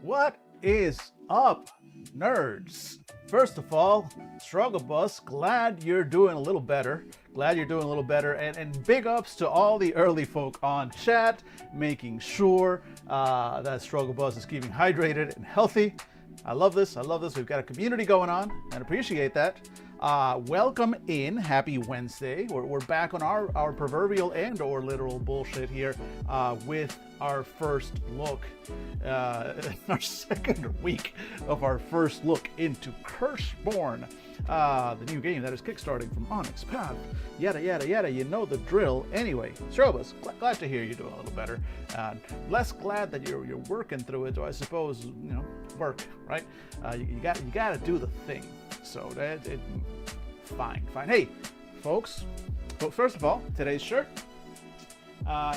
What is up, nerds? First of all, Struggle Bus, glad you're doing a little better. And big ups to all the early folk on chat, making sure that Struggle Bus is keeping hydrated and healthy. I love this. We've got a community going on and appreciate that. Welcome in. Happy Wednesday. We're back on our proverbial and or literal bullshit here with our first look, our second week of our first look into Curseborne, the new game that is kickstarting from Onyx Path. Yada, yada, yada. You know the drill. Anyway, Strobus, glad to hear you're doing a little better. Less glad that you're working through it, so I suppose, work, right? You got to do the thing. So fine. Hey, folks. First of all, today's shirt.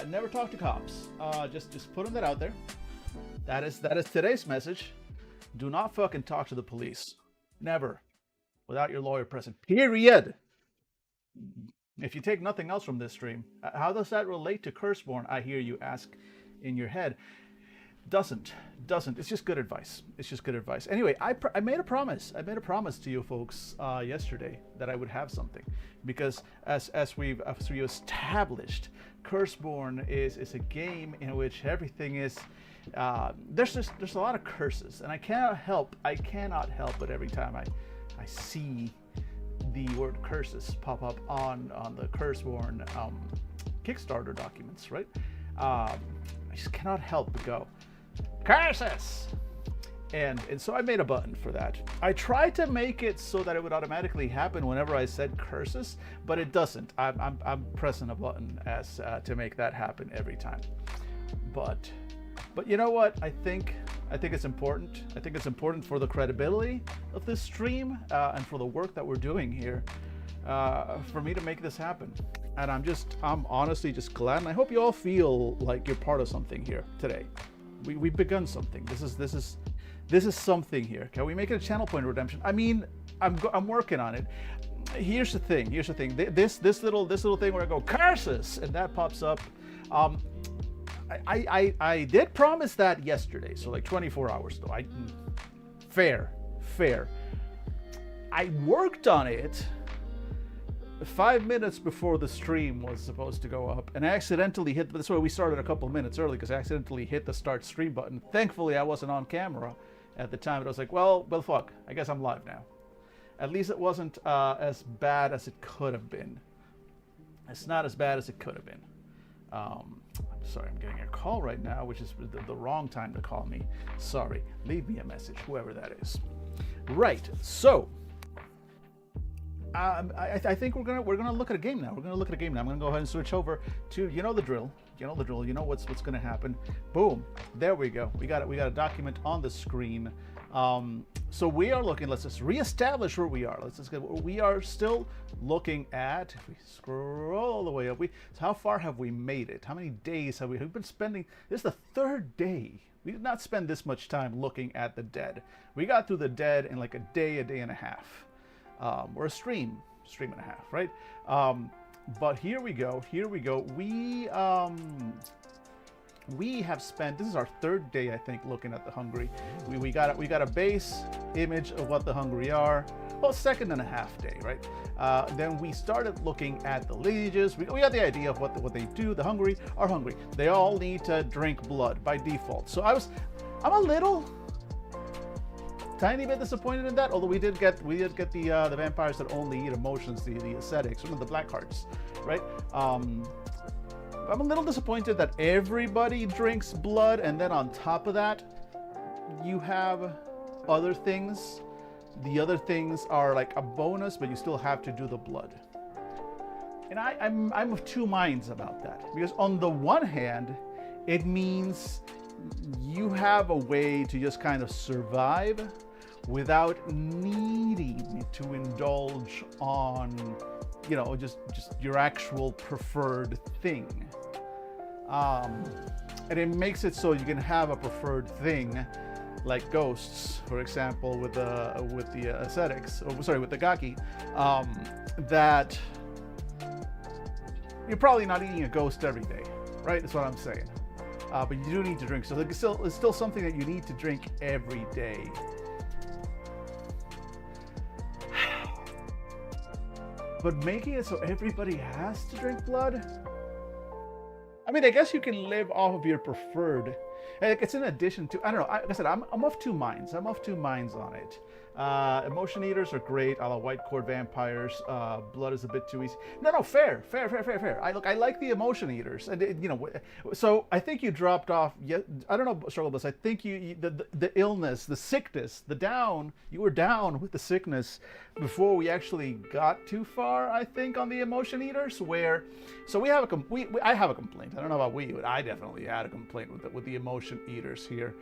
Never talk to cops. Just putting that out there. That is today's message. Do not fucking talk to the police. Never. Without your lawyer present. Period. If you take nothing else from this stream, how does that relate to Curseborne? I hear you ask in your head. Doesn't. It's just good advice. Anyway, I made a promise. To you folks yesterday that I would have something, because as we've established, Curseborne is a game in which everything is there's a lot of curses, and I cannot help but every time I see the word curses pop up on the Curseborne Kickstarter documents, right? I just cannot help but go, curses! And so I made a button for that. I tried to make it so that it would automatically happen whenever I said curses, but it doesn't. I'm pressing a button as to make that happen every time. But you know what? I think it's important. I think it's important for the credibility of this stream and for the work that we're doing here for me to make this happen. And I'm honestly just glad, and I hope you all feel like you're part of something here today. We've begun something. This is something here. Can we make it a channel point of redemption? I mean, I'm working on it. Here's the thing. This little thing where I go curses and that pops up. I did promise that yesterday, so like 24 hours ago. Fair. I worked on it 5 minutes before the stream was supposed to go up, and I accidentally hit. That's why we started a couple minutes early, because I accidentally hit the start stream button. Thankfully, I wasn't on camera at the time, but I was like, well, fuck. I guess I'm live now. At least it wasn't as bad as it could have been. It's not as bad as it could have been. I'm sorry, I'm getting a call right now, which is the wrong time to call me. Sorry. Leave me a message, whoever that is. Right. So. I think we're gonna look at a game now. I'm gonna go ahead and switch over to you know the drill. You know what's gonna happen. Boom. There we go. We got a document on the screen. So we are looking. Let's just reestablish where we are. We are still looking at. If we scroll all the way up, how far have we made it? How many days have we been spending? This is the third day. We did not spend this much time looking at the dead. We got through the dead in like a day and a half. Or a stream and a half, right? But here we go. We have spent. This is our third day, I think, looking at the Hungry. We got a base image of what the Hungry are. Well, second and a half day, right? Then we started looking at the lineages. We got the idea of what they do. The Hungry are hungry. They all need to drink blood by default. So I'm a little. Tiny bit disappointed in that, although we did get the vampires that only eat emotions, the ascetics, one of the black hearts, right? I'm a little disappointed that everybody drinks blood, and then on top of that, you have other things. The other things are like a bonus, but you still have to do the blood. And I'm of two minds about that, because on the one hand, it means you have a way to just kind of survive without needing to indulge on, just your actual preferred thing. And it makes it so you can have a preferred thing, like ghosts, for example, with the ascetics, with the Gaki, that you're probably not eating a ghost every day, right? That's what I'm saying. but you do need to drink. So it's still something that you need to drink every day. But making it so everybody has to drink blood? I mean, I guess you can live off of your preferred. Like, it's in addition to, I don't know, like I said, I'm of two minds. I'm of two minds on it. Emotion eaters are great, a la white cord vampires. Blood is a bit too easy. No, fair. I like the emotion eaters, and you know, so I think you dropped off. Yeah, I don't know, Struggle Bus. I think the illness, the sickness, the down. You were down with the sickness before we actually got too far. I think on the emotion eaters, where so we have I have a complaint. I don't know about we, but I definitely had a complaint with the emotion eaters here.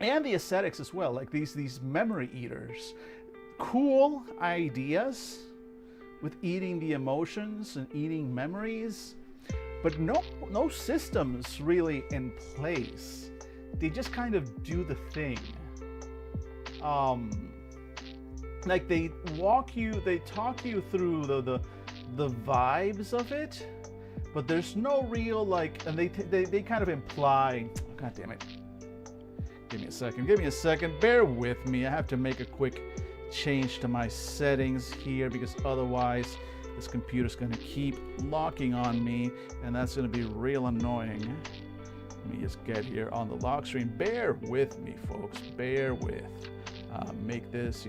And the ascetics as well, like these memory eaters. Cool ideas with eating the emotions and eating memories, but no systems really in place. They just kind of do the thing. Like they talk you through the vibes of it, but there's no real like, and they kind of imply, oh, God damn it. Give me a second. Bear with me. I have to make a quick change to my settings here because otherwise this computer's going to keep locking on me, and that's going to be real annoying. Let me just get here on the lock screen. Bear with me, folks. Bear with. Make this,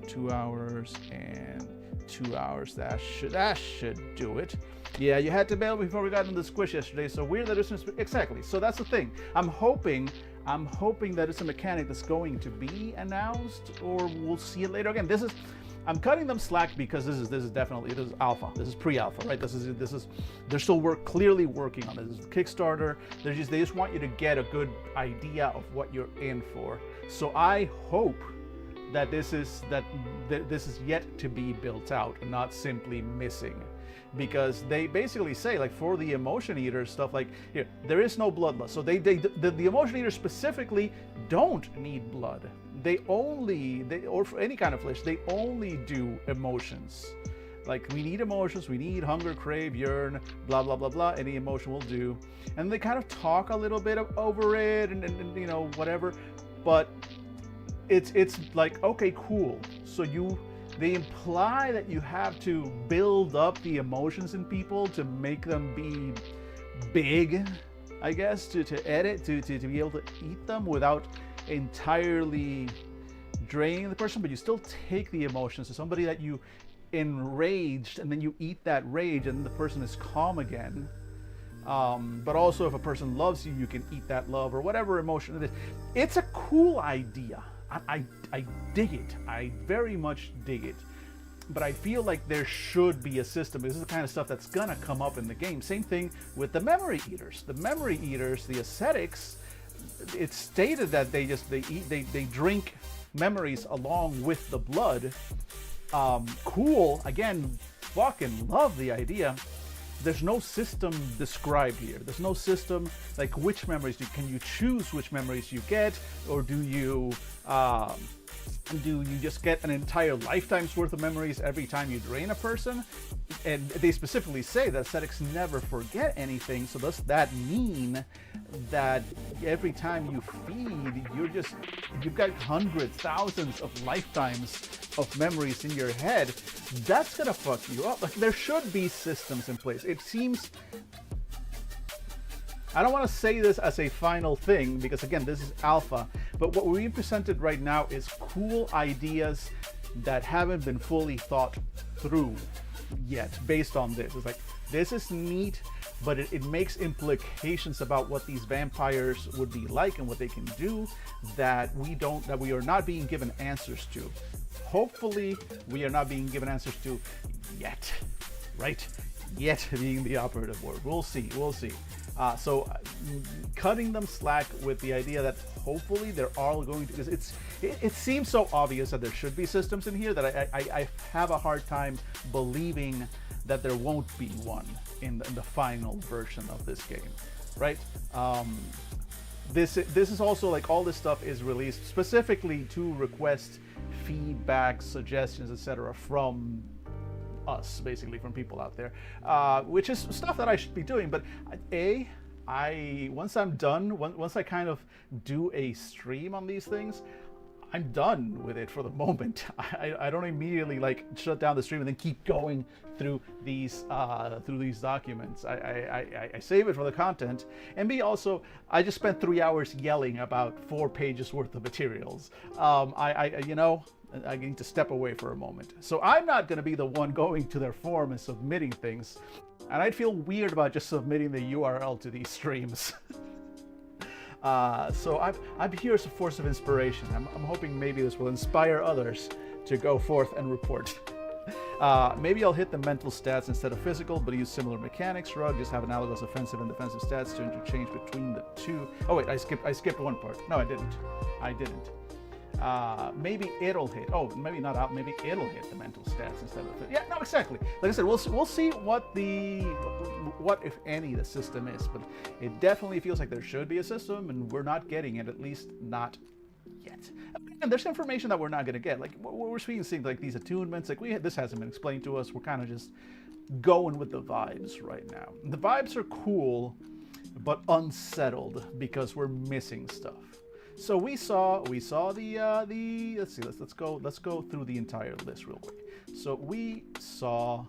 2 hours and 2 hours. That should do it. Yeah, you had to bail before we got into the squish yesterday, so weird that it's exactly. So that's the thing. I'm hoping that it's a mechanic that's going to be announced, or we'll see it later. Again, I'm cutting them slack because this is definitely alpha. This is pre-alpha, right? This is they're still clearly working on this. This is Kickstarter. They just want you to get a good idea of what you're in for. So I hope that this is yet to be built out and not simply missing. Because they basically say, like, for the emotion eaters stuff, like, here, there is no bloodlust. So the emotion eaters specifically don't need blood. Or for any kind of flesh, they only do emotions. Like, we need emotions, we need hunger, crave, yearn, blah, blah, blah, blah. Any emotion will do. And they kind of talk a little bit over it and you know, whatever. But it's like, okay, cool. So they imply that you have to build up the emotions in people to make them be big, I guess, to be able to eat them without entirely draining the person, but you still take the emotions to somebody that you enraged, and then you eat that rage and the person is calm again. But also if a person loves you, you can eat that love or whatever emotion it is. It's a cool idea. I dig it. I very much dig it. But I feel like there should be a system. This is the kind of stuff that's gonna come up in the game. Same thing with the memory eaters. The memory eaters, the ascetics, it's stated that they drink memories along with the blood. Cool. Again, fucking love the idea. There's no system described here. There's no system like which memories can you choose which memories you get, or do you just get an entire lifetime's worth of memories every time you drain a person? And they specifically say that ascetics never forget anything. So does that mean that every time you feed, you've got hundreds, thousands of lifetimes of memories in your head? That's gonna fuck you up. Like, there should be systems in place. It seems, I don't want to say this as a final thing because again, this is alpha, but what we presented right now is cool ideas that haven't been fully thought through yet based on this. It's like, this is neat, but it makes implications about what these vampires would be like and what they can do that we are not being given answers to. Hopefully we are not being given answers to yet, right? Yet being the operative word. We'll see. So cutting them slack with the idea that hopefully there are going to, because it seems so obvious that there should be systems in here that I have a hard time believing that there won't be one in the final version of this game, right? This is also like, all this stuff is released specifically to request feedback, suggestions, etc. from us, basically from people out there, which is stuff that I should be doing. But once I'm done, once I kind of do a stream on these things, I'm done with it for the moment. I don't immediately like shut down the stream and then keep going through these documents. I save it for the content, and B, also I just spent 3 hours yelling about 4 pages worth of materials. I need to step away for a moment. So I'm not going to be the one going to their forum and submitting things, and I'd feel weird about just submitting the URL to these streams. So I'm here as a force of inspiration. I'm hoping maybe this will inspire others to go forth and report. Maybe I'll hit the mental stats instead of physical, but use similar mechanics. Rug just have analogous offensive and defensive stats to interchange between the two. Oh wait, I skipped one part. No, I didn't. Maybe it'll hit. Oh, maybe not out. Maybe it'll hit the mental stats instead of it. Yeah, no, exactly. Like I said, we'll see what if any the system is, but it definitely feels like there should be a system, and we're not getting it, at least not yet. And there's information that we're not going to get. Like we're seeing things like these attunements. Like this hasn't been explained to us. We're kind of just going with the vibes right now. The vibes are cool, but unsettled because we're missing stuff. So we saw the let's see, let's go through the entire list real quick. So we saw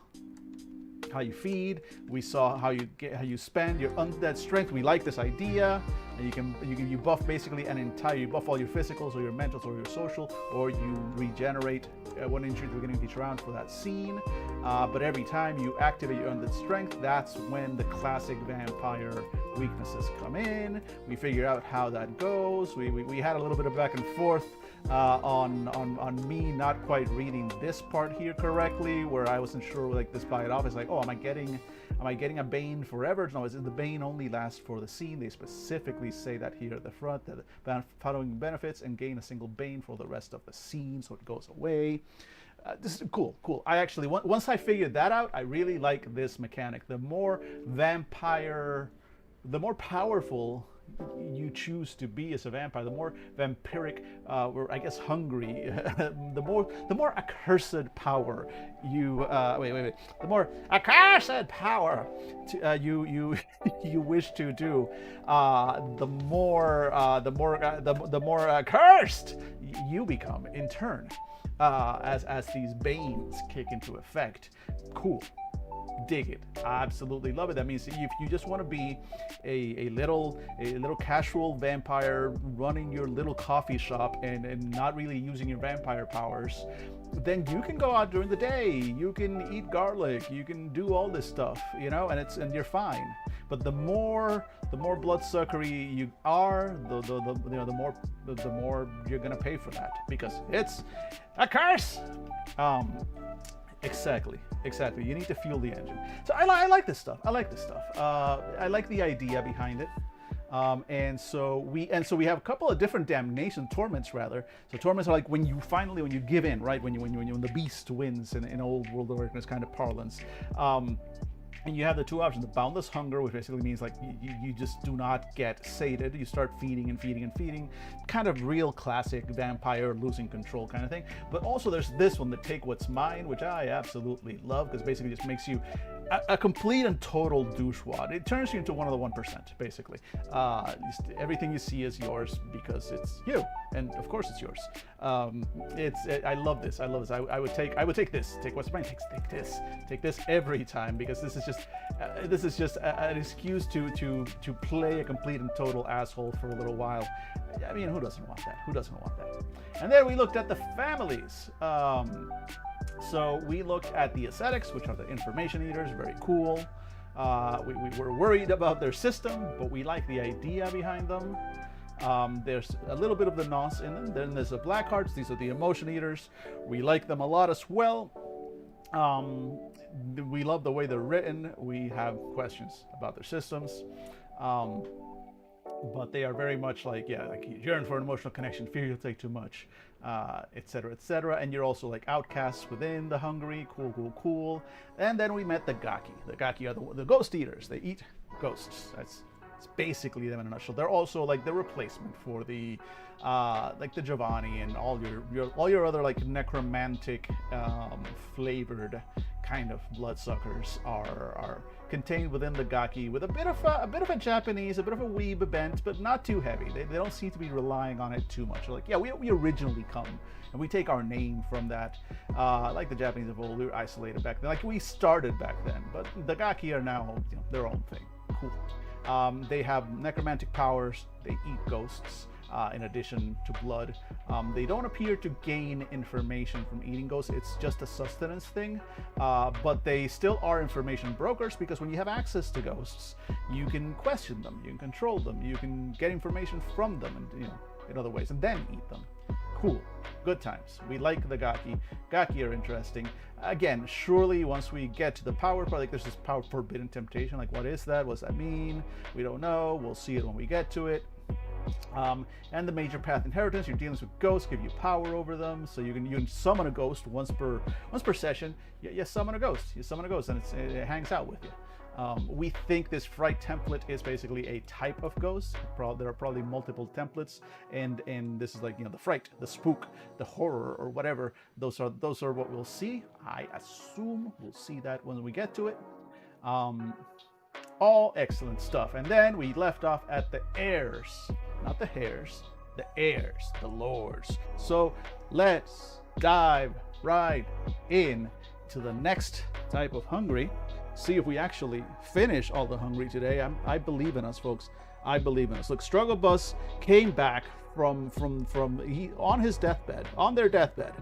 how you feed, we saw how you spend your undead strength. We like this idea, and you buff basically you buff all your physicals or your mentals or your social, or you regenerate 1 injury at the beginning of each round for that scene. But every time you activate your undead strength, that's when the classic vampire weaknesses come in. We figure out how that goes. We had a little bit of back and forth on me not quite reading this part here correctly, where I wasn't sure like this by it off. It's like, oh, am I getting a bane forever? No, is it the bane only lasts for the scene? They specifically say that here at the front, that the following benefits and gain a single bane for the rest of the scene, so it goes away. This is cool. I actually, once I figured that out, I really like this mechanic. The more powerful you choose to be as a vampire, the more vampiric, or I guess hungry, the more accursed power you the more accursed power you wish to do, the more accursed you become in turn, as these banes kick into effect. Cool. Dig it. I absolutely love it. That means if you just want to be a little casual vampire running your little coffee shop and not really using your vampire powers, then you can go out during the day. You can eat garlic. You can do all this stuff, and you're fine. But the more bloodsuckery you are, the more you're gonna pay for that, because it's a curse. Exactly. You need to fuel the engine. So I like this stuff. I like the idea behind it. And so we have a couple of different torments rather. So torments are like when you give in, right? When the beast wins in old World of Warcraft kind of parlance. And you have the two options: the boundless hunger, which basically means like you just do not get sated. You start feeding and feeding, kind of real classic vampire losing control kind of thing. But also there's this one, the take what's mine, which I absolutely love, because basically just makes you a complete and total douchewad. It turns you into one of the 1%, basically. Everything you see is yours because it's you, and of course it's yours. I love this. I would take this. Take what's mine. Take this every time, because this is just an excuse to play a complete and total asshole for a little while. I mean, who doesn't want that? And then we looked at the families. So we looked at the ascetics, which are the information eaters. Very cool. We were worried about their system, but we like the idea behind them. There's a little bit of the nos in them. Then there's the blackhearts. These are the emotion eaters. We like them a lot as well. We love the way they're written. We have questions about their systems. But they are very much like you yearn for an emotional connection, fear you'll take too much, etc., etc. And you're also like outcasts within the hungry. Cool. And then we met the Gaki. The Gaki are the ghost eaters. They eat ghosts. That's It's basically them in a nutshell. They're also like the replacement for the like the Giovanni and all your other like necromantic flavored kind of bloodsuckers are contained within the Gaki with a bit of a Japanese, a bit of a weeb bent, but not too heavy. They don't seem to be relying on it too much. Like, yeah, we originally come and we take our name from that. Like the Japanese of old, we were isolated back then. Like we started back then, but the Gaki are now, you know, their own thing. Cool. They have necromantic powers. They eat ghosts. In addition to blood. They don't appear to gain information from eating ghosts. It's just a sustenance thing, but they still are information brokers, because when you have access to ghosts, you can question them, you can control them, you can get information from them, and, you know, in other ways, and then eat them. Cool. Good times. We like the Gaki. Gaki are interesting. Again, surely once we get to the power part, like there's this power forbidden temptation, like what is that? What does that mean? We don't know. We'll see it when we get to it. And the major path inheritance, you're dealing with ghosts, give you power over them, so you can summon a ghost once per session. You summon a ghost, and it hangs out with you. We think this fright template is basically a type of ghost. There are probably multiple templates, and this is like, you know, the fright, the spook, the horror, or whatever. Those are what we'll see. I assume we'll see that when we get to it. All excellent stuff. And then we left off at the heirs, not the hairs, the heirs, the lords. So let's dive right in to the next type of hungry. See if we actually finish all the hungry today. I believe in us, folks. I believe in us. Look, Struggle Bus came back from on his deathbed, on their deathbed.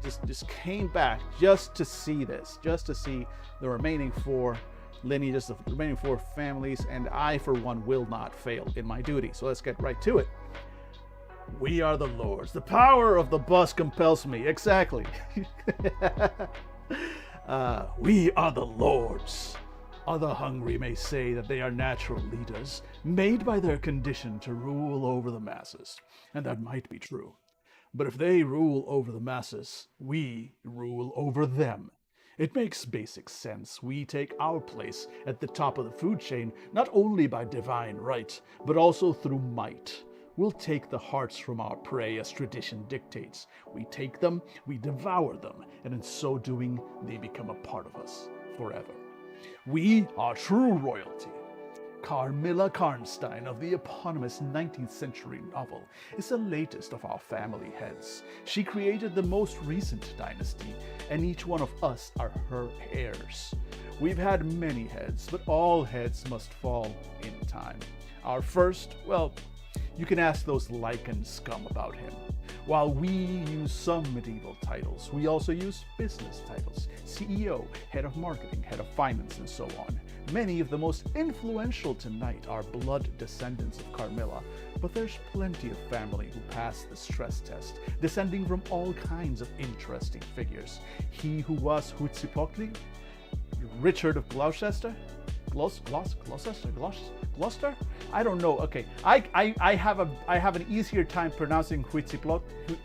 Just came back just to see this, just to see the remaining 4 lineages, the remaining 4 families, and I, for one, will not fail in my duty. So let's get right to it. We are the lords. The power of the bus compels me. Exactly. We are the lords. Other hungry may say that they are natural leaders, made by their condition to rule over the masses, and that might be true. But if they rule over the masses, we rule over them. It makes basic sense. We take our place at the top of the food chain, not only by divine right, but also through might. We'll take the hearts from our prey as tradition dictates. We take them, we devour them, and in so doing, they become a part of us forever. We are true royalty. Carmilla Karnstein of the eponymous 19th century novel is the latest of our family heads. She created the most recent dynasty, and each one of us are her heirs. We've had many heads, but all heads must fall in time. Our first, well, you can ask those Lycan scum about him. While we use some medieval titles, we also use business titles: CEO, head of marketing, head of finance, and so on. Many of the most influential tonight are blood descendants of Carmilla, but there's plenty of family who pass the stress test, descending from all kinds of interesting figures. He who was Huitzilopochtli, Richard of Gloucester? Gloucester? I don't know. Okay, I have an easier time pronouncing Huitzilopochtli.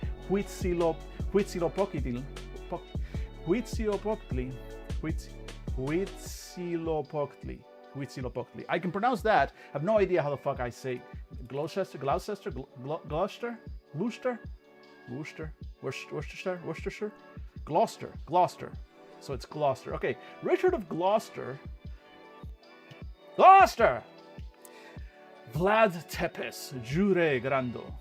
I can pronounce that. I have no idea how the fuck I say Gloucester. So it's Gloucester. Okay, Richard of Gloucester. Vlad Tepes, Jure Grando.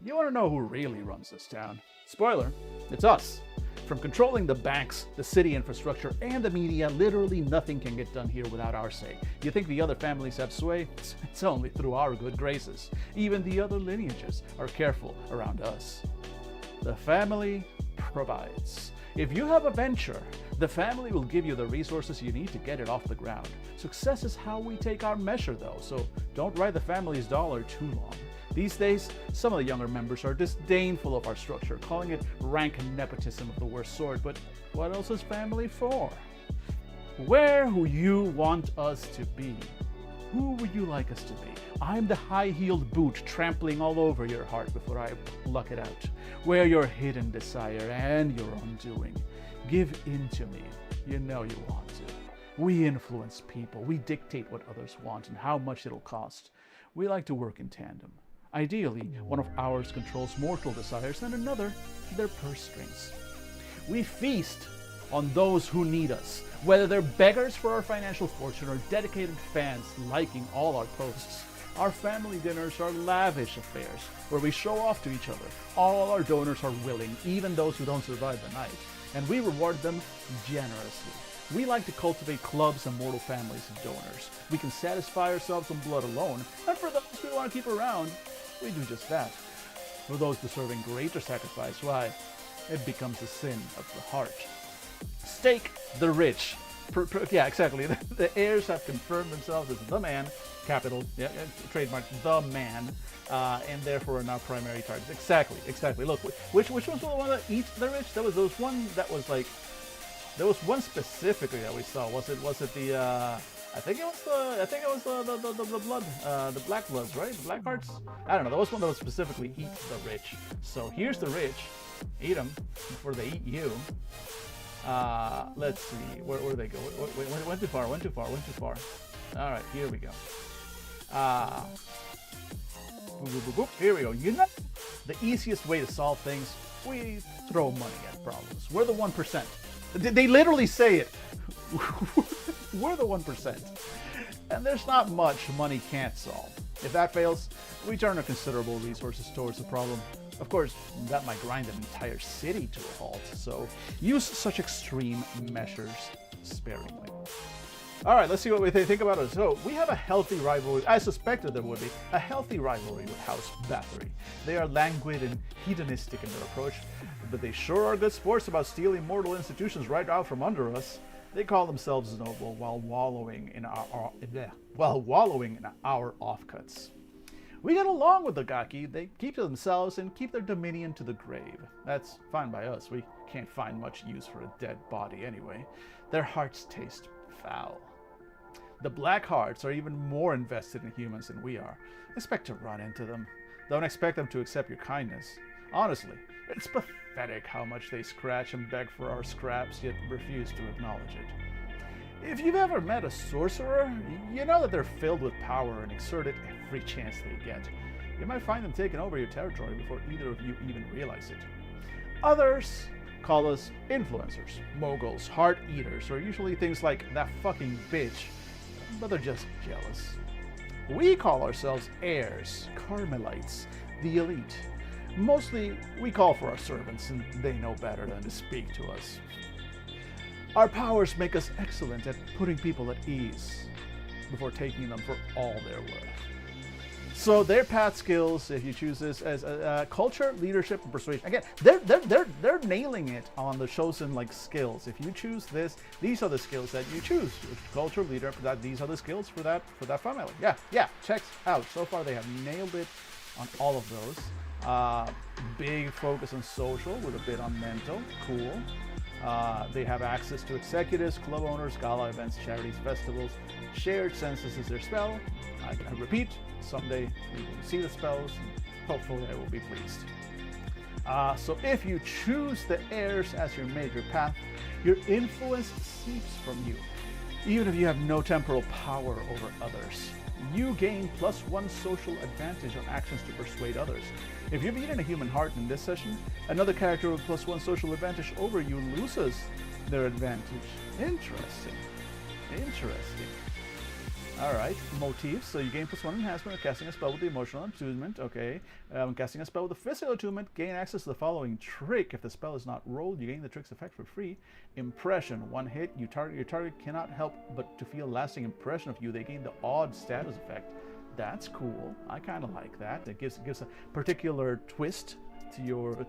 You want to know who really runs this town? Spoiler, it's us. From controlling the banks, the city infrastructure, and the media, literally nothing can get done here without our say. You think the other families have sway? It's only through our good graces. Even the other lineages are careful around us. The family provides. If you have a venture, the family will give you the resources you need to get it off the ground. Success is how we take our measure, though, so don't ride the family's dollar too long. These days, some of the younger members are disdainful of our structure, calling it rank nepotism of the worst sort, but what else is family for? Where who you want us to be? Who would you like us to be? I'm the high-heeled boot trampling all over your heart before I pluck it out. Wear your hidden desire and your undoing. Give in to me. You know you want to. We influence people. We dictate what others want and how much it'll cost. We like to work in tandem. Ideally, one of ours controls mortal desires and another their purse strings. We feast on those who need us, whether they're beggars for our financial fortune or dedicated fans liking all our posts. Our family dinners are lavish affairs where we show off to each other. All our donors are willing, even those who don't survive the night, and we reward them generously. We like to cultivate clubs and mortal families of donors. We can satisfy ourselves on blood alone, and for those we want to keep around, we do just that. For those deserving greater sacrifice, why, it becomes a sin of the heart. Stake the rich. Yeah, exactly. The heirs have confirmed themselves as the man, capital, trademark, the man, and therefore are now primary targets. Exactly. Look, which was the one that eats the rich? There was one that was like, there was one specifically that we saw. Was it the? I think it was the blood, the black bloods, right? The black hearts. I don't know. There was one that was specifically eats the rich. So here's the rich. Eat them before they eat you. Let's see. Where they go? Went too far. All right, here we go. Here we go. You know, the easiest way to solve things, we throw money at problems. We're the 1%. They literally say it. We're the 1%. And there's not much money can't solve. If that fails, we turn our considerable resources towards the problem. Of course, that might grind an entire city to a halt, so use such extreme measures sparingly. All right, let's see what we think about it. So we have a healthy rivalry. I suspected there would be a healthy rivalry with House Bathory. They are languid and hedonistic in their approach, but they sure are good sports about stealing mortal institutions right out from under us. They call themselves noble while wallowing in our offcuts. We get along with the Gaki. They keep to themselves and keep their dominion to the grave. That's fine by us. We can't find much use for a dead body anyway. Their hearts taste foul. The Black Hearts are even more invested in humans than we are. Expect to run into them. Don't expect them to accept your kindness. Honestly, it's pathetic how much they scratch and beg for our scraps, yet refuse to acknowledge it. If you've ever met a sorcerer, you know that they're filled with power and exert it every chance they get. You might find them taking over your territory before either of you even realize it. Others call us influencers, moguls, heart eaters, or usually things like that fucking bitch, but they're just jealous. We call ourselves heirs, Carmelites, the elite. Mostly, we call for our servants, and they know better than to speak to us. Our powers make us excellent at putting people at ease before taking them for all they're worth. So their path skills, if you choose this as culture, leadership, and persuasion. Again, they're nailing it on the chosen like skills. If you choose this, these are the skills that you choose. Culture, leader, these are the skills for that family. Yeah, checks out. So far they have nailed it on all of those. Big focus on social with a bit on mental. Cool. They have access to executives, club owners, gala events, charities, festivals. Shared senses is their spell. I repeat, someday we will see the spells, and hopefully I will be pleased. So if you choose the heirs as your major path, your influence seeps from you. Even if you have no temporal power over others, you gain +1 social advantage on actions to persuade others. If you've eaten a human heart in this session, another character with +1 social advantage over you loses their advantage. Interesting. Alright, motifs. So you gain +1 enhancement of casting a spell with the emotional attunement. Okay. Casting a spell with the physical attunement, gain access to the following trick. If the spell is not rolled, you gain the trick's effect for free. Impression. One hit, your target cannot help but to feel lasting impression of you. They gain the odd status effect. That's cool. I kind of like that. It gives a particular twist to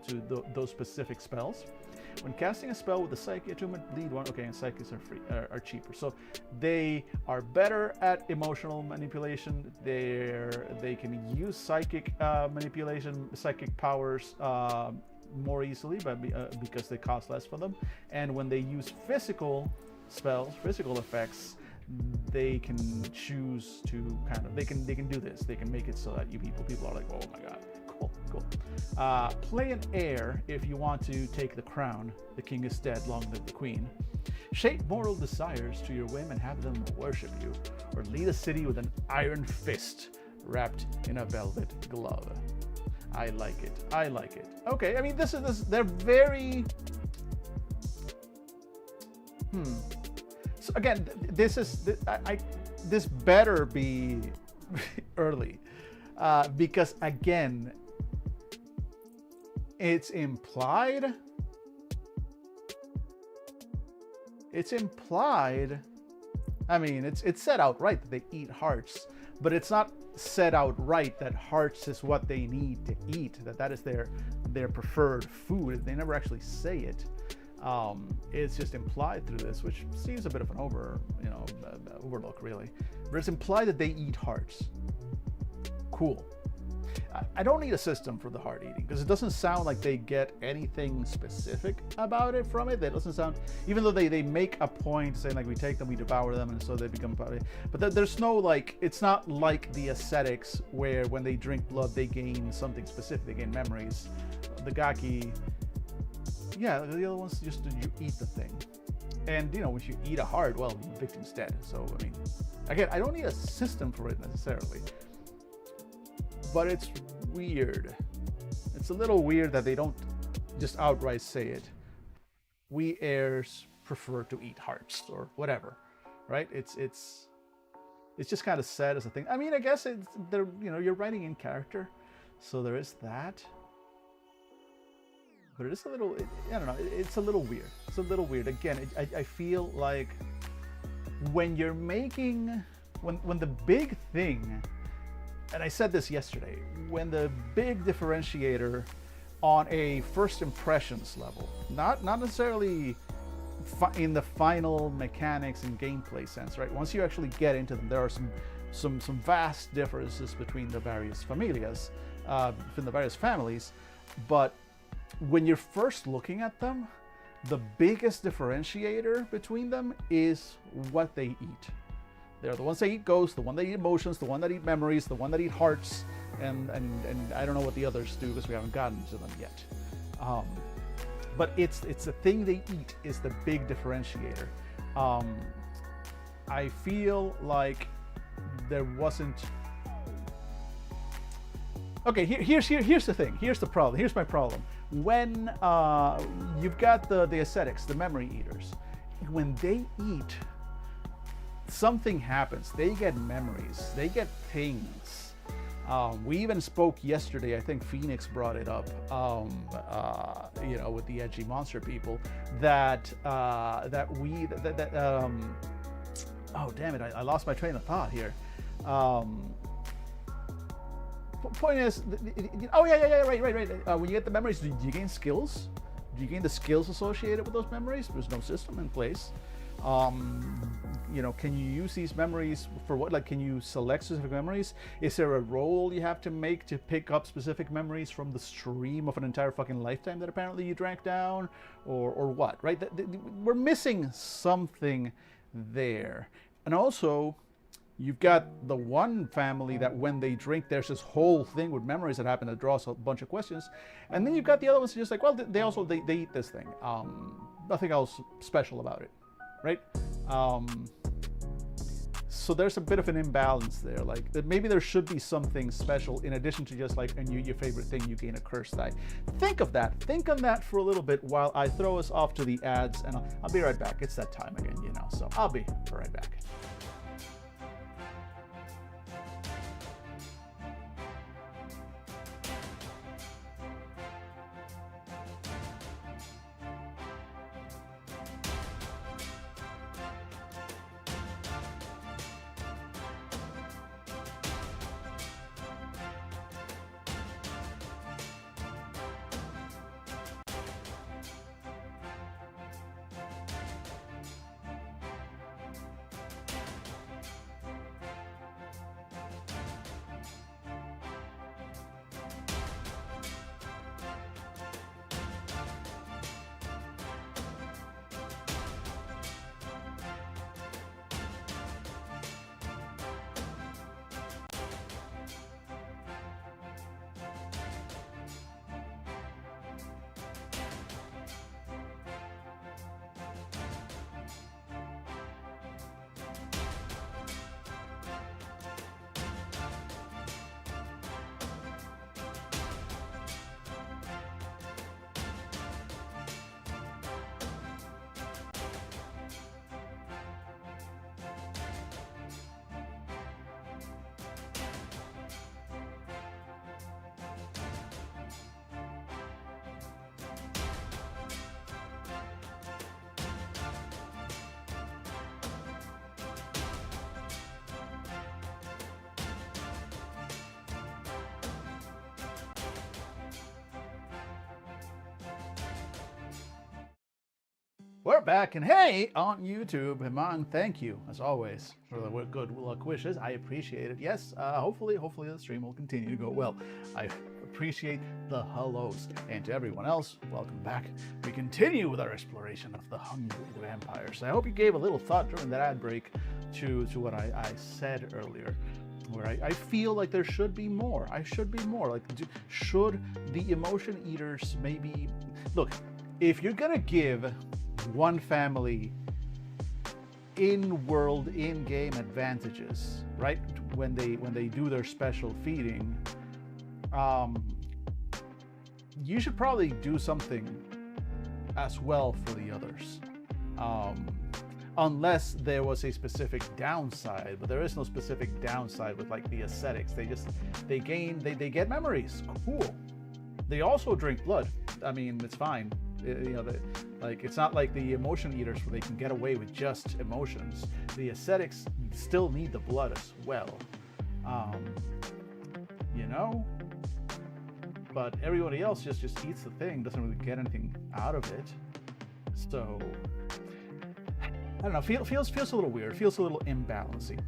those specific spells. When casting a spell with the Psychic attunement, bleed 1. Okay, and Psychics are cheaper, so they are better at emotional manipulation. They can use psychic manipulation, psychic powers more easily, but because they cost less for them. And when they use physical spells, physical effects, they can choose to they can do this. They can make it so that people are like, oh my god, Cool, cool. Play an heir if you want to take the crown. The king is dead, long live the queen. Shape moral desires to your whim and have them worship you. Or lead a city with an iron fist wrapped in a velvet glove. I like it. I like it. Okay, I mean, they're very... So again, this better be early. Because again, it's implied. I mean, it's said outright that they eat hearts, but it's not said outright that hearts is what they need to eat, that is their preferred food. They never actually say it. It's just implied through this, which seems a bit of an overlook, really. But it's implied that they eat hearts. Cool. I don't need a system for the heart eating, because it doesn't sound like they get anything specific about it from it. That doesn't sound, even though they make a point saying like we take them, we devour them, and so they become part of it. But there's no like, it's not like the ascetics where when they drink blood they gain something specific, they gain memories. The Gaki, yeah, the other ones just you eat the thing. And you know, when you eat a heart, well, the victim's dead. So I mean, again, I don't need a system for it necessarily. But it's weird. It's a little weird that they don't just outright say it. We heirs prefer to eat hearts or whatever, right? It's just kind of said as a thing. I mean, I guess you're writing in character, so there is that. But it is a little, I don't know. It's a little weird. It's a little weird. Again, I feel like when you're making when the big thing. And I said this yesterday, when the big differentiator on a first impressions level, not necessarily in the final mechanics and gameplay sense, right? Once you actually get into them, there are some vast differences between the various familias, between the various families. But when you're first looking at them, the biggest differentiator between them is what they eat. They're the ones that eat ghosts, the one that eat emotions, the one that eat memories, the one that eat hearts, and I don't know what the others do because we haven't gotten to them yet. But it's the thing they eat is the big differentiator. I feel like there wasn't. Okay, here's the thing. Here's the problem. Here's my problem. When you've got the ascetics, the memory eaters, when they eat, something happens. They get memories. They get things. We even spoke yesterday. I think Phoenix brought it up. With the edgy monster people, that oh damn it! I lost my train of thought here. Point is, right. When you get the memories, do you gain skills? Do you gain the skills associated with those memories? There's no system in place. Can you use these memories for what? Like, can you select specific memories? Is there a roll you have to make to pick up specific memories from the stream of an entire fucking lifetime that apparently you drank down, or what? Right? We're missing something there. And also, you've got the one family that when they drink, there's this whole thing with memories that happen that draws a bunch of questions. And then you've got the other ones just like, well, they eat this thing. Nothing else special about it. Right? So there's a bit of an imbalance there. Like, that maybe there should be something special in addition to just like your favorite thing, you gain a curse die. Think of that. Think on that for a little bit while I throw us off to the ads, and I'll be right back. It's that time again, so I'll be right back. We're back, and hey, on YouTube, Iman, thank you, as always, for the good luck wishes. I appreciate it. Yes, hopefully the stream will continue to go well. I appreciate the hellos. And to everyone else, welcome back. We continue with our exploration of the hungry vampires. I hope you gave a little thought during that ad break to what I said earlier, where I feel like there should be more. Should the emotion eaters maybe... Look, if you're gonna give one family in-world, in-game advantages, right? When they do their special feeding, you should probably do something as well for the others. Unless there was a specific downside, but there is no specific downside with like the ascetics. They get memories. Cool. They also drink blood. I mean, it's fine. It's not like the emotion eaters where they can get away with just emotions. The ascetics still need the blood as well. But everybody else just eats the thing, doesn't really get anything out of it. So I don't know, feels a little weird, feels a little imbalancing,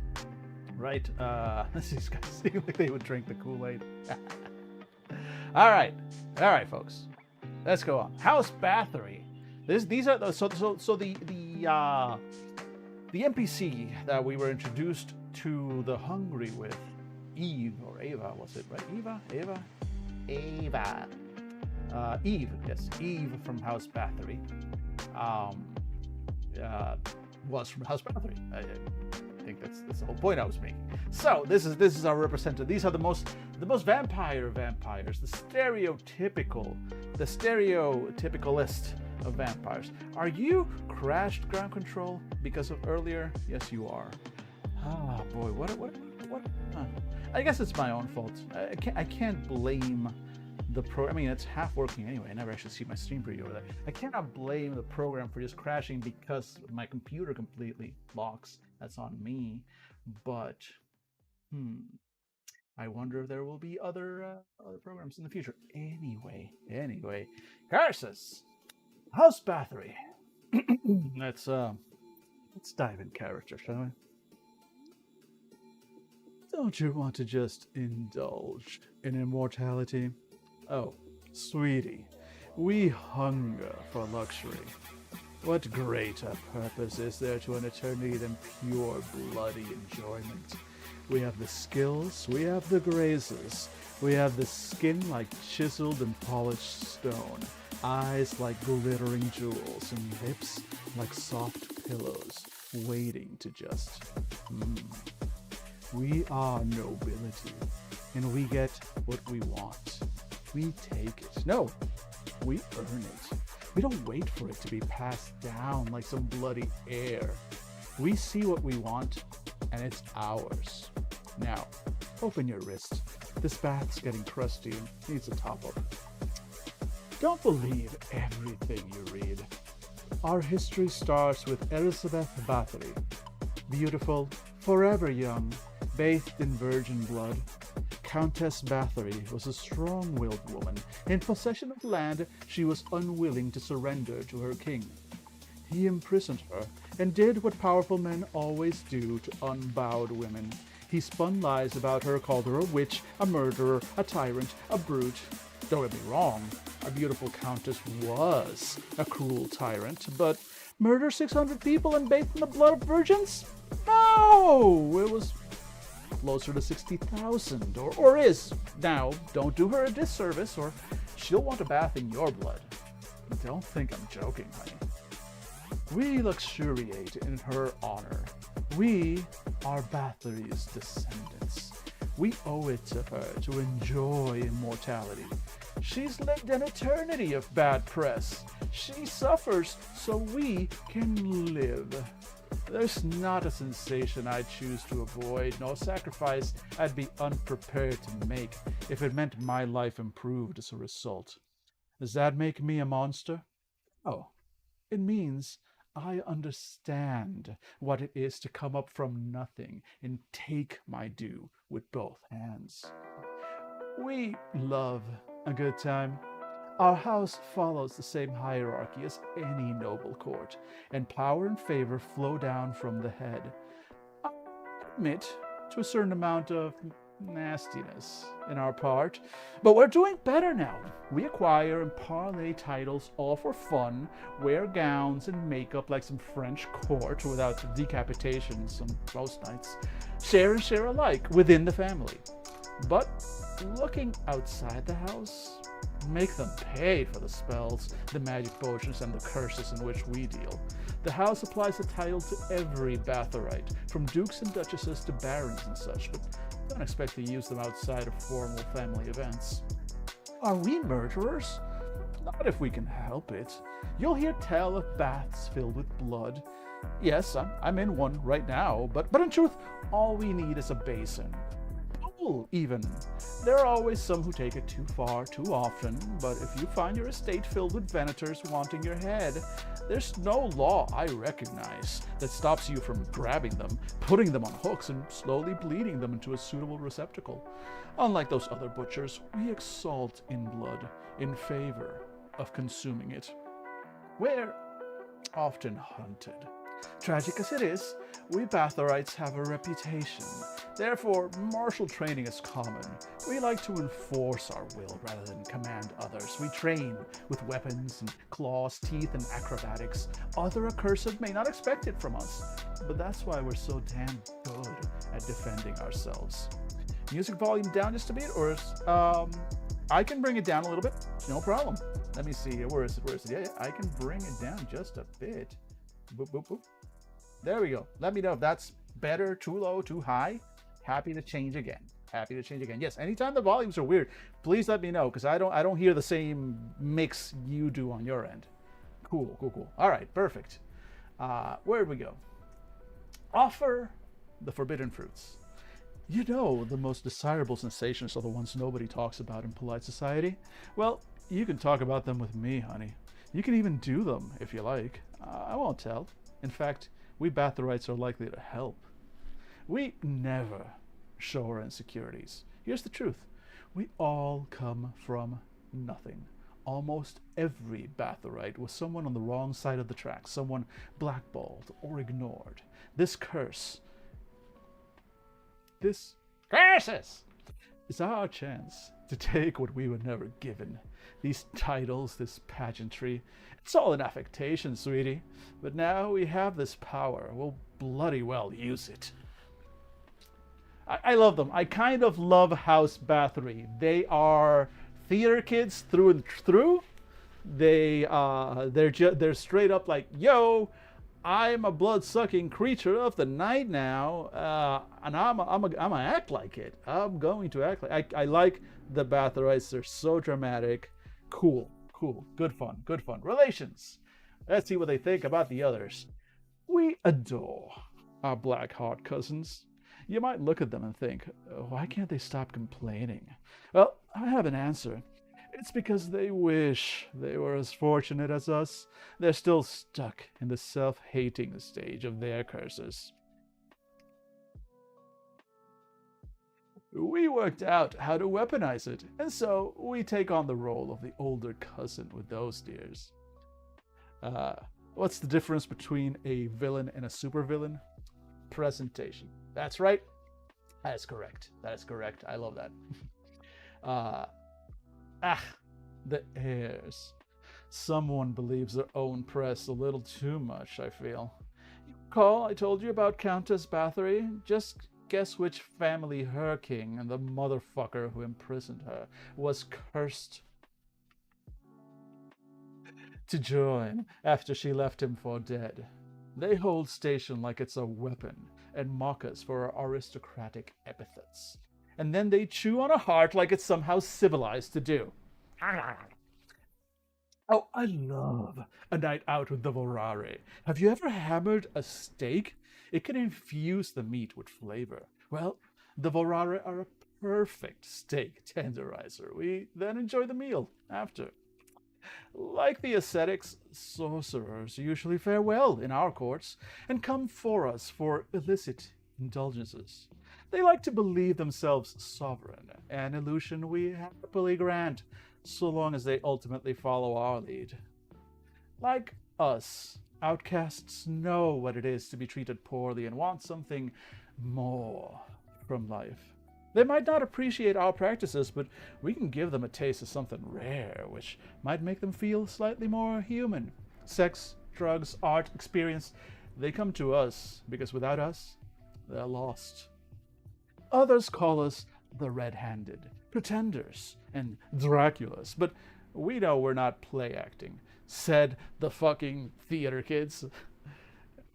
right? These guys seem like they would drink the Kool-Aid. All right, folks. Let's go on. House Bathory. These are the NPC that we were introduced to the hungry with, Eve or Ava, was it right? Eva. Eve, yes, Eve from House Bathory. Was from House Bathory. I think that's the whole point I was making. So this is our representative. These are the most vampires, the stereotypicalist of vampires. Are you crashed ground control because of earlier? Yes, you are. Oh boy, what? I guess it's my own fault. I can't blame the program. I mean, it's half working anyway. I never actually see my stream preview over there. I cannot blame the program for just crashing because my computer completely locks. That's on me. But I wonder if there will be other programs in the future. Anyway, Curses, House Bathory. Let's dive in character, shall we? Don't you want to just indulge in immortality? Oh, sweetie, we hunger for luxury. What greater purpose is there to an eternity than pure bloody enjoyment? We have the skills, we have the graces, we have the skin like chiseled and polished stone, eyes like glittering jewels, and lips like soft pillows, waiting to just... We are nobility, and we get what we want. We take it. No, we earn it. We don't wait for it to be passed down like some bloody heir. We see what we want, and it's ours. Now, open your wrist. This bath's getting crusty and needs a top-up. Don't believe everything you read. Our history starts with Elizabeth Bathory. Beautiful, forever young, bathed in virgin blood, Countess Bathory was a strong-willed woman. In possession of land she was unwilling to surrender to her king. He imprisoned her and did what powerful men always do to unbowed women. He spun lies about her, called her a witch, a murderer, a tyrant, a brute. Don't get me wrong, our beautiful countess was a cruel tyrant, but murder 600 people and bathe in the blood of virgins? No! It was closer to 60,000, or is. Now, don't do her a disservice, or she'll want a bath in your blood. Don't think I'm joking, honey. We luxuriate in her honor. We are Bathory's descendants. We owe it to her to enjoy immortality. She's lived an eternity of bad press. She suffers so we can live. There's not a sensation I'd choose to avoid, no sacrifice I'd be unprepared to make if it meant my life improved as a result. Does that make me a monster? Oh, it means I understand what it is to come up from nothing and take my due with both hands. We love a good time. Our house follows the same hierarchy as any noble court, and power and favor flow down from the head. I admit to a certain amount of nastiness in our part, but we're doing better now. We acquire and parlay titles all for fun, wear gowns and makeup like some French court without decapitations on most nights, share and share alike within the family. But looking outside the house, make them pay for the spells, the magic potions, and the curses in which we deal. The house applies the title to every Batherite, from dukes and duchesses to barons and such, but don't expect to use them outside of formal family events. Are we murderers? Not if we can help it. You'll hear tell of baths filled with blood. Yes, I'm in one right now, but in truth, all we need is a basin. Even. There are always some who take it too far too often, but if you find your estate filled with venators wanting your head, there's no law I recognize that stops you from grabbing them, putting them on hooks, and slowly bleeding them into a suitable receptacle. Unlike those other butchers, we exalt in blood in favor of consuming it. We're often hunted. Tragic as it is, we Bathorites have a reputation. Therefore, martial training is common. We like to enforce our will rather than command others. We train with weapons and claws, teeth, and acrobatics. Other accursed may not expect it from us, but that's why we're so damn good at defending ourselves. Music volume down just a bit, or I can bring it down a little bit. No problem. Let me see. Where is it? Yeah, I can bring it down just a bit. Boop, boop, boop. There we go. Let me know if that's better, too low, too high. Happy to change again. Yes, anytime the volumes are weird, please let me know, because I don't hear the same mix you do on your end. Cool. All right, perfect. Where'd we go? Offer the forbidden fruits. You know, the most desirable sensations are the ones nobody talks about in polite society. Well, you can talk about them with me, honey. You can even do them if you like. I won't tell. In fact, we Bathorites are likely to help. We never show our insecurities. Here's the truth. We all come from nothing. Almost every Batherite was someone on the wrong side of the tracks, someone blackballed or ignored. This curses is our chance to take what we were never given. These titles, this pageantry, it's all an affectation, sweetie. But now we have this power. We'll bloody well use it. I love them. I kind of love House Bathory. They are theater kids through and through. They're straight up like, yo, I'm a blood-sucking creature of the night now, and I'm gonna act like it. I'm going to act like I like the Bathorites. They're so dramatic. Cool. Good fun. Relations. Let's see what they think about the others. We adore our Blackheart cousins. You might look at them and think, why can't they stop complaining? Well, I have an answer. It's because they wish they were as fortunate as us. They're still stuck in the self-hating stage of their curses. We worked out how to weaponize it, and so we take on the role of the older cousin with those dears. What's the difference between a villain and a supervillain? Presentation. That's right. That is correct. I love that. The heirs. Someone believes their own press a little too much, I feel. You recall I told you about Countess Bathory? Just guess which family her king and the motherfucker who imprisoned her was cursed to join after she left him for dead. They hold station like it's a weapon and mock us for our aristocratic epithets. And then they chew on a heart like it's somehow civilized to do. Oh, I love a night out with the Vorare. Have you ever hammered a steak? It can infuse the meat with flavor. Well, the Vorare are a perfect steak tenderizer. We then enjoy the meal after. Like the ascetics, sorcerers usually fare well in our courts and come for us for illicit indulgences. They like to believe themselves sovereign, an illusion we happily grant. so long as they ultimately follow our lead. Like us, outcasts know what it is to be treated poorly and want something more from life. They might not appreciate our practices, but we can give them a taste of something rare, which might make them feel slightly more human. Sex, drugs, art, experience, they come to us because without us, they're lost. Others call us the red-handed, pretenders, and Draculas, but we know we're not play acting, said the fucking theater kids.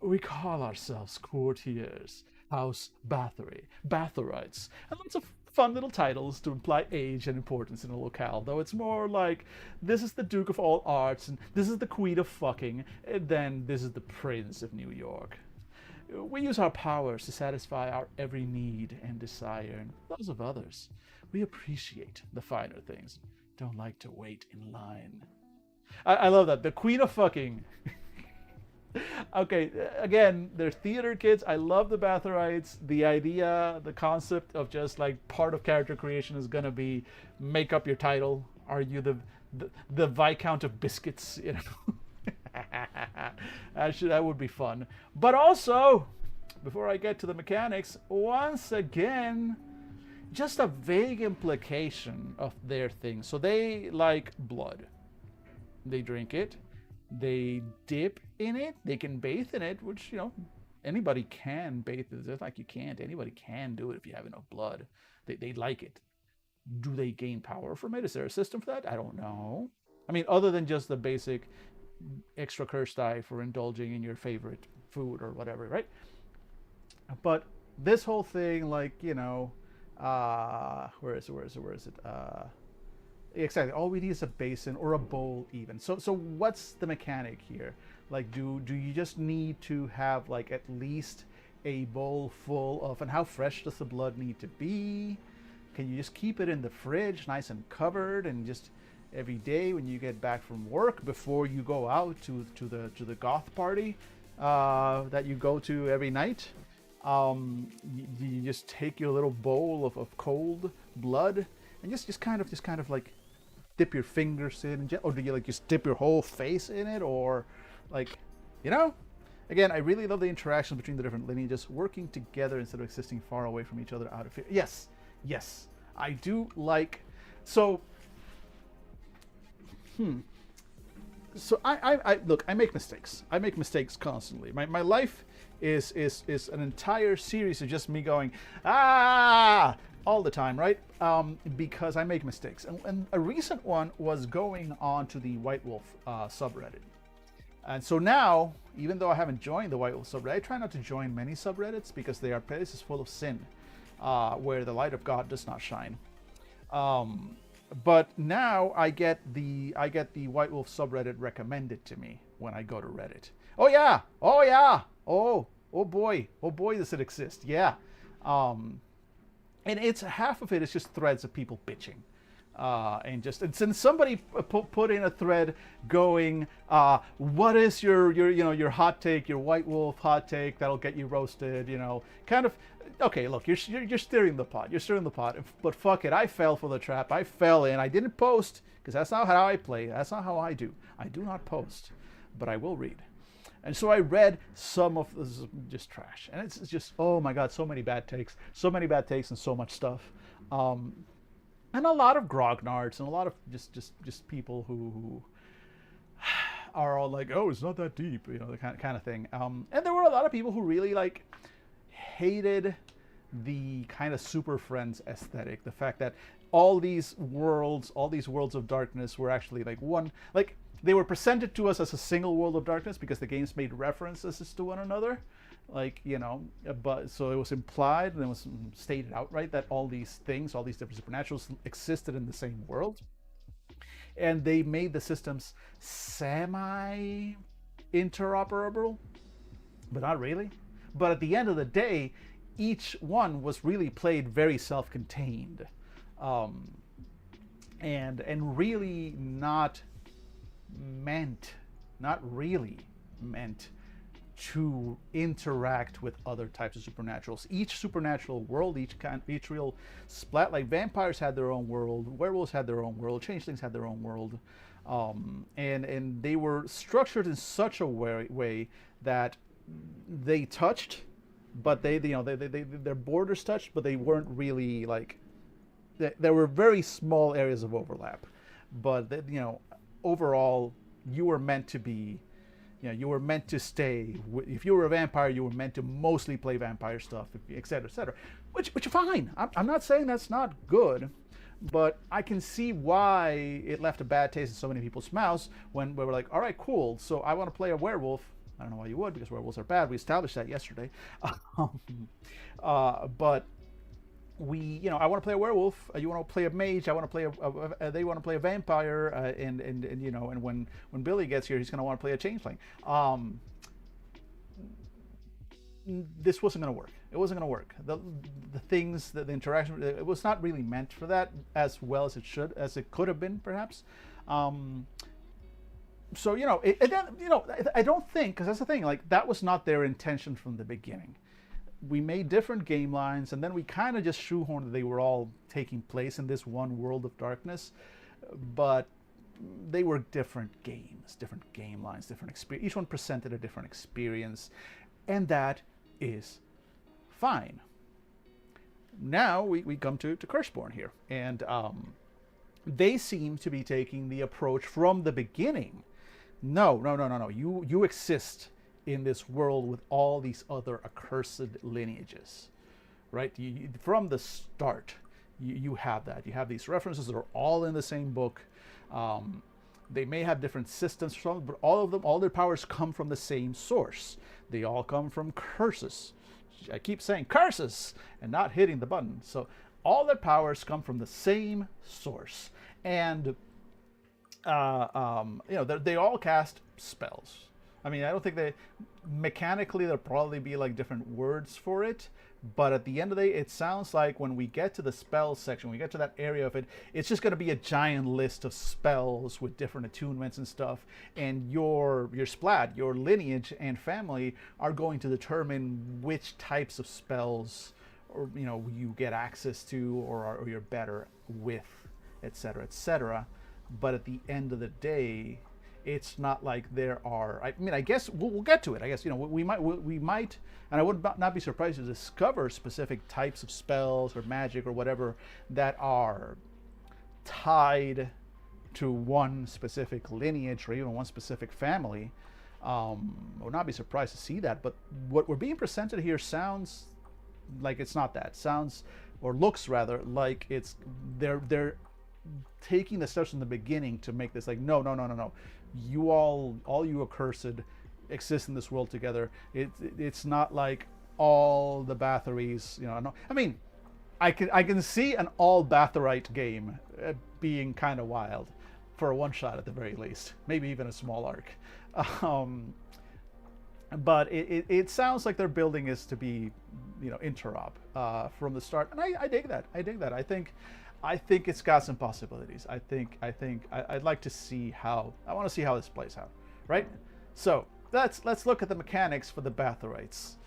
We call ourselves courtiers, house Bathory, Bathorites, and lots of fun little titles to imply age and importance in a locale, though it's more like this is the Duke of all arts, and this is the Queen of fucking, and then this is the Prince of New York. We use our powers to satisfy our every need and desire, and those of others. We appreciate the finer things, don't like to wait in line. I love that. The Queen of fucking. Okay, again, they're theater kids. I love the Bathorites. The idea, the concept of just like part of character creation is gonna be make up your title. Are you the Viscount of Biscuits? You know. That would be fun. But also, before I get to the mechanics, once again, just a vague implication of their thing. So they like blood. They drink it. They dip in it. They can bathe in it, which, you know, anybody can bathe. It's just like you can't. Anybody can do it if you have enough blood. They like it. Do they gain power from it? Is there a system for that? I don't know. I mean, other than just the basic extra curse die for indulging in your favorite food or whatever, right? But this whole thing, like, you know, where is it? Exactly. All we need is a basin or a bowl, even. So what's the mechanic here? Like, do you just need to have like at least a bowl full of? And how fresh does the blood need to be? Can you just keep it in the fridge, nice and covered, and just every day when you get back from work, before you go out to the goth party that you go to every night, you just take your little bowl of cold blood and just kind of like dip your fingers in, or do you like just dip your whole face in it, or like, you know? Again, I really love the interaction between the different lineages working together instead of existing far away from each other out of fear. Yes, I do like. So I look, I make mistakes. I make mistakes constantly. My life is an entire series of just me going all the time, right? Because I make mistakes. And a recent one was going on to the White Wolf subreddit. And so now, even though I haven't joined the White Wolf subreddit, I try not to join many subreddits because they are places full of sin, where the light of God does not shine. But now I get the White Wolf subreddit recommended to me when I go to Reddit. Oh yeah, oh boy, does it exist? Yeah, and it's half of it is just threads of people bitching, and since somebody put in a thread going, what is your hot take, your White Wolf hot take that'll get you roasted, kind of. Okay, look, you're stirring the pot. You're stirring the pot. But fuck it, I fell for the trap. I fell in. I didn't post because that's not how I play. That's not how I do. I do not post, but I will read. And so I read some of this, just trash, and it's just, oh my god, so many bad takes, and so much stuff, and a lot of grognards and a lot of just people who are all like, oh, it's not that deep, the kind of thing. And there were a lot of people who really like hated the kind of Super Friends aesthetic, the fact that all these worlds of darkness were actually like one, like they were presented to us as a single world of darkness because the games made references to one another, like, but so it was implied and it was stated outright that all these things, all these different supernaturals existed in the same world, and they made the systems semi interoperable, but not really. But at the end of the day, each one was really played very self-contained, and really not really meant to interact with other types of supernaturals. Each supernatural world, each real splat, like vampires had their own world, werewolves had their own world, changelings had their own world, and they were structured in such a way that they touched, but they their borders touched, but they weren't really like. There were very small areas of overlap, but overall, you were meant to be. You were meant to stay. If you were a vampire, you were meant to mostly play vampire stuff, etc., etc. Which fine. I'm not saying that's not good, but I can see why it left a bad taste in so many people's mouths when we were like, all right, cool. So I want to play a werewolf. I don't know why you would, because werewolves are bad. We established that yesterday. But I want to play a werewolf. You want to play a mage. I want to play they want to play a vampire. And when Billy gets here, he's going to want to play a changeling. This wasn't going to work. It wasn't going to work. The things, the interaction, it was not really meant for that as well as it could have been, perhaps. So I don't think, because that's the thing. Like, that was not their intention from the beginning. We made different game lines, and then we kind of just shoehorned that they were all taking place in this one world of darkness, but they were different games, different game lines, different experience. Each one presented a different experience, and that is fine. Now we come to Curseborne here, and they seem to be taking the approach from the beginning. No. You exist in this world with all these other accursed lineages, right? From the start, you have that. You have these references that are all in the same book. They may have different systems, but all their powers come from the same source. They all come from curses. I keep saying curses and not hitting the button. So all their powers come from the same source, and they all cast spells. I mean, I don't think mechanically there'll probably be like different words for it, but at the end of the day, it sounds like when we get to the spells section, we get to that area of it, it's just going to be a giant list of spells with different attunements and stuff, and your splat, your lineage and family are going to determine which types of spells or you get access to or you're better with, etc., etc. But at the end of the day, it's not like there are. I mean, I guess we'll get to it. I guess we might, and I would not be surprised to discover specific types of spells or magic or whatever that are tied to one specific lineage or even one specific family. I would not be surprised to see that. But what we're being presented here sounds like it's not that. Sounds, or looks rather, like it's they're taking the steps from the beginning to make this like no. You all you accursed exist in this world together. It's not like all the Bathories, No, I mean, I can see an all Bathorite game being kind of wild for a one shot at the very least, maybe even a small arc. But it sounds like their building is to be, interop from the start, and I dig that. I think it's got some possibilities. I'd like to see how. I want to see how this plays out, right? So let's look at the mechanics for the Bathorites.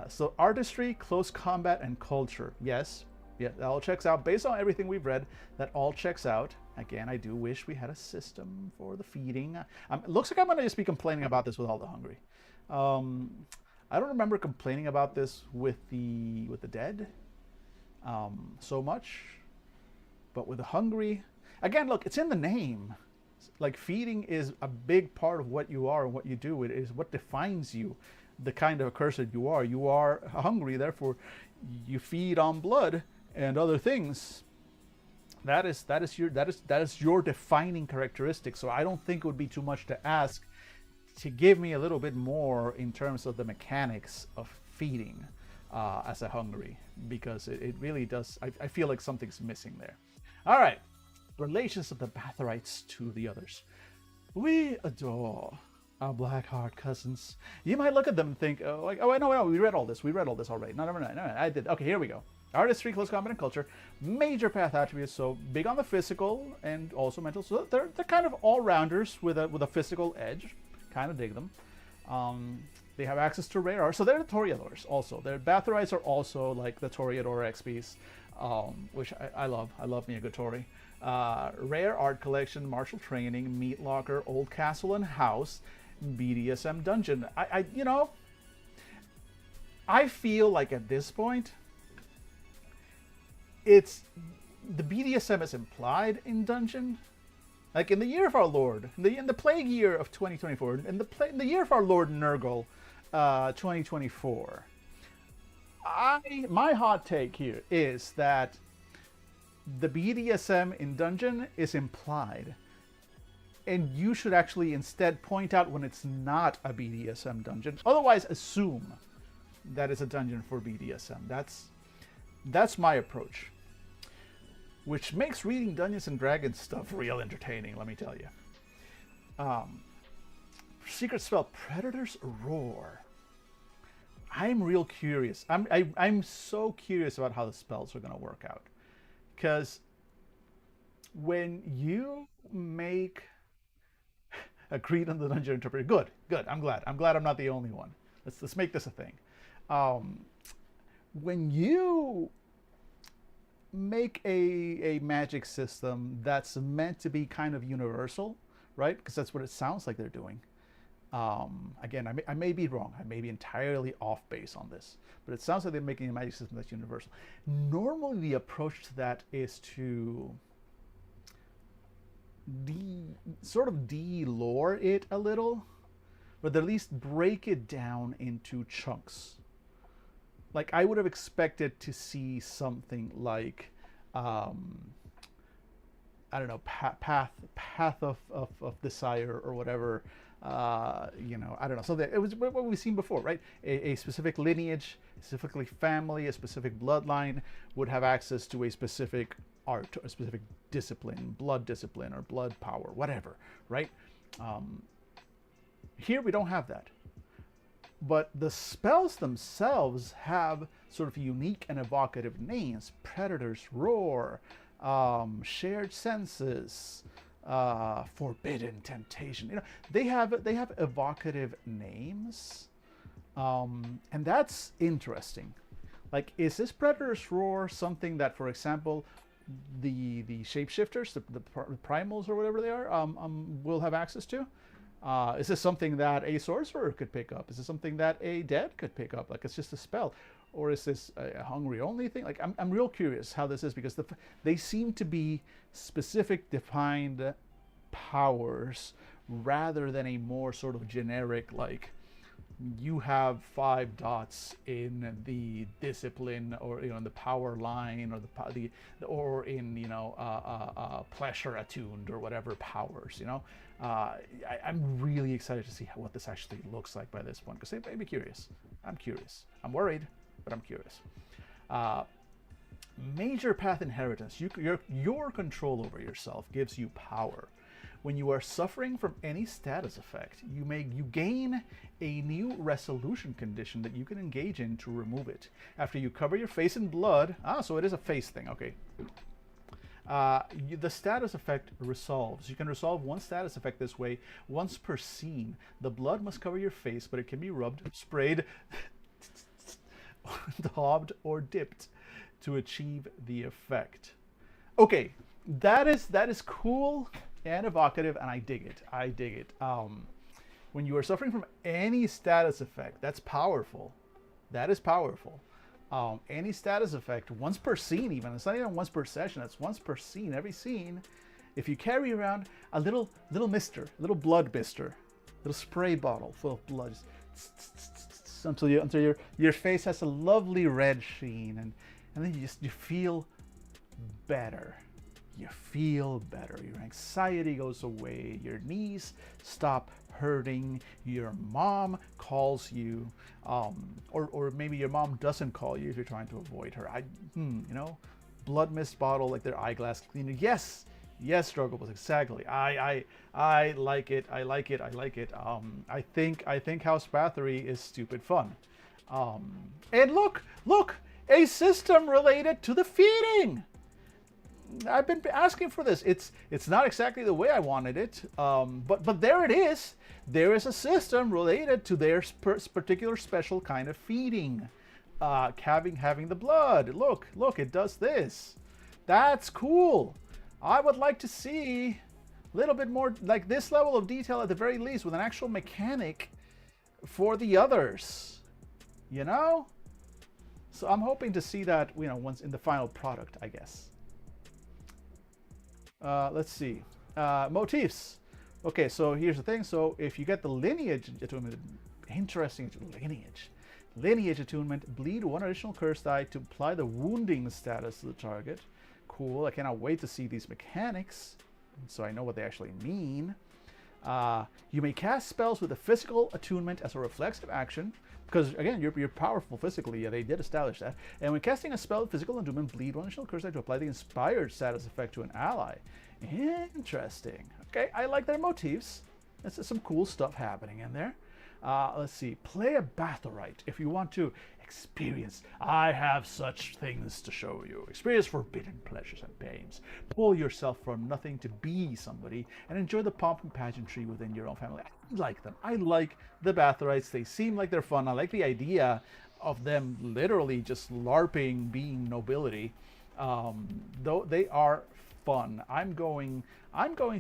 So artistry, close combat, and culture. Yes, that all checks out. Based on everything we've read, that all checks out. Again, I do wish we had a system for the feeding. It looks like I'm going to just be complaining about this with all the hungry. I don't remember complaining about this with the dead so much. But with the hungry, again, look, it's in the name. Like, feeding is a big part of what you are and what you do. It is what defines you, the kind of accursed you are. You are hungry, therefore you feed on blood and other things. That is your defining characteristic. So I don't think it would be too much to ask to give me a little bit more in terms of the mechanics of feeding as a hungry, because it really does. I feel like something's missing there. All right, relations of the Bathorites to the others. We adore our Blackheart cousins. You might look at them and think, no, we read all this already. No, I did. Okay, here we go. Artistry, close combat, and culture. Major path attributes, so big on the physical and also mental. So they're kind of all-rounders with a physical edge. Kind of dig them. They have access to rare art. So they're the Toreadors also. Their Bathorites are also like the Toreador XPs, which I love. I love me a good Tori. Rare art collection, martial training, meat locker, old castle and house, BDSM dungeon. I feel like at this point, it's the BDSM is implied in dungeon. Like in the year of our Lord, in the plague year of 2024, in the year of our Lord Nurgle, 2024. My hot take here is that the BDSM in dungeon is implied, and you should actually instead point out when it's not a BDSM dungeon. Otherwise, assume that it's a dungeon for BDSM. That's my approach. Which makes reading Dungeons and Dragons stuff real entertaining, let me tell you. Secret spell, Predator's Roar. I'm real curious. I'm so curious about how the spells are going to work out. Because when you make agreed on the dungeon interpreter, good. I'm glad I'm not the only one. Let's make this a thing. When you make a magic system that's meant to be kind of universal, right? Because that's what it sounds like they're doing. Again, I may be wrong. I may be entirely off base on this, but it sounds like they're making a magic system that's universal. Normally, the approach to that is to sort of de-lore it a little, but at least break it down into chunks. Like, I would have expected to see something like, I don't know, path of desire or whatever. I don't know. So it was what we've seen before, right? A specific lineage, specifically family, a specific bloodline would have access to a specific art, a specific discipline, blood discipline, or blood power, whatever, right? Here we don't have that. But the spells themselves have sort of unique and evocative names. Predator's Roar, Shared Senses, Forbidden Temptation. They have evocative names, and that's interesting. Like, is this Predator's Roar something that, for example, the shapeshifters, the primals or whatever they are, will have access to? Is this something that a sorcerer could pick up? Is this something that a dead could pick up? Like, it's just a spell? Or is this a hungry only thing? Like, I'm real curious how this is, because they seem to be specific defined powers rather than a more sort of generic, like, you have 5 dots in the discipline, or in the power line, or in pleasure attuned, or whatever powers. I'm really excited to see what this actually looks like by this point, because it made me curious. I'm curious. I'm worried, but I'm curious. Major path inheritance. Your control over yourself gives you power. When you are suffering from any status effect, you gain a new resolution condition that you can engage in to remove it. After you cover your face in blood, so it is a face thing, okay. The status effect resolves. You can resolve one status effect this way once per scene. The blood must cover your face, but it can be rubbed, sprayed, daubed, or dipped to achieve the effect. Okay, that is cool and evocative, and I dig it. When you are suffering from any status effect, that's powerful. That is powerful. Any status effect, once per scene even. It's not even once per session, it's once per scene. Every scene, if you carry around a little mister, a little blood mister, little spray bottle full of blood, until your face has a lovely red sheen, and then you feel better. You feel better. Your anxiety goes away. Your knees stop hurting. Your mom calls you, or maybe your mom doesn't call you if you're trying to avoid her. Blood mist bottle, like their eyeglass cleaner. Yes, Struggle was exactly. I like it. I like it. I think House Bathory is stupid fun. And look, a system related to the feeding. I've been asking for this. It's not exactly the way I wanted it, but there it is. There is a system related to their particular special kind of feeding, having the blood. Look, it does this. That's cool. I would like to see a little bit more like this level of detail at the very least, with an actual mechanic for the others. You know? So I'm hoping to see that, you know, once in the final product, I guess. Let's see. Motifs. Okay, so here's the thing. So if you get the lineage attunement, interesting lineage attunement, bleed 1 additional curse die to apply the wounding status to the target. Cool. I cannot wait to see these mechanics, so I know what they actually mean. You may cast spells with a physical attunement as a reflexive action, because again, you're powerful physically. Yeah, they did establish that. And when casting a spell with physical attunement, bleed 1 additional curse die to apply the inspired status effect to an ally. Interesting. Okay, I like their motifs. That's some cool stuff happening in there. Let's see. Play a Batherite if you want to experience. I have such things to show you. Experience forbidden pleasures and pains. Pull yourself from nothing to be somebody, and enjoy the pomp and pageantry within your own family. I like them. I like the Bathorites. They seem like they're fun. I like the idea of them literally just LARPing being nobility. Though they are fun. I'm going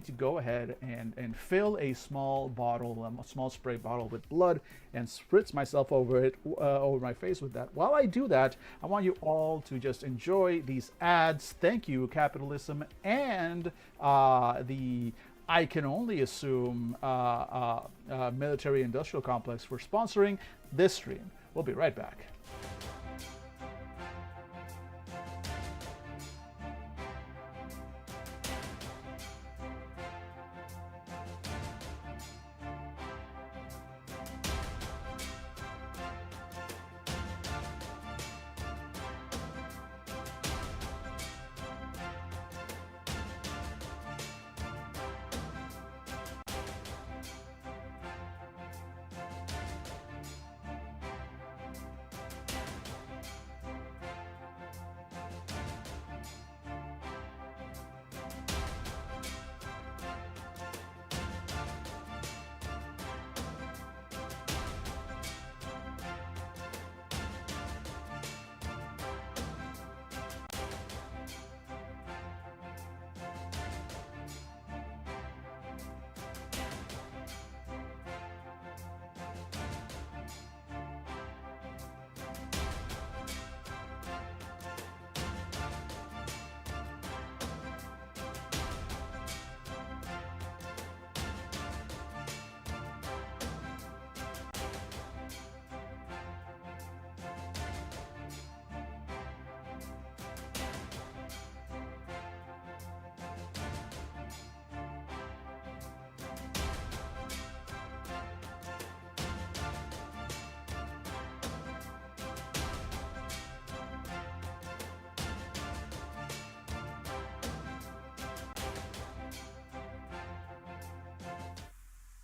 to go ahead and fill a small bottle, a small spray bottle with blood, and spritz myself over it, over my face with that. While I do that, I want you all to just enjoy these ads. Thank you, capitalism, and the I can only assume military-industrial complex for sponsoring this stream. We'll be right back.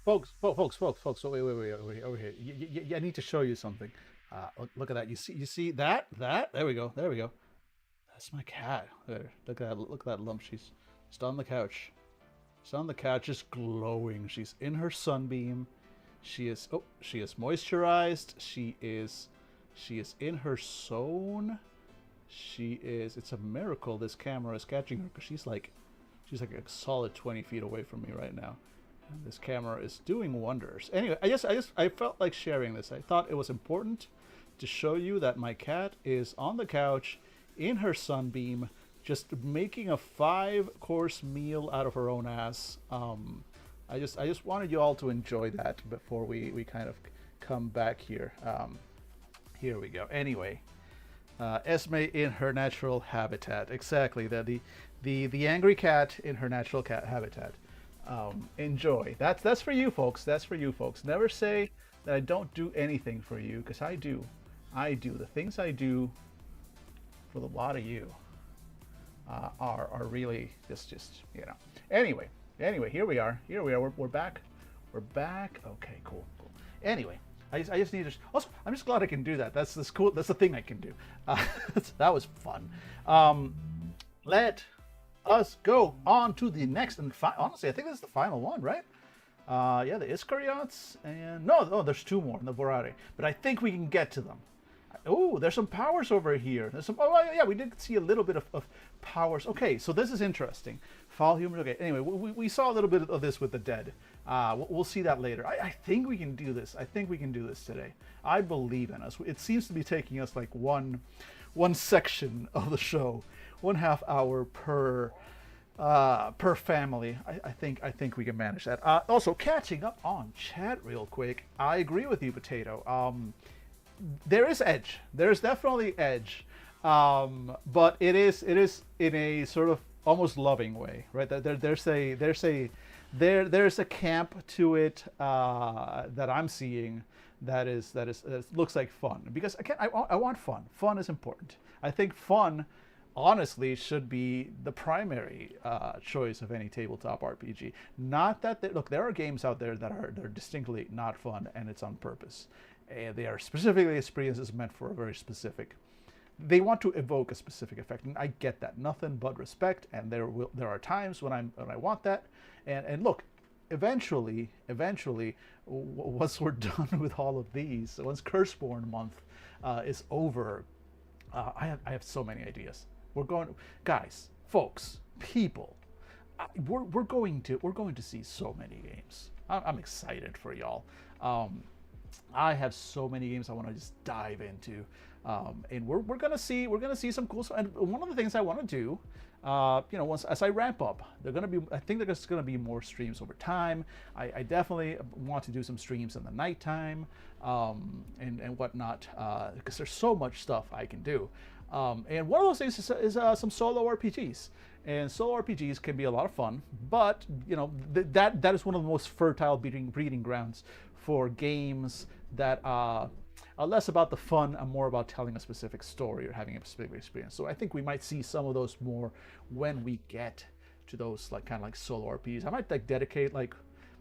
Folks, wait, over here. I need to show you something. Look at that. You see that? There we go. That's my cat. There. Look at that lump. She's on the couch. She's on the couch, just glowing. She's in her sunbeam. She is moisturized. She is in her zone. It's a miracle this camera is catching her, because she's like a solid 20 feet away from me right now. And this camera is doing wonders. Anyway, I felt like sharing this. I thought it was important to show you that my cat is on the couch in her sunbeam, just making a 5-course meal out of her own ass. I just wanted you all to enjoy that before we kind of come back here. Here we go. Anyway, Esme in her natural habitat. Exactly. The angry cat in her natural cat habitat. Enjoy. That's for you folks. That's for you folks. Never say that I don't do anything for you, because I do. The things I do for the lot of you are really just you know. Anyway, here we are. We're back. Okay, cool. Anyway, I just need to. Also, I'm just glad I can do that. That's cool. That's the thing I can do. That was fun. Let us go on to the next and honestly, I think this is the final one, right? Yeah, the Iscariots and no, there's two more in the Vorare, but I think we can get to them. Oh, there's some powers over here. There's some. Oh, yeah, we did see a little bit of powers. Okay, so this is interesting. Foul humor. Okay, anyway, we saw a little bit of this with the dead. We'll see that later. I think we can do this. I think we can do this today. I believe in us. It seems to be taking us like one section of the show, 1/2 hour per family. I think we can manage that. Also, catching up on chat real quick. I agree with you, Potato. There is edge. There's definitely edge, but it is in a sort of almost loving way, right? There's a camp to it that I'm seeing that looks like fun, because again I want fun. Fun is important. I think fun, honestly, should be the primary choice of any tabletop RPG. Not that look, there are games out there that are distinctly not fun, and it's on purpose. And they are specifically experiences meant for a very specific. They want to evoke a specific effect, and I get that. Nothing but respect. And there are times when I want that. And look, eventually, once we're done with all of these, once Curseborne month is over, I have so many ideas. We're going, guys, folks, people. We're going to see so many games. I'm excited for y'all. I have so many games I want to just dive into, and we're gonna see some cool stuff. And one of the things I want to do, once as I ramp up, I think there's gonna be more streams over time. I definitely want to do some streams in the nighttime, and whatnot, because there's so much stuff I can do. And one of those things is some solo RPGs. And solo RPGs can be a lot of fun, but that is one of the most fertile breeding grounds for games that are less about the fun and more about telling a specific story or having a specific experience. So I think we might see some of those more when we get to those kind of like solo RPGs. I might dedicate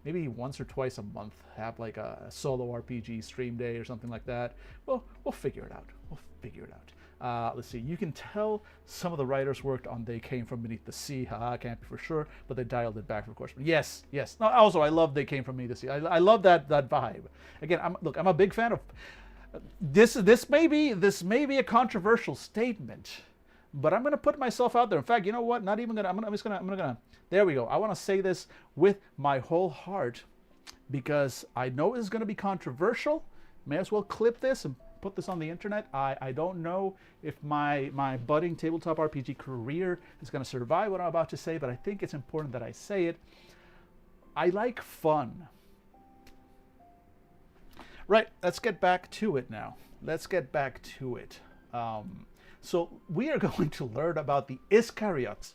maybe once or twice a month, have like a solo RPG stream day or something like that. Well, we'll figure it out. Let's see. You can tell some of the writers worked on They Came From Beneath the Sea. I can't be for sure, but they dialed it back, of course. But yes. No, also, I love They Came From Beneath the Sea. I love that vibe. Again, I'm a big fan of this. This may be a controversial statement, but I'm gonna put myself out there. In fact, you know what? Not even gonna. I'm gonna. There we go. I want to say this with my whole heart, because I know it's gonna be controversial. May as well clip this and put this on the internet. I don't know if my budding tabletop RPG career is going to survive what I'm about to say, but I think it's important that I say it. I like fun. Right, let's get back to it now. So we are going to learn about the Iscariots.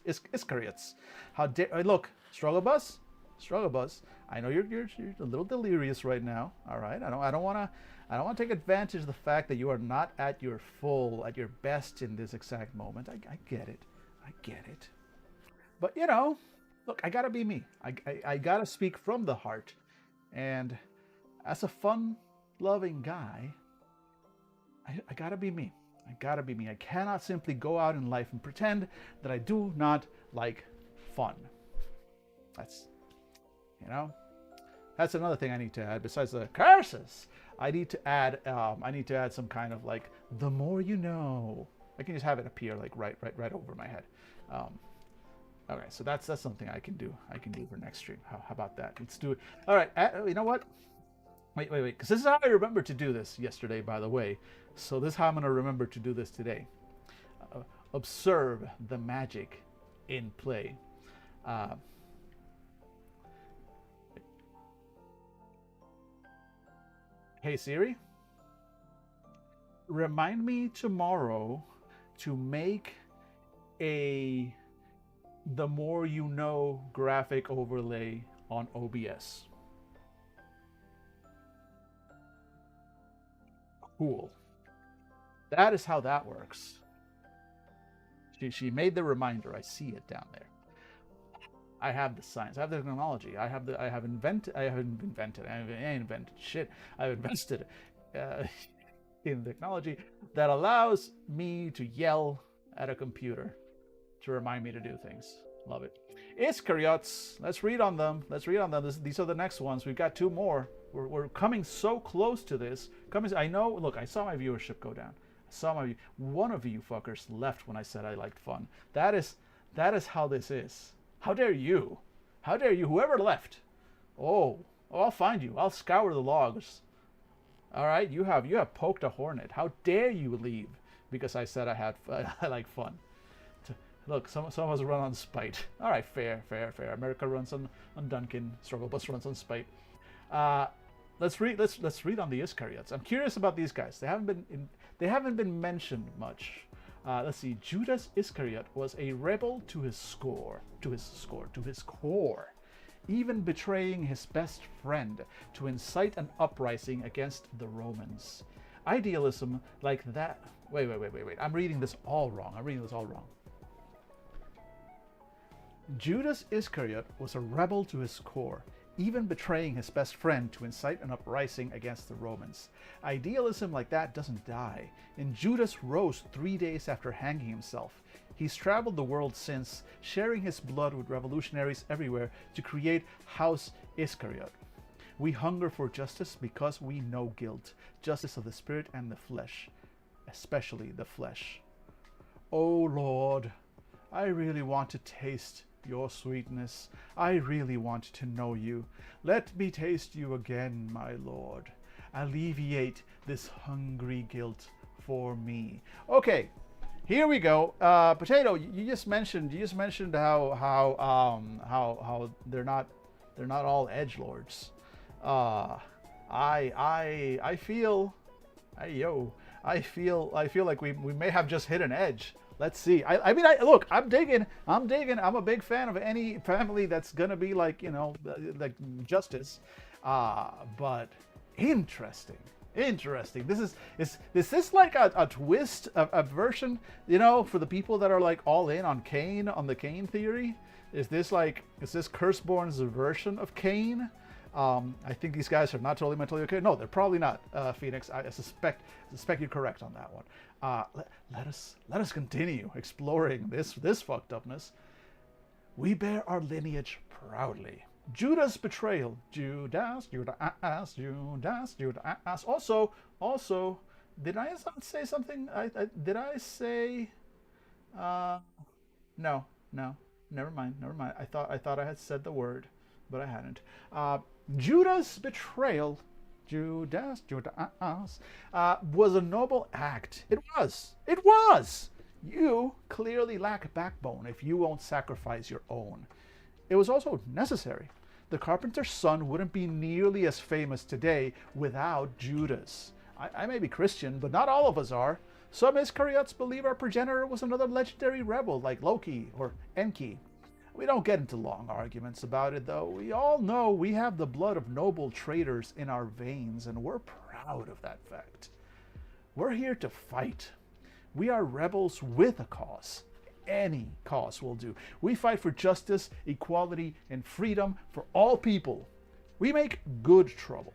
Look, Struggle Bus. I know you're a little delirious right now. All right, I don't want to take advantage of the fact that you are not at your best in this exact moment. I get it. But look, I gotta be me. I gotta speak from the heart, and as a fun-loving guy, I gotta be me. I cannot simply go out in life and pretend that I do not like fun. That's another thing I need to add besides the curses. I need to add some kind of the more you know. I can just have it appear right over my head. Okay, so that's something I can do for next stream. How about that? Let's do it. All right. You know what? Wait, because this is how I remembered to do this yesterday, by the way. So this is how I'm going to remember to do this today. Observe the magic in play. Hey Siri, remind me tomorrow to make the more you know graphic overlay on OBS. Cool. That is how that works. She made the reminder. I see it down there. I have the science. I have the technology. I have invented shit. I've invested in technology that allows me to yell at a computer to remind me to do things. Love it. Iscariots. Let's read on them. Let's read on them. These are the next ones. We've got 2 more. We're coming so close to this. I know. Look, I saw my viewership go down. One of you fuckers left when I said I liked fun. That is how this is. How dare you? How dare you? Whoever left. Oh, I'll find you. I'll scour the logs. All right, you have poked a hornet. How dare you leave because I said I like fun. Look, some of us run on spite. All right, fair. America runs on Duncan. Struggle Bus runs on spite. Let's read on the Iscariots. I'm curious about these guys. They haven't been mentioned much. Let's see. Judas Iscariot was a rebel to his core, even betraying his best friend to incite an uprising against the Romans. Idealism like that. Wait. I'm reading this all wrong. Judas Iscariot was a rebel to his core, even betraying his best friend to incite an uprising against the Romans. Idealism like that doesn't die, and Judas rose 3 days after hanging himself. He's traveled the world since, sharing his blood with revolutionaries everywhere to create House Iscariot. We hunger for justice because we know guilt, justice of the spirit and the flesh, especially the flesh. Oh Lord, I really want to taste your sweetness. I really want to know you. Let me taste you again, my Lord. Alleviate this hungry guilt for me. Okay, here we go. Potato, you just mentioned how they're not all edgelords. I feel like we may have just hit an edge. Let's see. Look, I'm digging. I'm a big fan of any family that's gonna be like, like justice. But interesting. Is this like a twist, a version, for the people that are like all in on Cain, on the Cain theory? Is this Curseborne's version of Cain? I think these guys are not totally mentally okay. No, they're probably not, Phoenix. I suspect you're correct on that one. Let us continue exploring this fucked upness. We bear our lineage proudly. Judas' betrayal. Judas. Also, did I not say something? Did I say? No. Never mind. I thought I had said the word, but I hadn't. Judas' betrayal, Judas, was a noble act. It was. You clearly lack a backbone if you won't sacrifice your own. It was also necessary. The carpenter's son wouldn't be nearly as famous today without Judas. I may be Christian, but not all of us are. Some Iscariots believe our progenitor was another legendary rebel like Loki or Enki. We don't get into long arguments about it, though. We all know we have the blood of noble traitors in our veins, and we're proud of that fact. We're here to fight. We are rebels with a cause. Any cause will do. We fight for justice, equality, and freedom for all people. We make good trouble.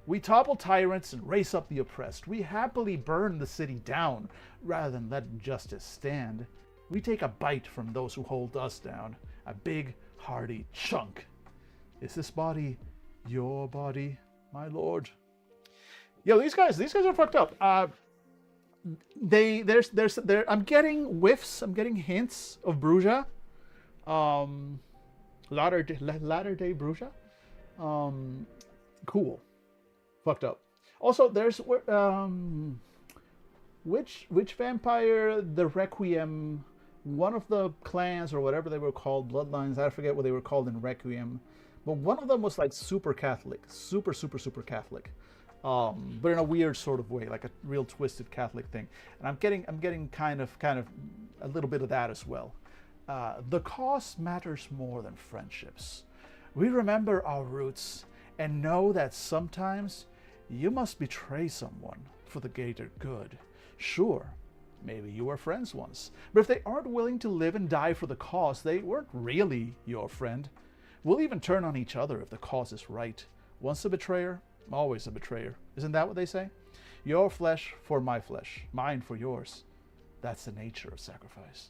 We topple tyrants and raise up the oppressed. We happily burn the city down rather than let justice stand. We take a bite from those who hold us down. A big, hearty chunk. Is this body your body, my lord? Yo, these guys are fucked up. I'm getting whiffs. I'm getting hints of Bruja. Latter day Bruja. Cool. Fucked up. Also, there's which vampire, the Requiem, one of the clans or whatever they were called, bloodlines, I forget what they were called in Requiem, but one of them was like super Catholic, super Catholic, but in a weird sort of way, like a real twisted Catholic thing. And I'm getting kind of a little bit of that as well. The cause matters more than friendships. We remember our roots and know that sometimes you must betray someone for the greater good. Sure, maybe you were friends once, but if they aren't willing to live and die for the cause, they weren't really your friend. We'll even turn on each other if the cause is right. Once a betrayer, always a betrayer. Isn't that what they say? Your flesh for my flesh, mine for yours. That's the nature of sacrifice.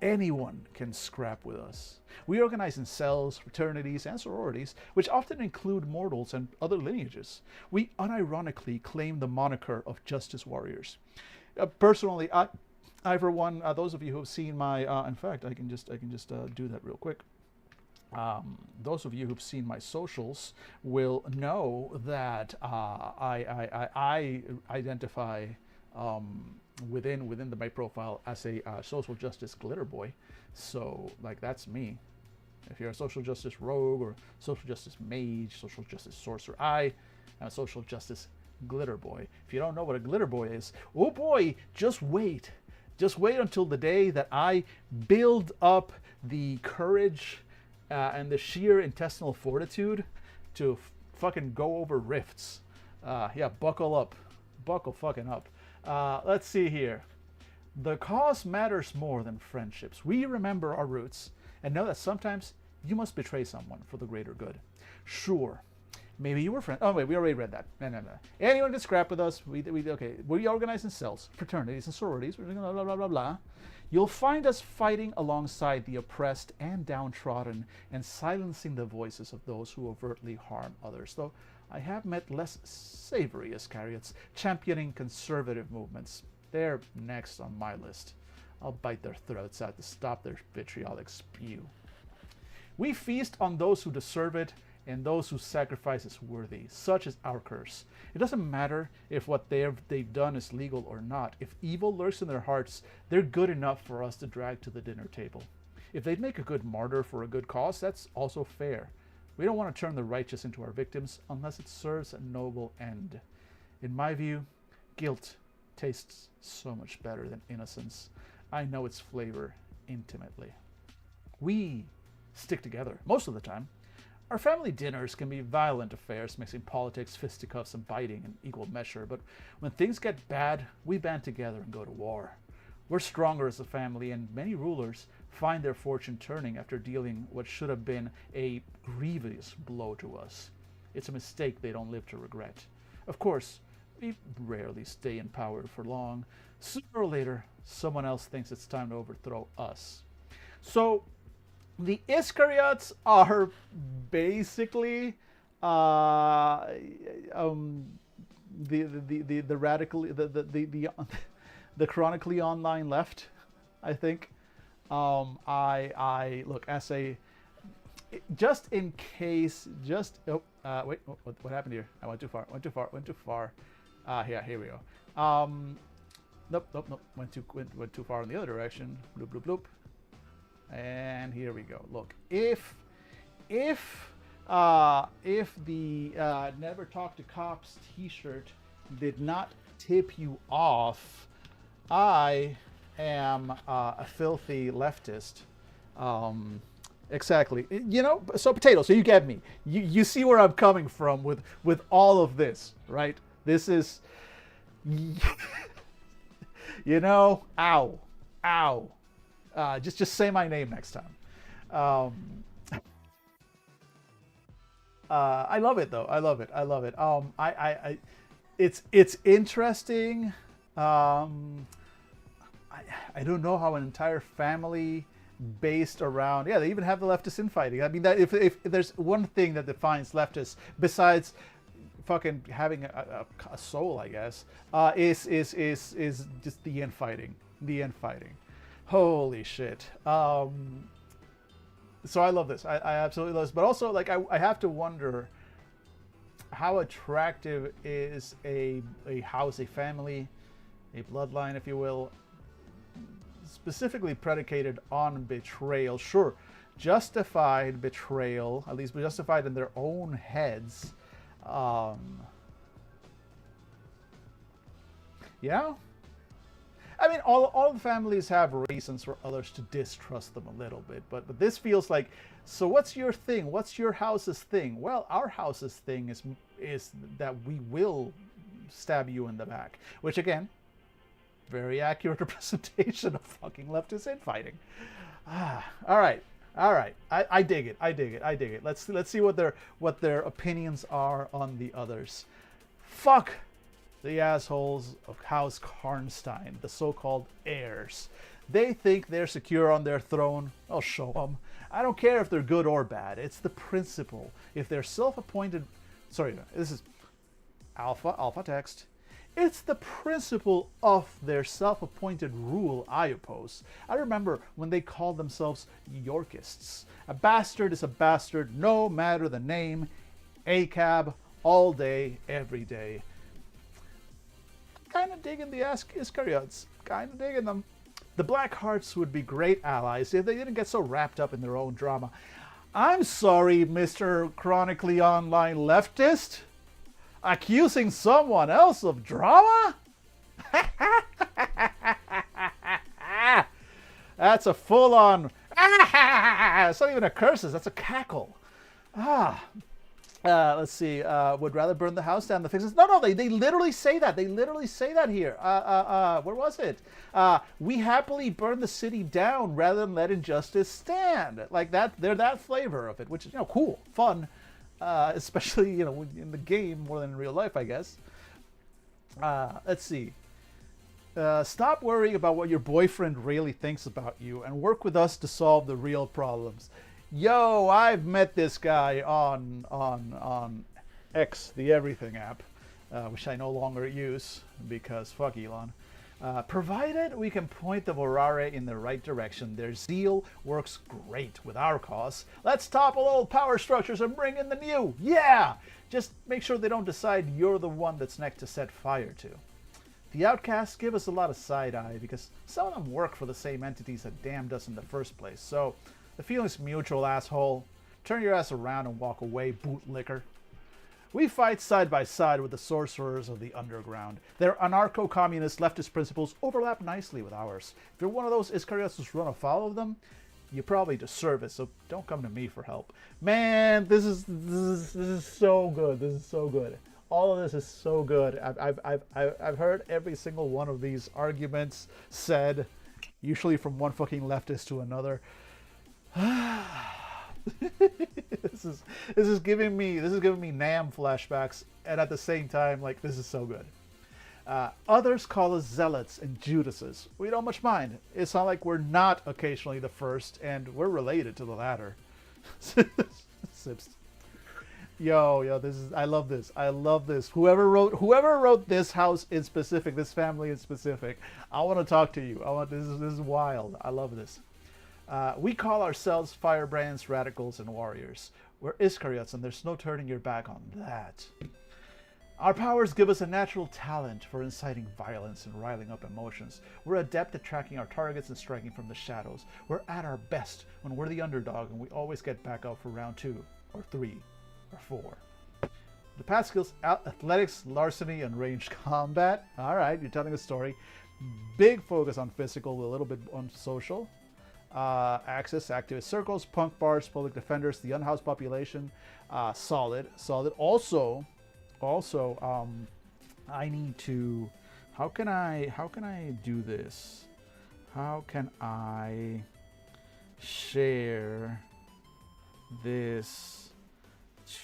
Anyone can scrap with us. We organize in cells, fraternities, and sororities, which often include mortals and other lineages. We unironically claim the moniker of Justice Warriors. Personally, I for one, those of you who have seen my, in fact, I can just do that real quick. Those of you who've seen my socials will know that I identify within my profile as a social justice glitter boy. So like that's me. If you're a social justice rogue or social justice mage, social justice sorcerer, I am a social justice glitter boy. If you don't know what a glitter boy is, oh boy, just wait. Just wait until the day that I build up the courage and the sheer intestinal fortitude to fucking go over rifts. Yeah, buckle up. Buckle fucking up. Let's see here. The cause matters more than friendships. We remember our roots and know that sometimes you must betray someone for the greater good. Sure, maybe you were friends. Oh wait, we already read that. No. Anyone can scrap with us. Okay. We organize in cells, fraternities, and sororities. Blah blah blah blah blah. You'll find us fighting alongside the oppressed and downtrodden and silencing the voices of those who overtly harm others. Though I have met less savory Iscariots championing conservative movements. They're next on my list. I'll bite their throats out to stop their vitriolic spew. We feast on those who deserve it and those whose sacrifice is worthy. Such is our curse. It doesn't matter if what they've done is legal or not. If evil lurks in their hearts, they're good enough for us to drag to the dinner table. If they'd make a good martyr for a good cause, that's also fair. We don't want to turn the righteous into our victims unless it serves a noble end. In my view, guilt tastes so much better than innocence. I know its flavor intimately. We stick together most of the time. Our family dinners can be violent affairs, mixing politics, fisticuffs, and biting in equal measure. But when things get bad, we band together and go to war. We're stronger as a family, and many rulers find their fortune turning after dealing what should have been a grievous blow to us. It's a mistake they don't live to regret. Of course, we rarely stay in power for long. Sooner or later, someone else thinks it's time to overthrow us. So, the Iscariots are basically the chronically online left, I think. I look as a just in case wait, what happened here? I went too far. Yeah, here we go. Nope. Went too far in the other direction. Bloop bloop bloop. And here we go. Look, if the Never Talk to Cops t-shirt did not tip you off, I am a filthy leftist. Exactly. You know, so potato, so you get me. You see where I'm coming from with all of this, right? This is, you know, ow. Just say my name next time. I love it though. I love it. It's interesting. I don't know how an entire family based around, yeah, they even have the leftists infighting. I mean, that if there's one thing that defines leftists besides fucking having a soul, I guess, is just the infighting. Holy shit. So I love this. I absolutely love this. But also, like, I have to wonder how attractive is a house, a family, a bloodline, if you will, specifically predicated on betrayal. Sure, justified betrayal, at least justified in their own heads. Yeah. I mean, all the families have reasons for others to distrust them a little bit, but this feels like, so what's your thing? What's your house's thing? Well, our house's thing is that we will stab you in the back, which again, very accurate representation of fucking leftist infighting. All right. I dig it. Let's see what their opinions are on the others. Fuck The assholes of House Karnstein, the so-called heirs. They think they're secure on their throne. I'll show them. I don't care if they're good or bad. It's the principle. If they're self-appointed... Sorry, this is alpha text. It's the principle of their self-appointed rule I oppose. I remember when they called themselves Yorkists. A bastard is a bastard, no matter the name. ACAB, all day, every day. Kind of digging the Iscariots. Kind of digging them. The Black Hearts would be great allies if they didn't get so wrapped up in their own drama. I'm sorry, Mr. Chronically Online Leftist. Accusing someone else of drama? That's a full-on... It's not even a curses, that's a cackle. Let's see. Would rather burn the house down than fix it. No, they literally say that. They literally say that here. Where was it? We happily burn the city down rather than let injustice stand. Like that, they're that flavor of it, which is, cool, fun. Especially, in the game more than in real life, I guess. Let's see. Stop worrying about what your boyfriend really thinks about you and work with us to solve the real problems. Yo, I've met this guy on X, the Everything app, which I no longer use because fuck Elon. Provided we can point the Vorare in the right direction, their zeal works great with our cause. Let's topple old power structures and bring in the new. Yeah! Just make sure they don't decide you're the one that's next to set fire to. The outcasts give us a lot of side-eye because some of them work for the same entities that damned us in the first place. So, the feeling's mutual, asshole. Turn your ass around and walk away, bootlicker. We fight side by side with the sorcerers of the underground. Their anarcho-communist leftist principles overlap nicely with ours. If you're one of those Iscariots who's run afoul of them, you probably deserve it, so don't come to me for help. Man, this is so good. This is so good. All of this is so good. I've heard every single one of these arguments said, usually from one fucking leftist to another. This is giving me Nam flashbacks, and at the same time, like, this is so good. Others call us zealots and Judases. We don't much mind. It's not like we're not occasionally the first, and we're related to the latter. Sips. Yo, I love this. Whoever wrote this house in specific, this family in specific, I want to talk to you. This is wild. I love this. We call ourselves firebrands, radicals, and warriors. We're Iscariots, and there's no turning your back on that. Our powers give us a natural talent for inciting violence and riling up emotions. We're adept at tracking our targets and striking from the shadows. We're at our best when we're the underdog, and we always get back out for round 2, or 3, or 4. The path skills: athletics, larceny, and ranged combat. All right, you're telling a story. Big focus on physical, with a little bit on social. Access, activist circles, punk bars, public defenders, the unhoused population. Solid. Also, I need to. How can I do this? How can I share this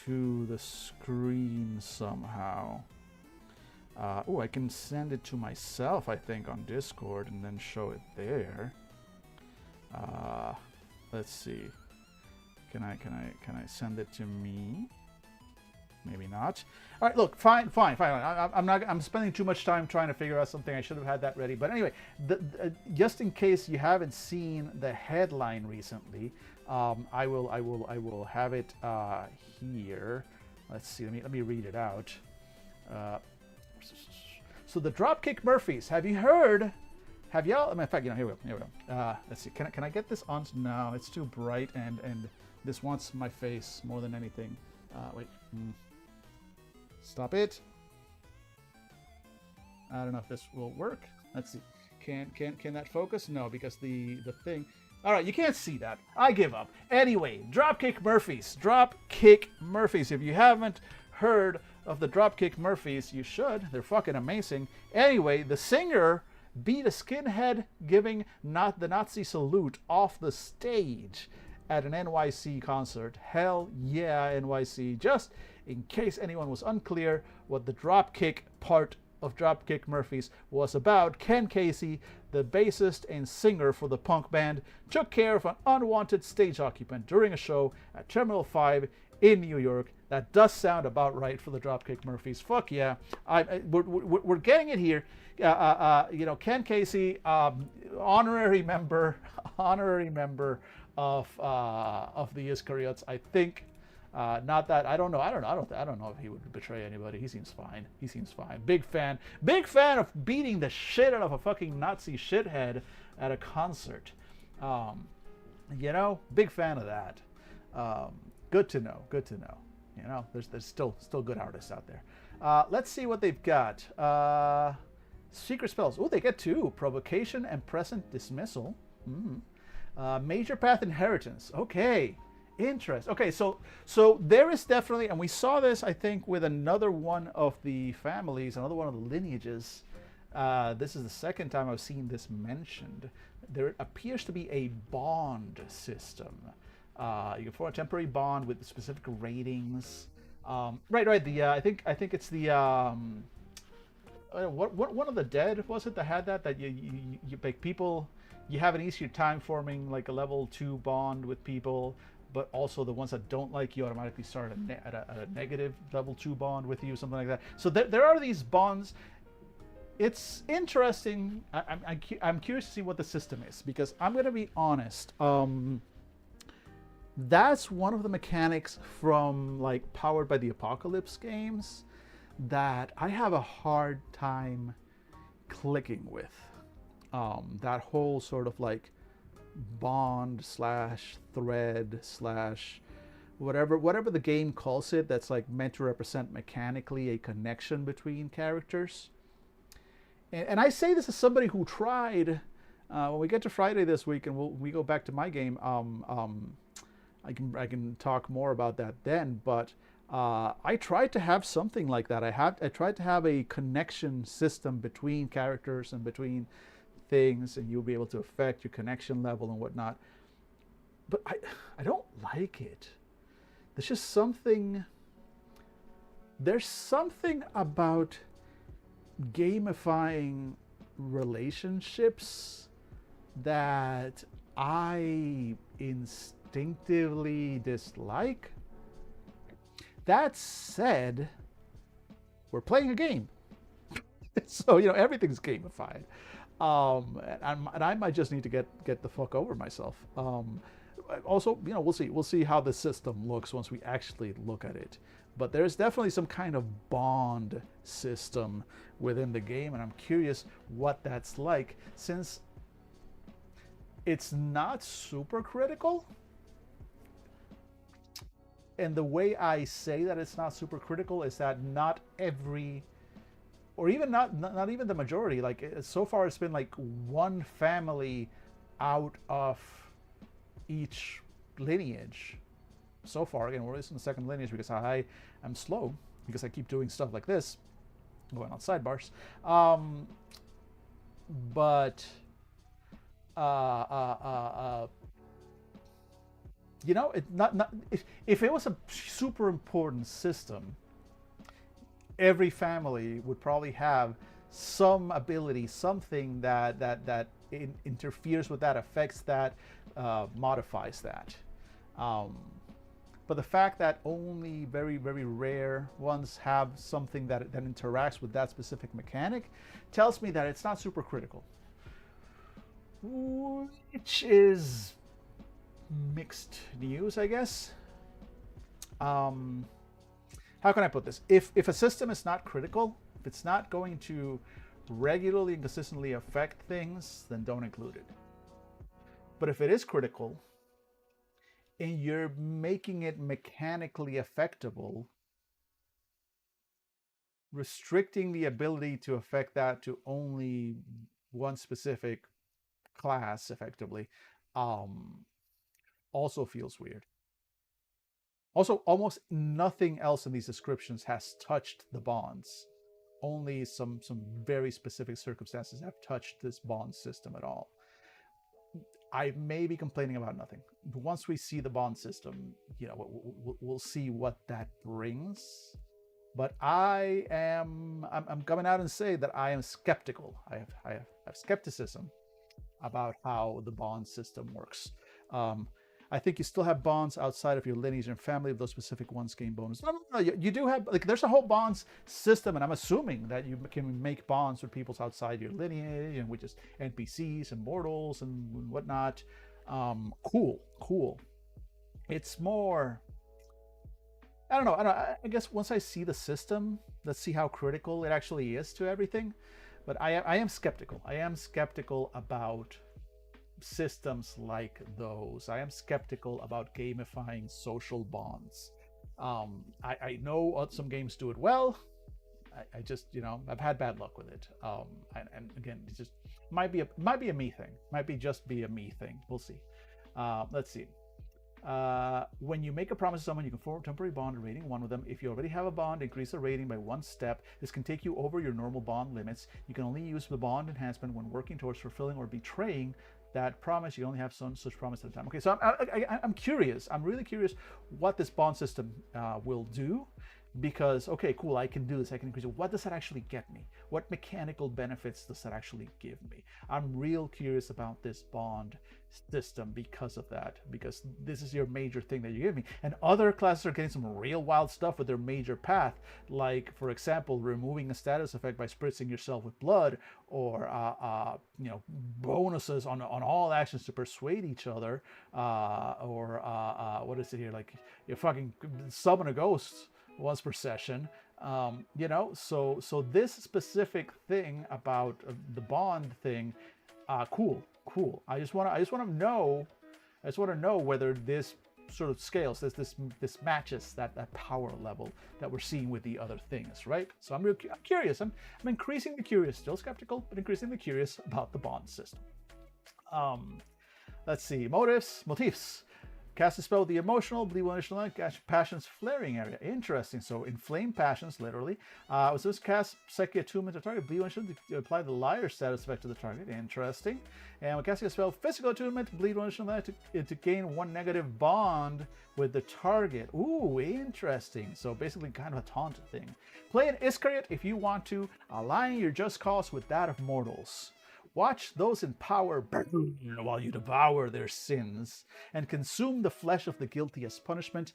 to the screen somehow? Oh, I can send it to myself, I think, on Discord and then show it there. Let's see. Can I send it to me? Maybe not. All right, look, fine. I'm spending too much time trying to figure out something. I should have had that ready. But anyway, just in case you haven't seen the headline recently, I will have it here. Let's see. Let me read it out. So the Dropkick Murphys. Have you heard? Have y'all? In fact, here we go. Let's see. Can I get this on? No, it's too bright, and this wants my face more than anything. Wait. Stop it. I don't know if this will work. Let's see. Can that focus? No, because the thing. All right, you can't see that. I give up. Anyway, Dropkick Murphys. Dropkick Murphys. If you haven't heard of the Dropkick Murphys, you should. They're fucking amazing. Anyway, the singer beat a skinhead giving not the Nazi salute off the stage at an NYC concert. Hell yeah, NYC. Just in case anyone was unclear what the Dropkick part of Dropkick Murphys was about Ken Casey, the bassist and singer for the punk band, took care of an unwanted stage occupant during a show at Terminal 5 in New York. That does sound about right for the Dropkick Murphys. Fuck yeah. We're getting it here. Ken Casey, honorary member of the Iscariots. I think. Not that I don't know. I don't know if he would betray anybody. He seems fine. Big fan of beating the shit out of a fucking Nazi shithead at a concert. Big fan of that. Good to know. There's still good artists out there. Let's see what they've got. Secret spells. Oh, they get 2: provocation and present dismissal. Major path inheritance. Okay. Interest. Okay, so there is definitely, and we saw this, I think, with another one of the families, another one of the lineages. This is the second time I've seen this mentioned. There appears to be a bond system. You can form a temporary bond with specific ratings. Right. I think it's the one of the dead, was it, that had that you like people. You have an easier time forming like a level 2 bond with people, but also the ones that don't like you automatically start at a negative level 2 bond with you, something like that. So there are these bonds. It's interesting. I'm curious to see what the system is, because I'm going to be honest. That's one of the mechanics from like Powered by the Apocalypse games that I have a hard time clicking with. That whole sort of like bond / thread / whatever the game calls it, that's like meant to represent mechanically a connection between characters. And I say this as somebody who tried. When we get to Friday this week and we go back to my game, I can talk more about that then. But I tried to have something like that. I tried to have a connection system between characters and between things, and you'll be able to affect your connection level and whatnot. But I don't like it. There's just something. There's something about gamifying relationships that I instinctively dislike. That said, we're playing a game. So, everything's gamified. And I might just need to get the fuck over myself. Also, we'll see how the system looks once we actually look at it. But there's definitely some kind of bond system within the game, and I'm curious what that's like, since it's not super critical. And the way I say that it's not super critical is that not every, or even not even the majority, like so far it's been like one family out of each lineage so far. Again, we're in the second lineage because I am slow, because I keep doing stuff like this, going on sidebars. If it was a super important system, every family would probably have some ability, something that interferes with that, affects that, modifies that. But the fact that only very, very rare ones have something that interacts with that specific mechanic tells me that it's not super critical. Which is mixed news, I guess. How can I put this? If a system is not critical, if it's not going to regularly and consistently affect things, then don't include it. But if it is critical, and you're making it mechanically affectable, restricting the ability to affect that to only one specific class, effectively, also feels weird. Also, almost nothing else in these descriptions has touched the bonds. Only some very specific circumstances have touched this bond system at all. I may be complaining about nothing. But once we see the bond system, we'll see what that brings. but I'm coming out and say that I am skeptical. I have skepticism about how the bond system works. I think you still have bonds outside of your lineage and family if those specific ones gain bonus. No, you do have, like, there's a whole bonds system, and I'm assuming that you can make bonds with peoples outside your lineage, and with just NPCs and mortals and whatnot. Cool. It's more, I don't know. I guess once I see the system, let's see how critical it actually is to everything. But I am skeptical. I am skeptical about systems like those. I am skeptical about gamifying social bonds. I know some games do it well. I just, I've had bad luck with it. And again, it just might be a me thing. Might be just be a me thing. We'll see. Let's see. When you make a promise to someone, you can form a temporary bond rating 1 with them. If you already have a bond, increase the rating by 1 step. This can take you over your normal bond limits. You can only use the bond enhancement when working towards fulfilling or betraying that promise. You only have such promise at a time. Okay, so I'm curious. I'm really curious what this bond system will do. Because, okay, cool, I can do this, I can increase it. What does that actually get me? What mechanical benefits does that actually give me? I'm real curious about this bond system because of that, because this is your major thing that you give me. And other classes are getting some real wild stuff with their major path, like, for example, removing a status effect by spritzing yourself with blood, or bonuses on all actions to persuade each other, or what is it here, like, you fucking summon a ghost once per session. So this specific thing about the bond thing, cool. I just want to know whether this sort of scales, this matches that power level that we're seeing with the other things, right? So I'm curious. I'm increasingly curious, still skeptical, but increasingly curious about the bond system. Let's see, motifs. Cast a spell with the emotional, bleed one additional passions flaring area. Interesting. So inflame passions, literally. So this cast psychic attunement to target, bleed one additional to apply the liar status effect to the target. Interesting. And when casting a spell, physical attunement, bleed one additional to gain 1 negative bond with the target. Ooh, interesting. So basically kind of a taunt thing. Play an Iscariot if you want to, align your just cause with that of mortals. Watch those in power burn while you devour their sins, and consume the flesh of the guilty as punishment,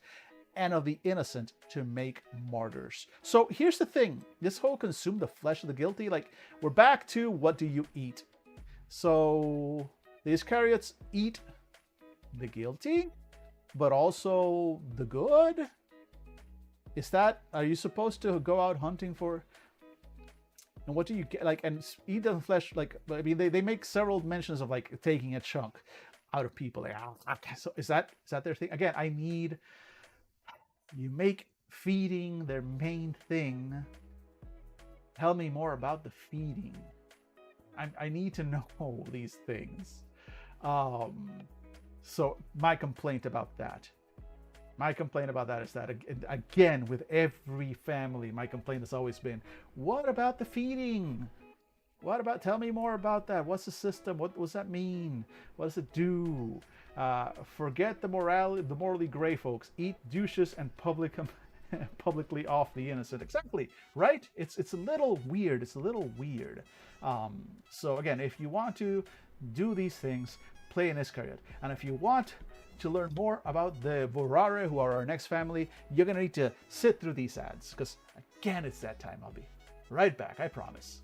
and of the innocent to make martyrs. So here's the thing. This whole consume the flesh of the guilty, like, we're back to what do you eat? So the Iscariots eat the guilty, but also the good? Are you supposed to go out hunting for... And what do you get? Like, and eat the flesh, like, I mean, they make several mentions of, like, taking a chunk out of people. Like, so is that their thing? Again, you make feeding their main thing. Tell me more about the feeding. I need to know these things. So my complaint about that is that, again, with every family, my complaint has always been, what about the feeding? Tell me more about that. What's the system? What does that mean? What does it do? Forget the morally gray folks. Eat douches and publicly off the innocent. Exactly, right? It's a little weird. So again, if you want to do these things, play an Iscariot. And if you want to learn more about the Vorare, who are our next family, you're going to need to sit through these ads, because again, it's that time. I'll be right back, I promise.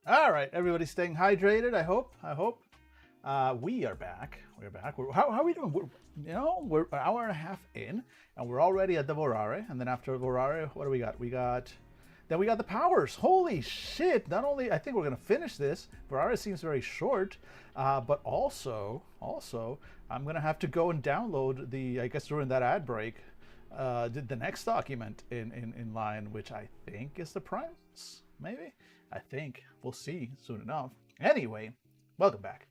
All right, everybody staying hydrated. I hope. We are back. We're back. How are we doing? We're an hour and a half in, and we're already at the Vorare. And then after Vorare, what do we got? We got the powers. Holy shit! Not only I think we're gonna finish this. Vorare seems very short, but also I'm gonna have to go and download I guess during that ad break, the next document in line, which I think is the Primes. Maybe. I think. We'll see soon enough. Anyway, welcome back.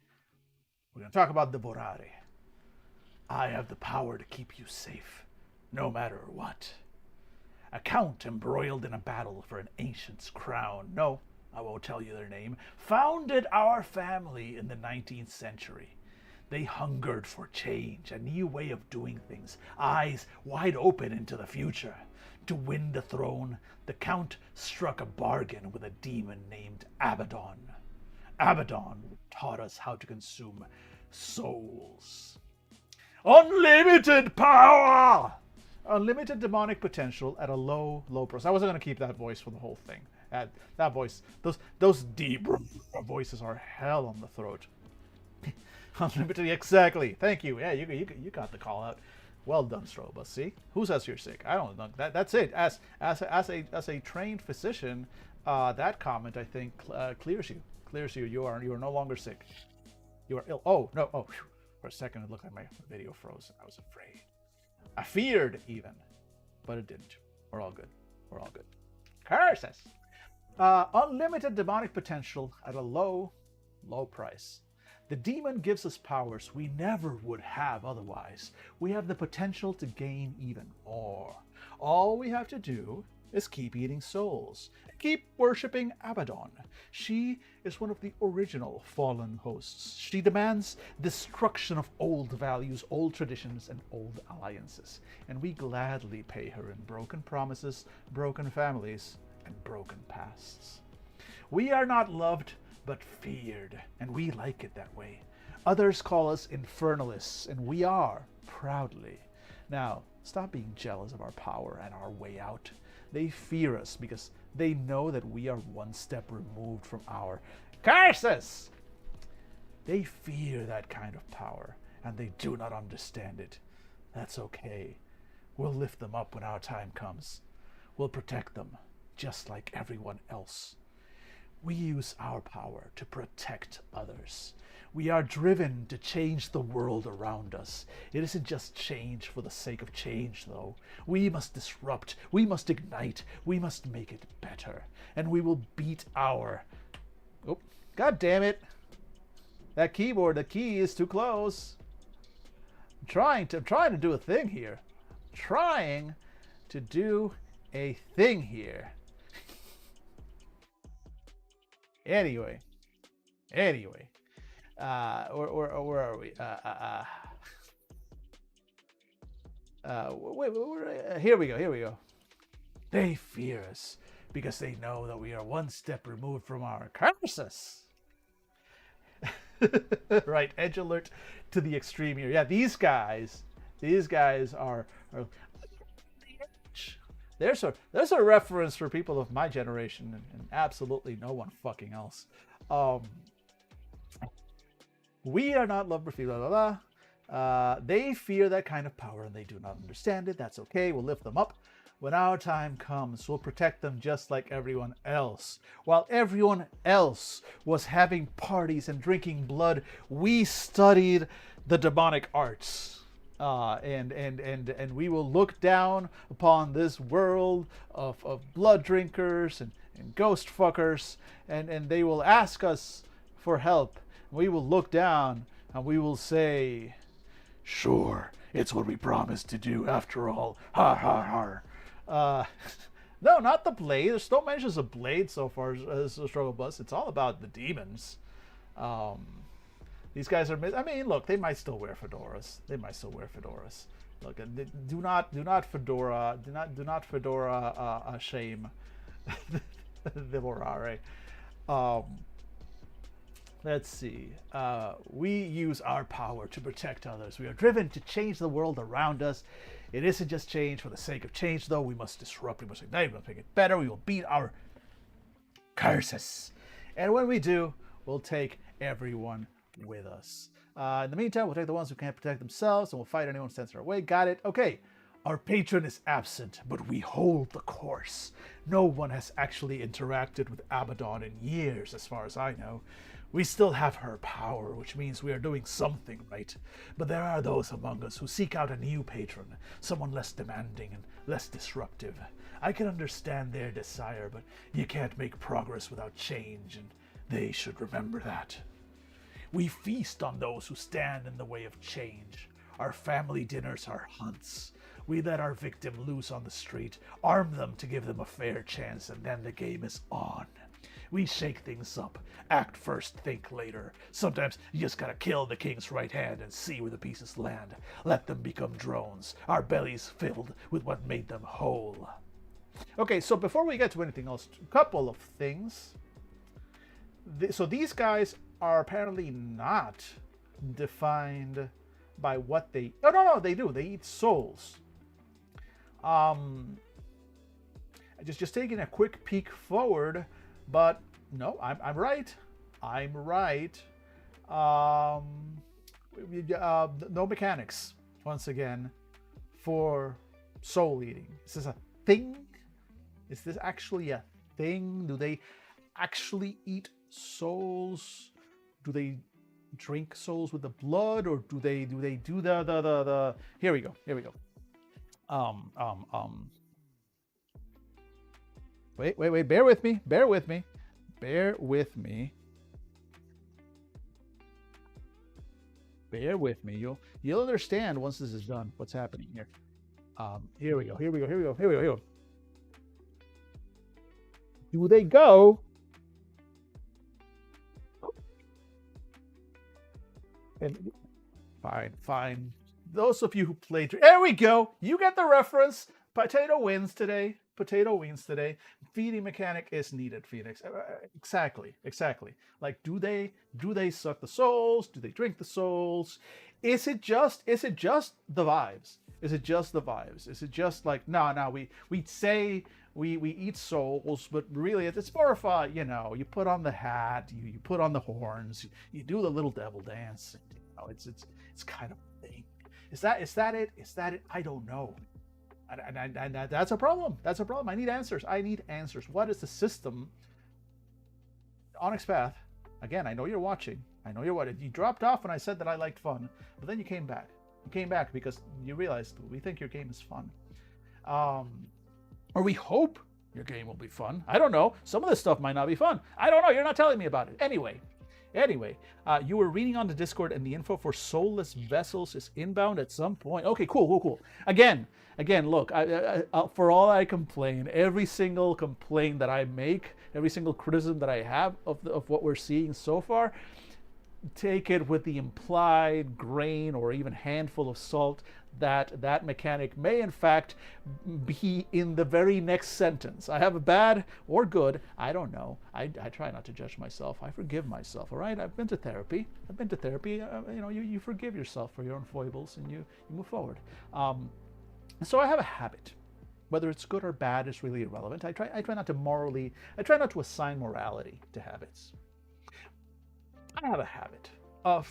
We're going to talk about the Vorare. I have the power to keep you safe, no matter what. A count embroiled in a battle for an ancient's crown. No, I won't tell you their name. Founded our family in the 19th century. They hungered for change, a new way of doing things, eyes wide open into the future. To win the throne, the Count struck a bargain with a demon named Abaddon. Abaddon taught us how to consume souls. Unlimited power! Unlimited demonic potential at a low price. I wasn't going to keep that voice for the whole thing. That voice, those deep voices are hell on the throat. Unlimited, exactly. Thank you. Yeah, you got the call out. Well done, Strobus. See, who says you're sick? I don't know. That's it. As a trained physician, that comment I think clears you. You are no longer sick. You are ill. Oh no. Oh, whew. For a second it looked like my video froze. I was afraid. I feared even, but it didn't. We're all good. Curses. Unlimited demonic potential at a low price. The demon gives us powers we never would have otherwise. We have the potential to gain even more. All we have to do is keep eating souls. Keep worshipping Abaddon. She is one of the original fallen hosts. She demands destruction of old values, old traditions, and old alliances. And we gladly pay her in broken promises, broken families, and broken pasts. We are not loved, but feared, and we like it that way. Others call us infernalists, and we are, proudly. Now, stop being jealous of our power and our way out. They fear us because they know that we are one step removed from our curses. They fear that kind of power, and they do not understand it. That's okay. We'll lift them up when our time comes. We'll protect them, just like everyone else. We use our power to protect others. We are driven to change the world around us. It isn't just change for the sake of change, though. We must disrupt, we must ignite, we must make it better. And we will beat our... Oh, God damn it. That keyboard, the key is too close. I'm trying to do a thing here. Anyway, where are we? Here we go. They fear us because they know that we are one step removed from our curses. Right, edge alert to the extreme here. Yeah, these guys are there's a reference for people of my generation and absolutely no one fucking else. We are not loved or feared, blah, blah, blah. They fear that kind of power and they do not understand it. That's okay. We'll lift them up. When our time comes, we'll protect them just like everyone else. While everyone else was having parties and drinking blood, we studied the demonic arts. And we will look down upon this world of blood drinkers and ghost fuckers, and they will ask us for help. We will look down and we will say, sure, it's what we promised to do after all. Ha ha ha. No, not the blade. There's no mentions of blade so far as the struggle bus. It's all about the demons. These guys are. I mean, look, they might still wear fedoras. Look, do not fedora. Do not fedora. Shame the Vorare. Let's see. We use our power to protect others. We are driven to change the world around us. It isn't just change for the sake of change, though. We must disrupt. We must ignite. We must make it better. We will beat our curses. And when we do, we'll take everyone with us. In the meantime, we'll take the ones who can't protect themselves, and we'll fight anyone who stands in our way. Got it? Okay. Our patron is absent, but we hold the course. No one has actually interacted with Abaddon in years, as far as I know. We still have her power, which means we are doing something right. But there are those among us who seek out a new patron, someone less demanding and less disruptive. I can understand their desire, but you can't make progress without change, and they should remember that. We feast on those who stand in the way of change. Our family dinners are hunts. We let our victim loose on the street, arm them to give them a fair chance, and then the game is on. We shake things up. Act first, think later. Sometimes you just gotta kill the king's right hand and see where the pieces land. Let them become drones, our bellies filled with what made them whole. Okay, so before we get to anything else, a couple of things. So these guys are apparently not defined by what they... Oh, no, they do. They eat souls. Just taking a quick peek forward, but no, I'm right. I'm right. No mechanics, once again, for soul eating. Is this a thing? Is this actually a thing? Do they actually eat souls? Do they drink souls with the blood, or do they do the Here we go. Wait, bear with me. You'll understand once this is done what's happening here. Here we go. Do they go? And fine. Those of you who played, there we go. You get the reference. Potato wins today. Feeding mechanic is needed, Phoenix. Exactly. Like, do they suck the souls? Do they drink the souls? Is it just the vibes? Is it just like, no, we say we eat souls, but really it's more of a, you put on the hat, you put on the horns, you do the little devil dance. It's kind of a thing. Is that it? I don't know. And that's a problem. I need answers. What is the system? Onyx Path. Again, I know you're watching. You dropped off when I said that I liked fun, but then you came back. Because you realized we think your game is fun. Or we hope your game will be fun. I don't know. Some of this stuff might not be fun. I don't know. You're not telling me about it. Anyway, you were reading on the Discord, and the info for soulless vessels is inbound at some point. Okay, cool. Again, look, I, for all I complain, every single complaint that I make, every single criticism that I have of what we're seeing so far, take it with the implied grain or even handful of salt that mechanic may in fact be in the very next sentence. I have a bad or good, I don't know. I try not to judge myself. I forgive myself, all right? I've been to therapy. You forgive yourself for your own foibles and you move forward. So I have a habit. Whether it's good or bad is really irrelevant. I try not to assign morality to habits. I have a habit of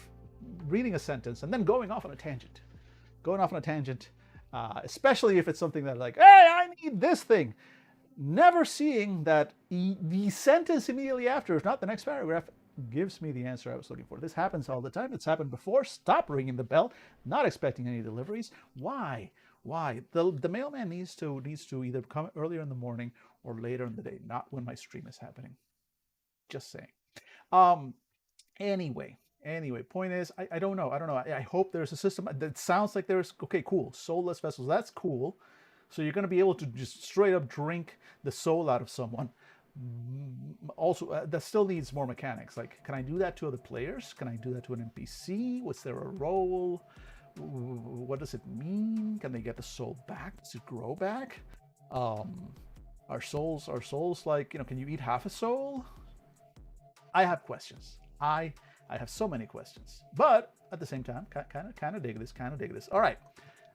reading a sentence and then going off on a tangent, especially if it's something that like, hey, I need this thing. Never seeing that the sentence immediately after, if not the next paragraph, gives me the answer I was looking for. This happens all the time. It's happened before. Stop ringing the bell. Not expecting any deliveries. Why? The mailman needs to either come earlier in the morning or later in the day, not when my stream is happening. Just saying. Anyway, point is, I don't know. I hope there's a system that sounds like there's, okay, cool. Soulless vessels, that's cool. So you're going to be able to just straight up drink the soul out of someone. Also, that still needs more mechanics. Like, can I do that to other players? Can I do that to an NPC? Was there a role? What does it mean? Can they get the soul back? Does it grow back? Are souls like, can you eat half a soul? I have questions. I have so many questions, but at the same time, kind of dig this. All right,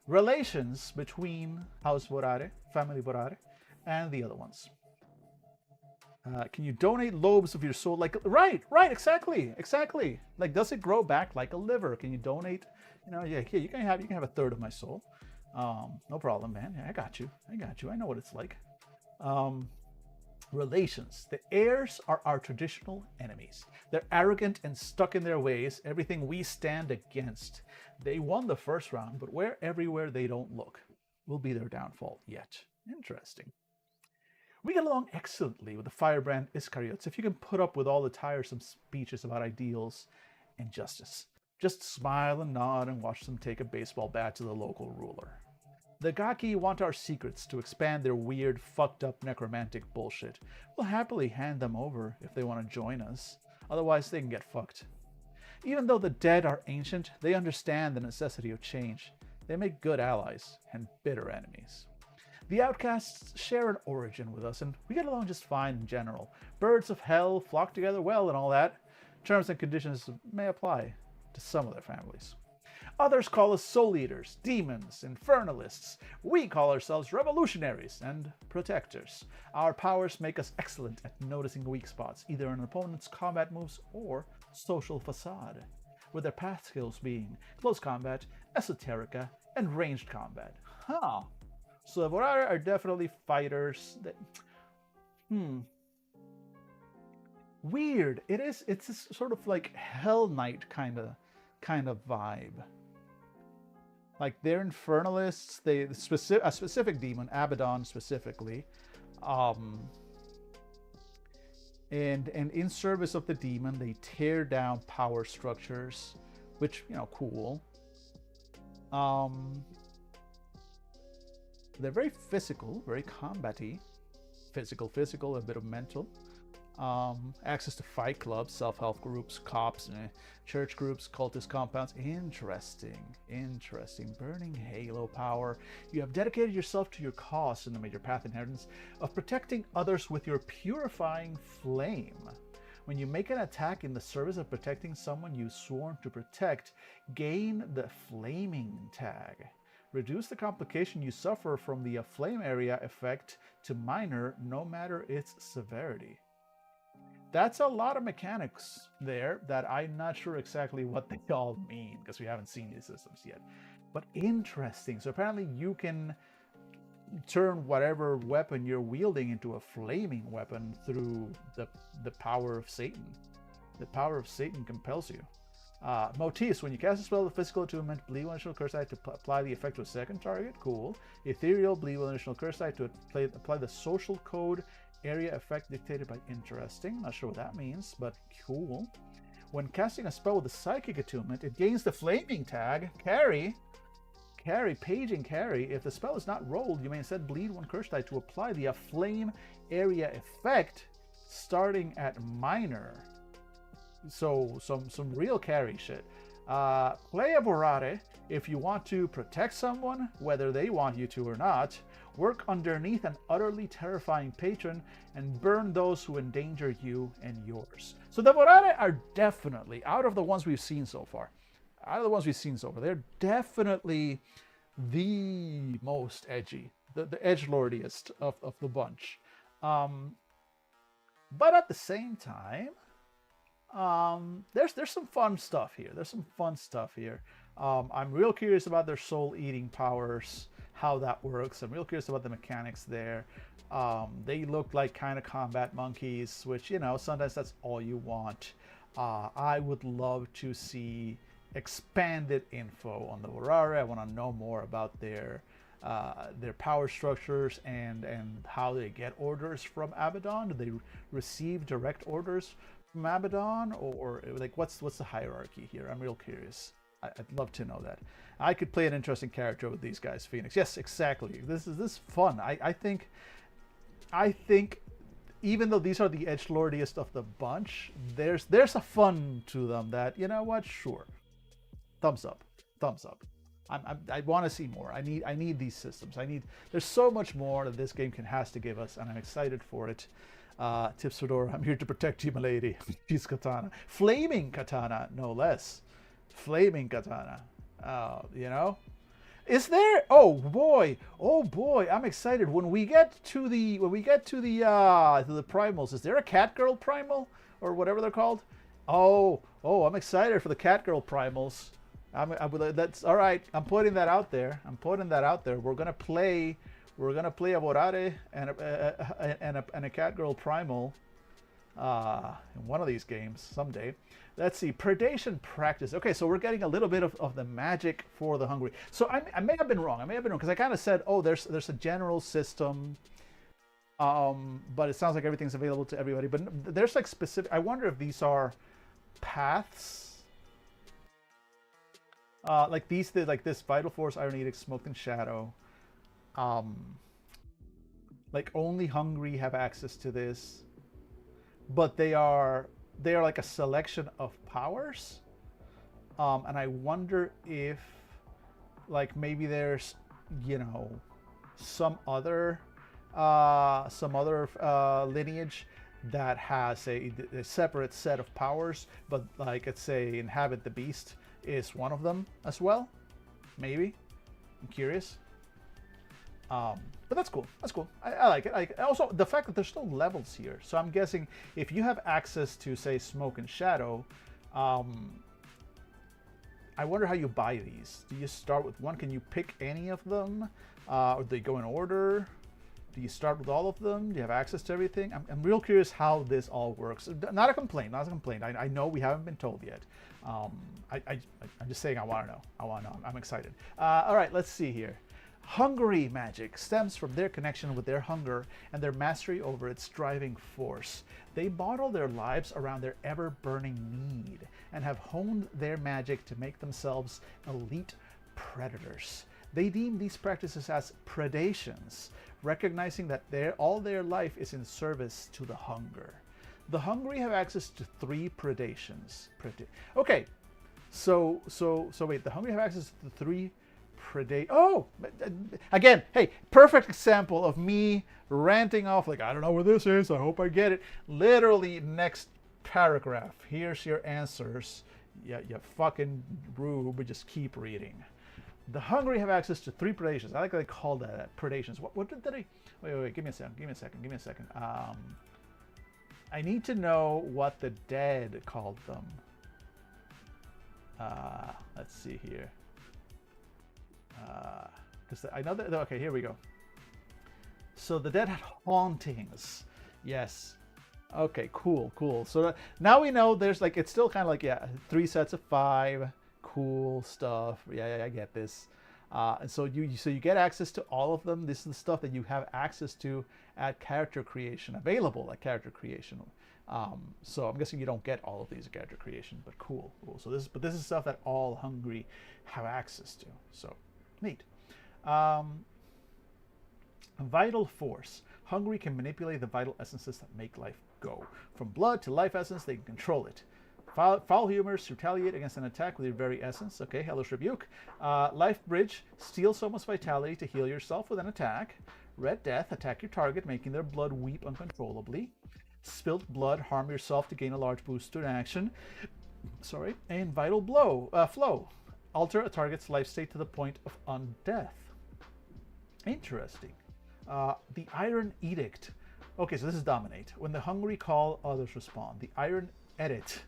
relations between House Borare, Family Borare, and the other ones. Can you donate lobes of your soul? Like, right, exactly. Like, does it grow back like a liver? Can you donate? Yeah, here you can have a third of my soul. No problem, man. Yeah, I got you. I know what it's like. Relations. The heirs are our traditional enemies. They're arrogant and stuck in their ways. Everything we stand against. They won the first round, but everywhere they don't look will be their downfall yet. Interesting. We get along excellently with the firebrand Iscariots if you can put up with all the tiresome speeches about ideals and justice. Just smile and nod and watch them take a baseball bat to the local ruler. The Gaki want our secrets to expand their weird, fucked up necromantic bullshit. We'll happily hand them over if they want to join us. Otherwise, they can get fucked. Even though the dead are ancient, they understand the necessity of change. They make good allies and bitter enemies. The outcasts share an origin with us, and we get along just fine in general. Birds of hell flock together well and all that. Terms and conditions may apply to some of their families. Others call us soul eaters, demons, infernalists. We call ourselves revolutionaries and protectors. Our powers make us excellent at noticing weak spots, either in an opponent's combat moves or social facade, with their path skills being close combat, esoterica, and ranged combat. Huh. So the Vorare are definitely fighters. Weird. It's this sort of like Hell Knight kind of vibe. Like they're infernalists. A specific demon, Abaddon specifically, and in service of the demon, they tear down power structures, which cool. They're very physical, very combat-y. Physical, a bit of mental. Access to fight clubs, self-help groups, cops, church groups, cultist compounds. Interesting. Burning halo power. You have dedicated yourself to your cause in the major path inheritance of protecting others with your purifying flame. When you make an attack in the service of protecting someone you sworn to protect, gain the flaming tag. Reduce the complication you suffer from the flame area effect to minor, no matter its severity. That's a lot of mechanics there that I'm not sure exactly what they all mean, because we haven't seen these systems yet. But interesting. So apparently you can turn whatever weapon you're wielding into a flaming weapon through the power of Satan. The power of Satan compels you. Motifs. When you cast a spell with physical attunement, bleed one additional curse die to apply the effect to a second target. Cool. Ethereal. Bleed one additional curse die to apply the social code area effect dictated by. Interesting. Not sure what that means, but cool. When casting a spell with a psychic attunement, it gains the flaming tag. Carry. Paging carry. If the spell is not rolled, you may instead bleed one curse die to apply the flame area effect, starting at minor. So some real carry shit. Play a Vorare if you want to protect someone, whether they want you to or not. Work underneath an utterly terrifying patron and burn those who endanger you and yours. So the Vorare are definitely, out of the ones we've seen so far, they're definitely the most edgy, the edgelordiest of the bunch. But at the same time, there's some fun stuff here. I'm real curious about their soul-eating powers, how that works. I'm real curious about the mechanics there. They look like kind of combat monkeys, which, sometimes that's all you want. I would love to see expanded info on the Vorare. I want to know more about their power structures and how they get orders from Abaddon. Do they receive direct orders from Abaddon, or like what's the hierarchy here? I'm real curious. I'd love to know that. I could play an interesting character with these guys, Phoenix. Yes, exactly. This is fun. I think even though these are the edgelordiest of the bunch, there's a fun to them that, sure. Thumbs up. I want to see more. I need these systems. There's so much more that this game has to give us, and I'm excited for it. Tips Fedora, I'm here to protect you, milady. She's katana. Flaming katana, no less. Flaming katana. Is there? Oh boy! Oh boy! I'm excited. When we get to the to the primals, is there a Catgirl primal or whatever they're called? Oh! I'm excited for the Catgirl primals. That's all right. I'm putting that out there. I'm putting that out there. We're gonna play. We're gonna play a Borare and a Catgirl primal in one of these games someday. Let's see, predation practice. Okay, so we're getting a little bit of the magic for the hungry. So I may have been wrong. I may have been wrong because I kind of said, oh, there's a general system, but it sounds like everything's available to everybody. But there's like specific. I wonder if these are paths, like these, like this Vital Force, Iron Edict, Smoke and Shadow. Like only hungry have access to this, but they are like a selection of powers, and I wonder if like maybe there's, you know, some other lineage that has a separate set of powers, but like let's say Inhabit the Beast is one of them as well. Maybe. I'm curious. But that's cool. That's cool. I like it. Also, the fact that there's still levels here. So I'm guessing if you have access to, say, Smoke and Shadow, I wonder how you buy these. Do you start with one? Can you pick any of them? Or do they go in order? Do you start with all of them? Do you have access to everything? I'm real curious how this all works. Not a complaint. Not a complaint. I know we haven't been told yet. I'm just saying I want to know. I want to know. I'm excited. All right, let's see here. Hungry magic stems from their connection with their hunger and their mastery over its driving force. They model their lives around their ever-burning need and have honed their magic to make themselves elite predators. They deem these practices as predations, recognizing that all their life is in service to the hunger. The hungry have access to 3 predations. Okay, so wait, the hungry have access to 3 predate. Oh, again, hey, perfect example of me ranting off like, I don't know where this is. I hope I get it. Literally next paragraph. Here's your answers. Yeah, you fucking rube. Just keep reading. The hungry have access to 3 predations. I like that they call that predations. What did they? Wait. Give me a second. I need to know what the dead called them. Let's see here. Because I know that. Okay, here we go. So the dead had hauntings. Yes. Okay, cool. So now we know there's like, it's still kind of like, yeah, 3 sets of 5. Cool stuff. Yeah, I get this. And so you get access to all of them. This is the stuff that you have access to at character creation, available at character creation. So I'm guessing you don't get all of these at character creation, but cool. So this is stuff that all hungry have access to. So neat. Vital force. Hungry can manipulate the vital essences that make life go. From blood to life essence, they can control it. Foul humors retaliate against an attack with your very essence. Okay, Hellish Rebuke. Life Bridge. Steal someone's vitality to heal yourself with an attack. Red Death. Attack your target, making their blood weep uncontrollably. Spilt Blood. Harm yourself to gain a large boost to an action. Sorry. And Vital Flow. Alter a target's life state to the point of undeath. Interesting. The Iron Edict. Okay, so this is Dominate. When the hungry call, others respond. The Iron Edit.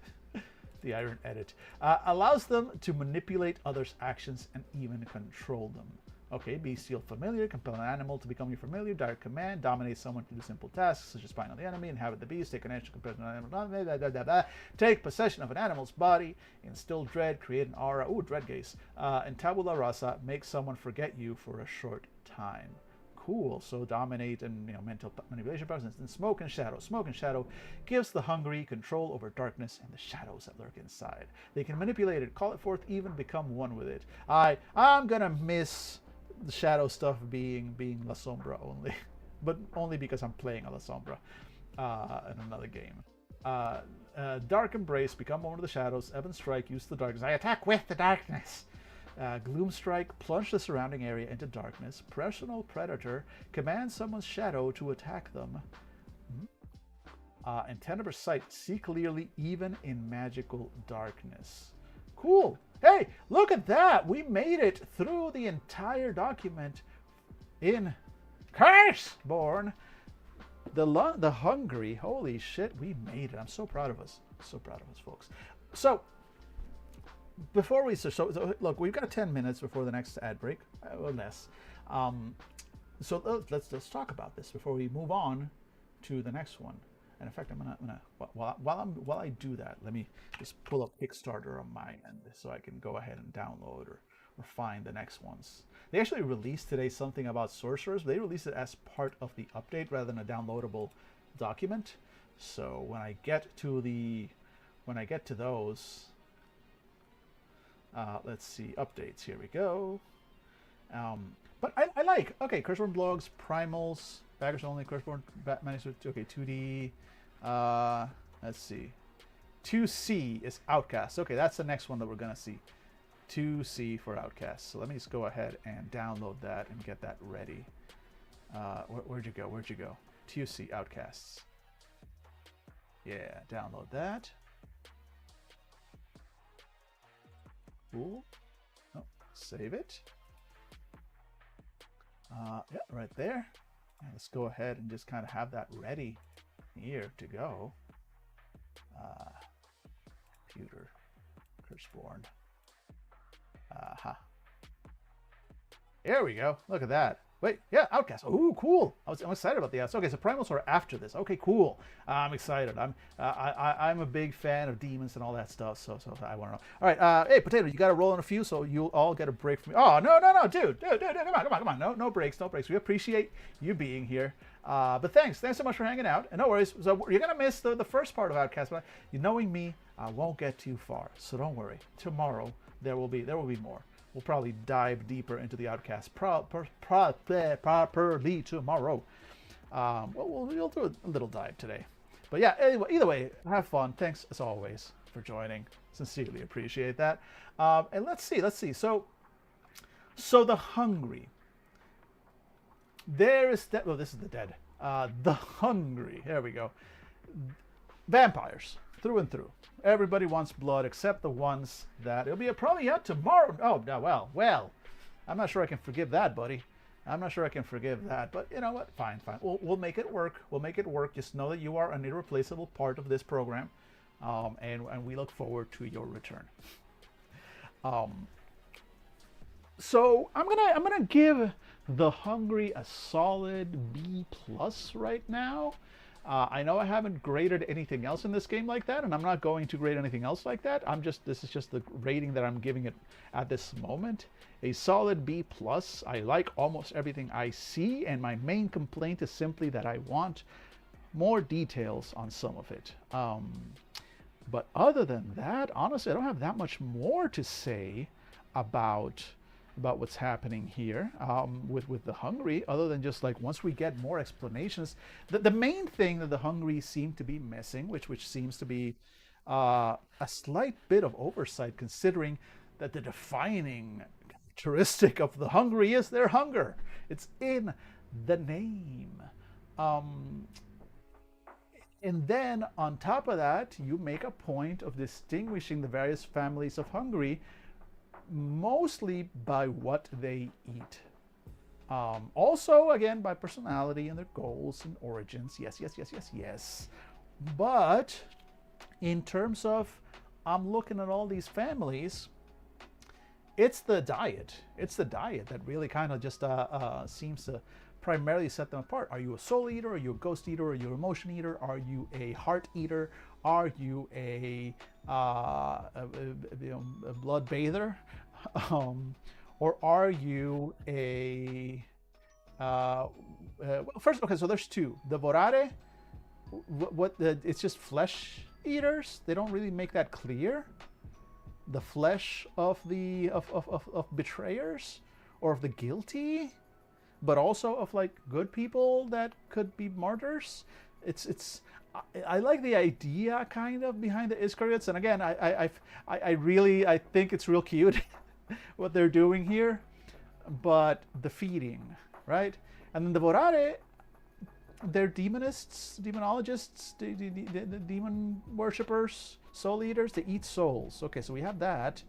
The Iron Edit allows them to manipulate others' actions and even control them. Okay, Bestial Familiar. Compel an animal to become your familiar. Direct Command. Dominate someone to do simple tasks such as spying on the enemy. Inhabit the beast. Take an action compared to an animal. Take possession of an animal's body. Instill dread. Create an aura. Ooh, dread gaze. And Tabula Rasa. Make someone forget you for a short time. Cool. So dominate and mental manipulation powers. And Smoke and Shadow. Smoke and Shadow gives the hungry control over darkness and the shadows that lurk inside. They can manipulate it, call it forth, even become one with it. I'm gonna miss the shadow stuff being La Sombra only, but only because I'm playing a La Sombra in another game. Dark Embrace, become one of the shadows. Ebon Strike, use the darkness. I attack with the darkness. Gloom Strike, plunge the surrounding area into darkness. Personal Predator, command someone's shadow to attack them. And Tenebrous Sight, see clearly even in magical darkness. Cool. Hey, Hey, look at that! We made it through the entire document in Curseborne. The Hungry. Holy shit, we made it. I'm so proud of us. So proud of us, folks. So, before we... So look, we've got 10 minutes before the next ad break. Or less. So let's talk about this before we move on to the next one. And in fact, I'm gonna while I do that, let me just pull up Kickstarter on my end so I can go ahead and download or find the next ones. They actually released today something about sorcerers. They released it as part of the update rather than a downloadable document. So when I get to those, let's see, updates. Here we go. But I like, okay, Curseborne blogs, primals, backers only, Curseborne, manuscript, okay, 2D, let's see, 2C is Outcast. Okay, that's the next one that we're gonna see, 2C for Outcast. So let me just go ahead and download that and get that ready. Where'd you go? 2C Outcasts. Yeah, download that. Cool. Oh, save it. Yeah, right there. And let's go ahead and just kind of have that ready here to go. Computer, Curseborne. There we go. Look at that. Wait, yeah, Outcast. Oh, cool. I'm excited about the Outcast. Okay, so primals are after this. Okay, cool. I'm excited. I'm a big fan of demons and all that stuff. So I want to know. All right, hey, Potato, you got to roll in a few, so you'll all get a break from me. Oh, no, dude, come on. No breaks. We appreciate you being here. But thanks so much for hanging out. And no worries. So you're gonna miss the first part of Outcast, but knowing me, I won't get too far. So don't worry. Tomorrow there will be more. We'll probably dive deeper into the Outcast properly tomorrow. We'll do a little dive today. But yeah, anyway, either way, have fun. Thanks as always for joining. Sincerely appreciate that. And let's see. So the Hungry. There is that. Oh, this is the dead. The Hungry. There we go. Vampires through and through. Everybody wants blood except the ones that it'll be probably out tomorrow. Oh, no, well. I'm not sure I can forgive that, buddy. I'm not sure I can forgive that. But you know what? Fine. We'll make it work. Just know that you are an irreplaceable part of this program, and we look forward to your return. So I'm gonna give the Hungry a solid B+ right now. I know I haven't graded anything else in this game like that, and I'm not going to grade anything else like that. This is just the rating that I'm giving it at this moment. A solid B+. I like almost everything I see, and my main complaint is simply that I want more details on some of it. But other than that, honestly, I don't have that much more to say about what's happening here with the Hungry, other than just like once we get more explanations. The main thing that the Hungry seem to be missing, which seems to be a slight bit of oversight, considering that the defining characteristic of the Hungry is their hunger. It's in the name. And then on top of that, you make a point of distinguishing the various families of Hungry mostly by what they eat. Also, again, by personality and their goals and origins. Yes. But in terms of, I'm looking at all these families, it's the diet. It's the diet that really kind of just seems to primarily set them apart. Are you a soul eater? Are you a ghost eater? Are you an emotion eater? Are you a heart eater? Are you a blood bather? Or are you a first? Okay, so there's two. The vorare, it's just flesh eaters. They don't really make that clear. The flesh of the of betrayers or of the guilty, but also of like good people that could be martyrs. I like the idea kind of behind the Iscariots, and again, I really think it's real cute what they're doing here, but the feeding, right? And then the Vorare, they're demonists, demonologists, the demon worshippers, soul eaters. They eat souls. Okay, so we have that.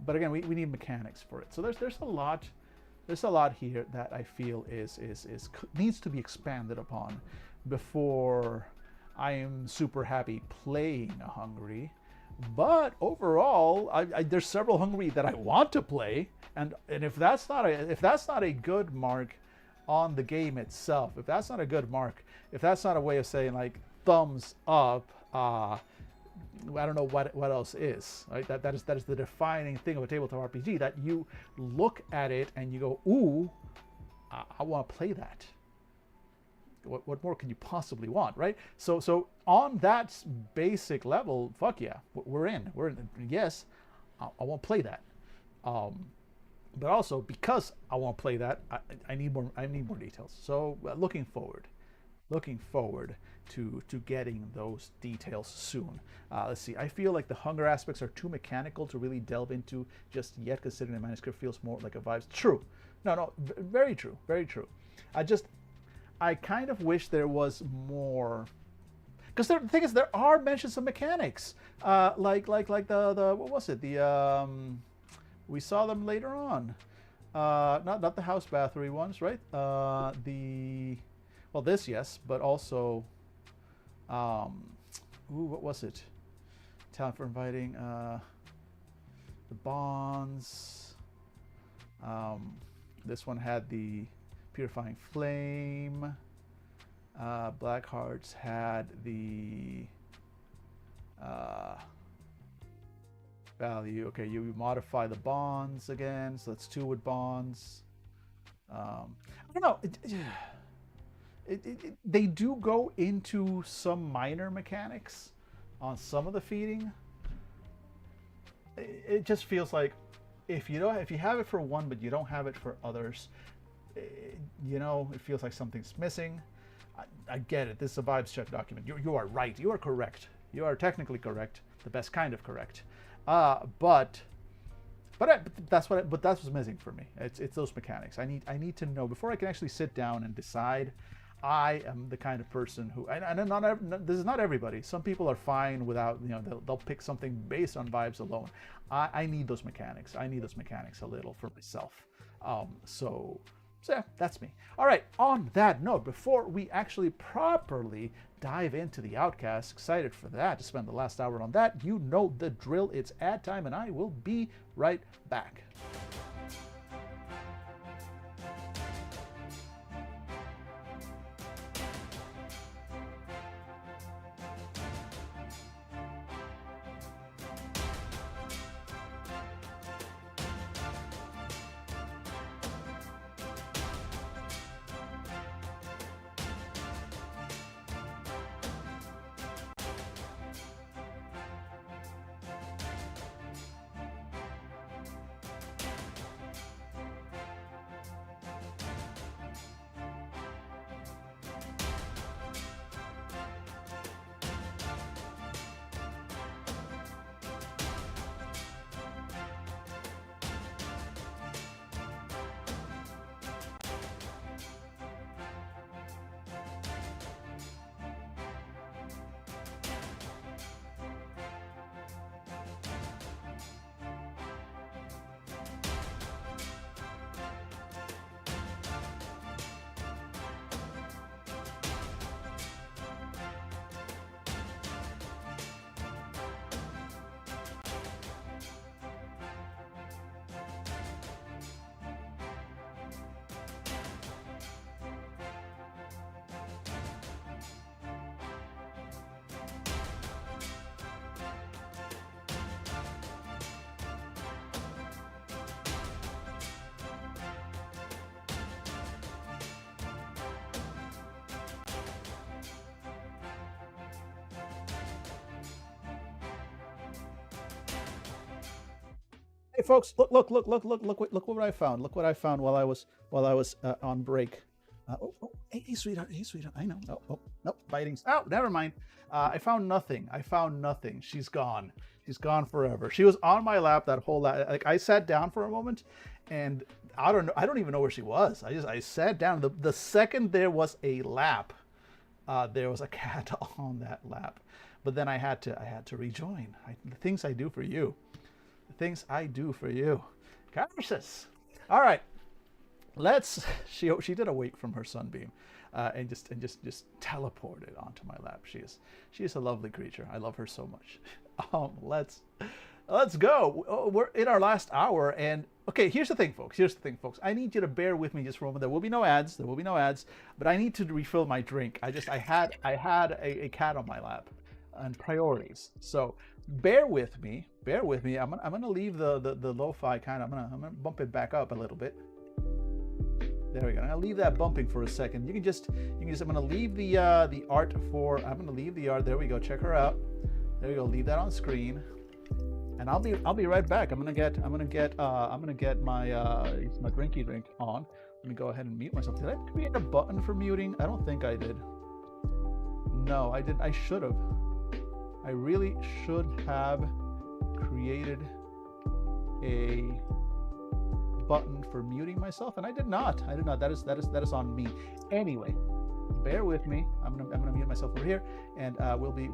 But again, we need mechanics for it. So there's a lot here that I feel needs to be expanded upon before I am super happy playing a Hungry. But overall, there's several Hungry that I want to play, and if that's not a good mark on the game itself, if that's not a good mark, if that's not a way of saying like thumbs up, I don't know what else is, right? That is the defining thing of a tabletop RPG, that you look at it and you go, ooh, I want to play that. What more can you possibly want, right? So on that basic level, fuck yeah, we're in. Yes, I want to play that. But also because I want to play that, I need more details. So looking forward to getting those details soon. Let's see. I feel like the hunger aspects are too mechanical to really delve into just yet, considering the manuscript feels more like a vibes. True. No, very true. Very true. I kind of wish there was more, because the thing is, there are mentions of mechanics, like the what was it? We saw them later on, not the house battery ones, right? This, yes, but also, what was it? Talent for inviting, the bonds. This one had the purifying flame. Black Hearts had the value. Okay, you modify the bonds again, so that's 2 with bonds. I don't know. They do go into some minor mechanics on some of the feeding. It just feels like if you have it for one but you don't have it for others, it feels like something's missing. I get it. This is a vibes check document. You are right. You are correct. You are technically correct. The best kind of correct. But that's what's missing for me. It's those mechanics. I need to know before I can actually sit down and decide. I am the kind of person who, and this is not everybody. Some people are fine without, they'll pick something based on vibes alone. I need those mechanics. I need those mechanics a little for myself. So yeah, that's me. All right, on that note, before we actually properly dive into the Outcast, excited for that, to spend the last hour on that, you know the drill. It's ad time, and I will be right back. Hey folks, look what I found. Look what I found while I was on break. Hey sweetheart, I know. Nope, biting. Oh, never mind. I found nothing. She's gone. She's gone forever. She was on my lap that whole like I sat down for a moment, and I don't even know where she was. I sat down. The second there was a lap, there was a cat on that lap. But then I had to rejoin. The things I do for you. things I do for you. Curses. All right. Let's. She did awake from her sunbeam, and just teleported onto my lap. She is a lovely creature. I love her so much. Let's go. Oh, we're in our last hour, and okay. Here's the thing, folks. I need you to bear with me just for a moment. There will be no ads. But I need to refill my drink. I had a cat on my lap, and priorities. So bear with me. I'm gonna leave the lo-fi kind of. I'm gonna bump it back up a little bit. There we go. I'm gonna leave that bumping for a second. You can just. I'm gonna leave the art for. I'm gonna leave the art. There we go. Check her out. There we go. Leave that on screen, and I'll be right back. I'm gonna get my drinky drink on. Let me go ahead and mute myself. Did I create a button for muting? I don't think I did. No, I didn't. I should have. I really should have created a button for muting myself, and I did not. That is on me. Anyway, bear with me. I'm gonna mute myself over here, and we'll be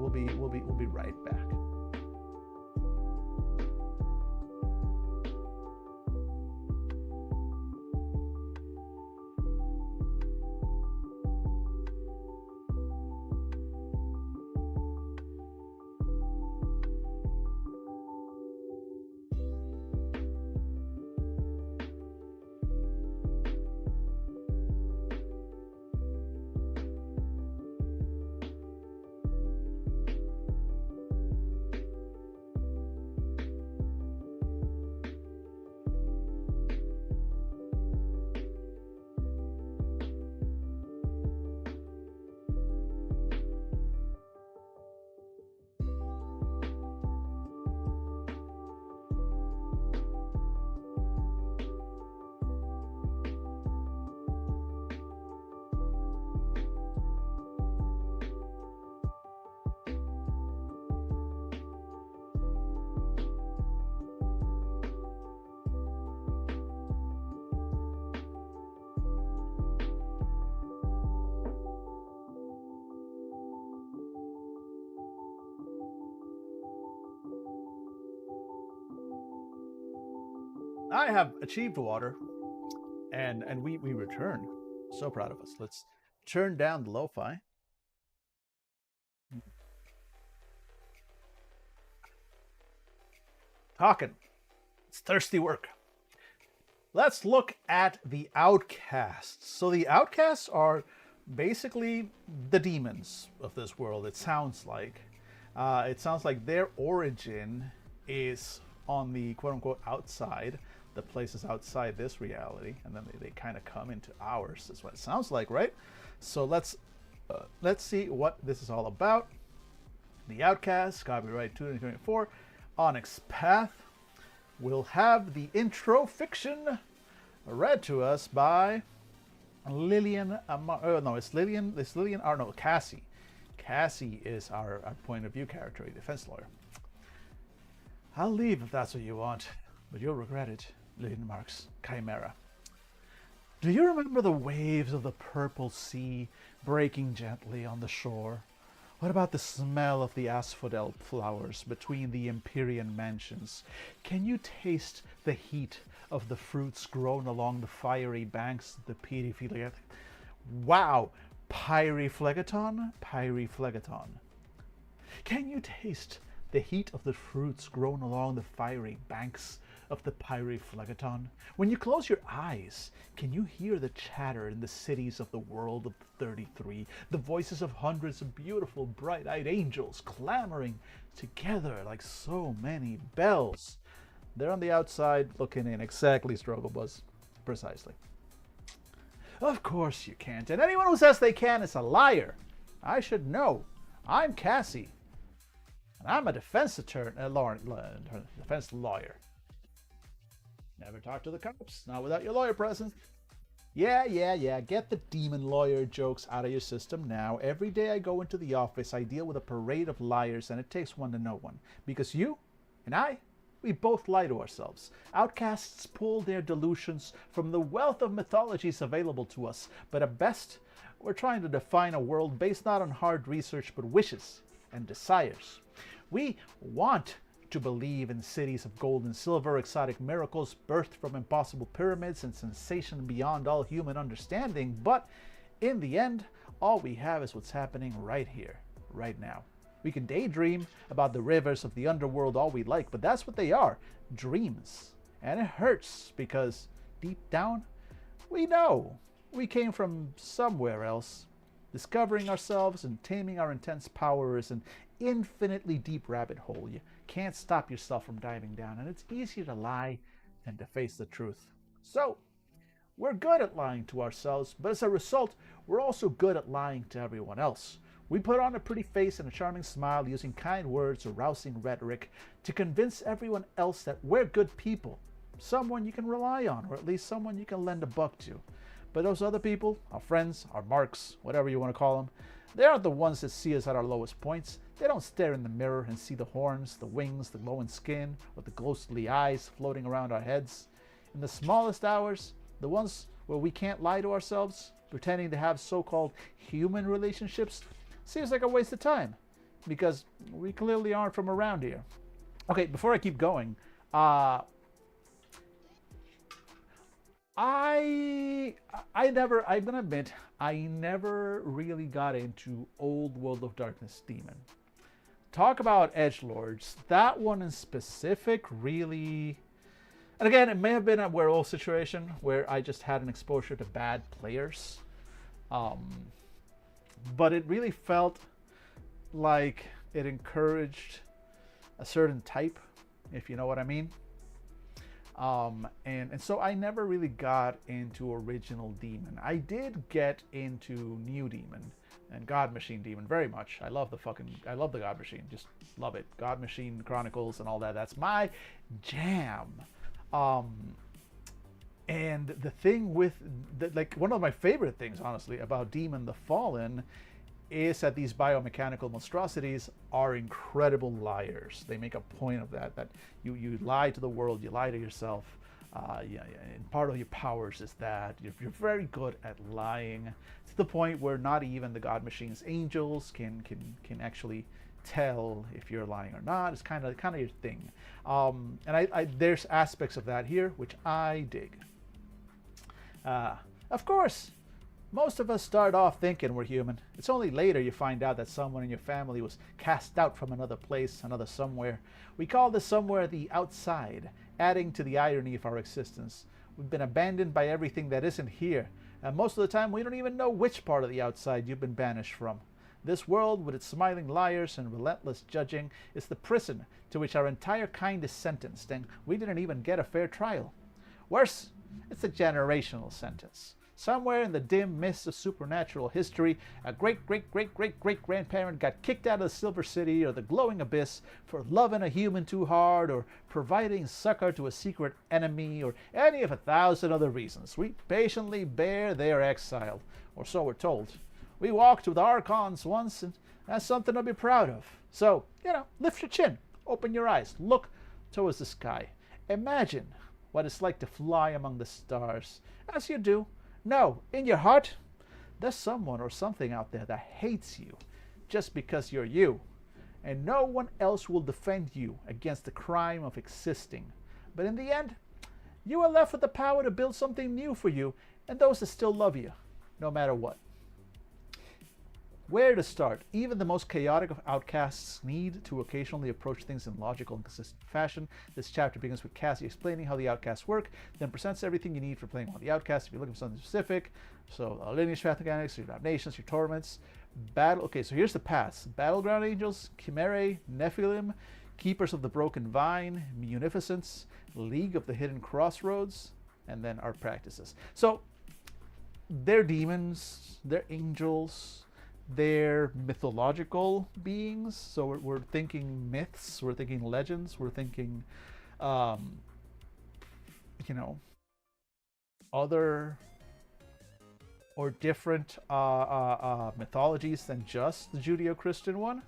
right back. I have achieved water, and we return. So proud of us. Let's turn down the lo-fi. Talking. It's thirsty work. Let's look at the outcasts. So the outcasts are basically the demons of this world, it sounds like. It sounds like their origin is on the quote-unquote outside, the places outside this reality, and then they kind of come into ours. That's what it sounds like, right? So let's see what this is all about. The Outcasts, copyright 2024, Onyx Path. We'll have the intro fiction read to us by Lillian. Cassie. Cassie is our point of view character, a defense lawyer. I'll leave if that's what you want, but you'll regret it. Lillian marks Chimera. Do you remember the waves of the purple sea breaking gently on the shore? What about the smell of the asphodel flowers between the Empyrean mansions? Can you taste the heat of the fruits grown along the fiery banks of the Pyriphlegeton? Wow! Pyriphlegeton? Pyriphlegeton. Can you taste the heat of the fruits grown along the fiery banks of the Pyriphlegeton? When you close your eyes, can you hear the chatter in the cities of the world of the 33, the voices of hundreds of beautiful, bright-eyed angels clamoring together like so many bells? They're on the outside looking in. Exactly, Strugglebuzz. Precisely. Of course you can't, and anyone who says they can is a liar. I should know. I'm Cassie, and I'm a defense defense lawyer. Never talk to the cops, not without your lawyer present. Yeah, get the demon lawyer jokes out of your system now. Every day I go into the office, I deal with a parade of liars, and it takes one to know one. Because you and I, we both lie to ourselves. Outcasts pull their delusions from the wealth of mythologies available to us, but at best, we're trying to define a world based not on hard research, but wishes and desires. We want to believe in cities of gold and silver, exotic miracles birthed from impossible pyramids, and sensation beyond all human understanding. But in the end, all we have is what's happening right here, right now. We can daydream about the rivers of the underworld all we like, but that's what they are, dreams. And it hurts because deep down, we know we came from somewhere else. Discovering ourselves and taming our intense power is an infinitely deep rabbit hole. You can't stop yourself from diving down, and it's easier to lie than to face the truth. So, we're good at lying to ourselves, but as a result, we're also good at lying to everyone else. We put on a pretty face and a charming smile, using kind words or rousing rhetoric to convince everyone else that we're good people, someone you can rely on, or at least someone you can lend a buck to. But those other people, our friends, our marks, whatever you want to call them, they aren't the ones that see us at our lowest points. They don't stare in the mirror and see the horns, the wings, the glowing skin, or the ghostly eyes floating around our heads. In the smallest hours, the ones where we can't lie to ourselves, pretending to have so-called human relationships, seems like a waste of time, because we clearly aren't from around here. Okay, before I keep going, I'm gonna admit, I never really got into Old World of Darkness Demon. Talk about edgelords. That one in specific really... And again, it may have been a werewolf situation where I just had an exposure to bad players. But it really felt like it encouraged a certain type, if you know what I mean. And so I never really got into original Demon. I did get into New Demon and God Machine Demon very much. I love the God Machine. Just love it. God Machine Chronicles and all that. That's my jam. And the thing with like one of my favorite things, honestly, about Demon the Fallen is that these biomechanical monstrosities are incredible liars. They make a point of that you lie to the world, you lie to yourself. And part of your powers is that you're very good at lying, to the point where not even the God Machine's angels can actually tell if you're lying or not. It's kind of your thing. And there's aspects of that here which I dig. Of course, most of us start off thinking we're human. It's only later you find out that someone in your family was cast out from another place, another somewhere. We call this somewhere the outside, adding to the irony of our existence. We've been abandoned by everything that isn't here, and most of the time we don't even know which part of the outside you've been banished from. This world, with its smiling liars and relentless judging, is the prison to which our entire kind is sentenced, and we didn't even get a fair trial. Worse, it's a generational sentence. Somewhere in the dim mists of supernatural history, a great-great-great-great-great-grandparent got kicked out of the Silver City or the Glowing Abyss for loving a human too hard, or providing succor to a secret enemy, or any of 1,000 other reasons. We patiently bear their exile, or so we're told. We walked with archons once, and that's something to be proud of. So, lift your chin, open your eyes, look towards the sky. Imagine what it's like to fly among the stars. As you do, know in your heart, there's someone or something out there that hates you just because you're you. And no one else will defend you against the crime of existing. But in the end, you are left with the power to build something new for you and those that still love you, no matter what. Where to start? Even the most chaotic of outcasts need to occasionally approach things in logical and consistent fashion. This chapter begins with Cassie explaining how the outcasts work, then presents everything you need for playing one of the outcasts if you're looking for something specific. So lineage path mechanics, your damnations, your torments, okay, so here's the paths. Battleground angels, chimerae, nephilim, keepers of the broken vine, munificence, league of the hidden crossroads, and then our practices. So they're demons, they're angels, they're mythological beings. So we're thinking myths, we're thinking legends, we're thinking other or different mythologies than just the Judeo-Christian one.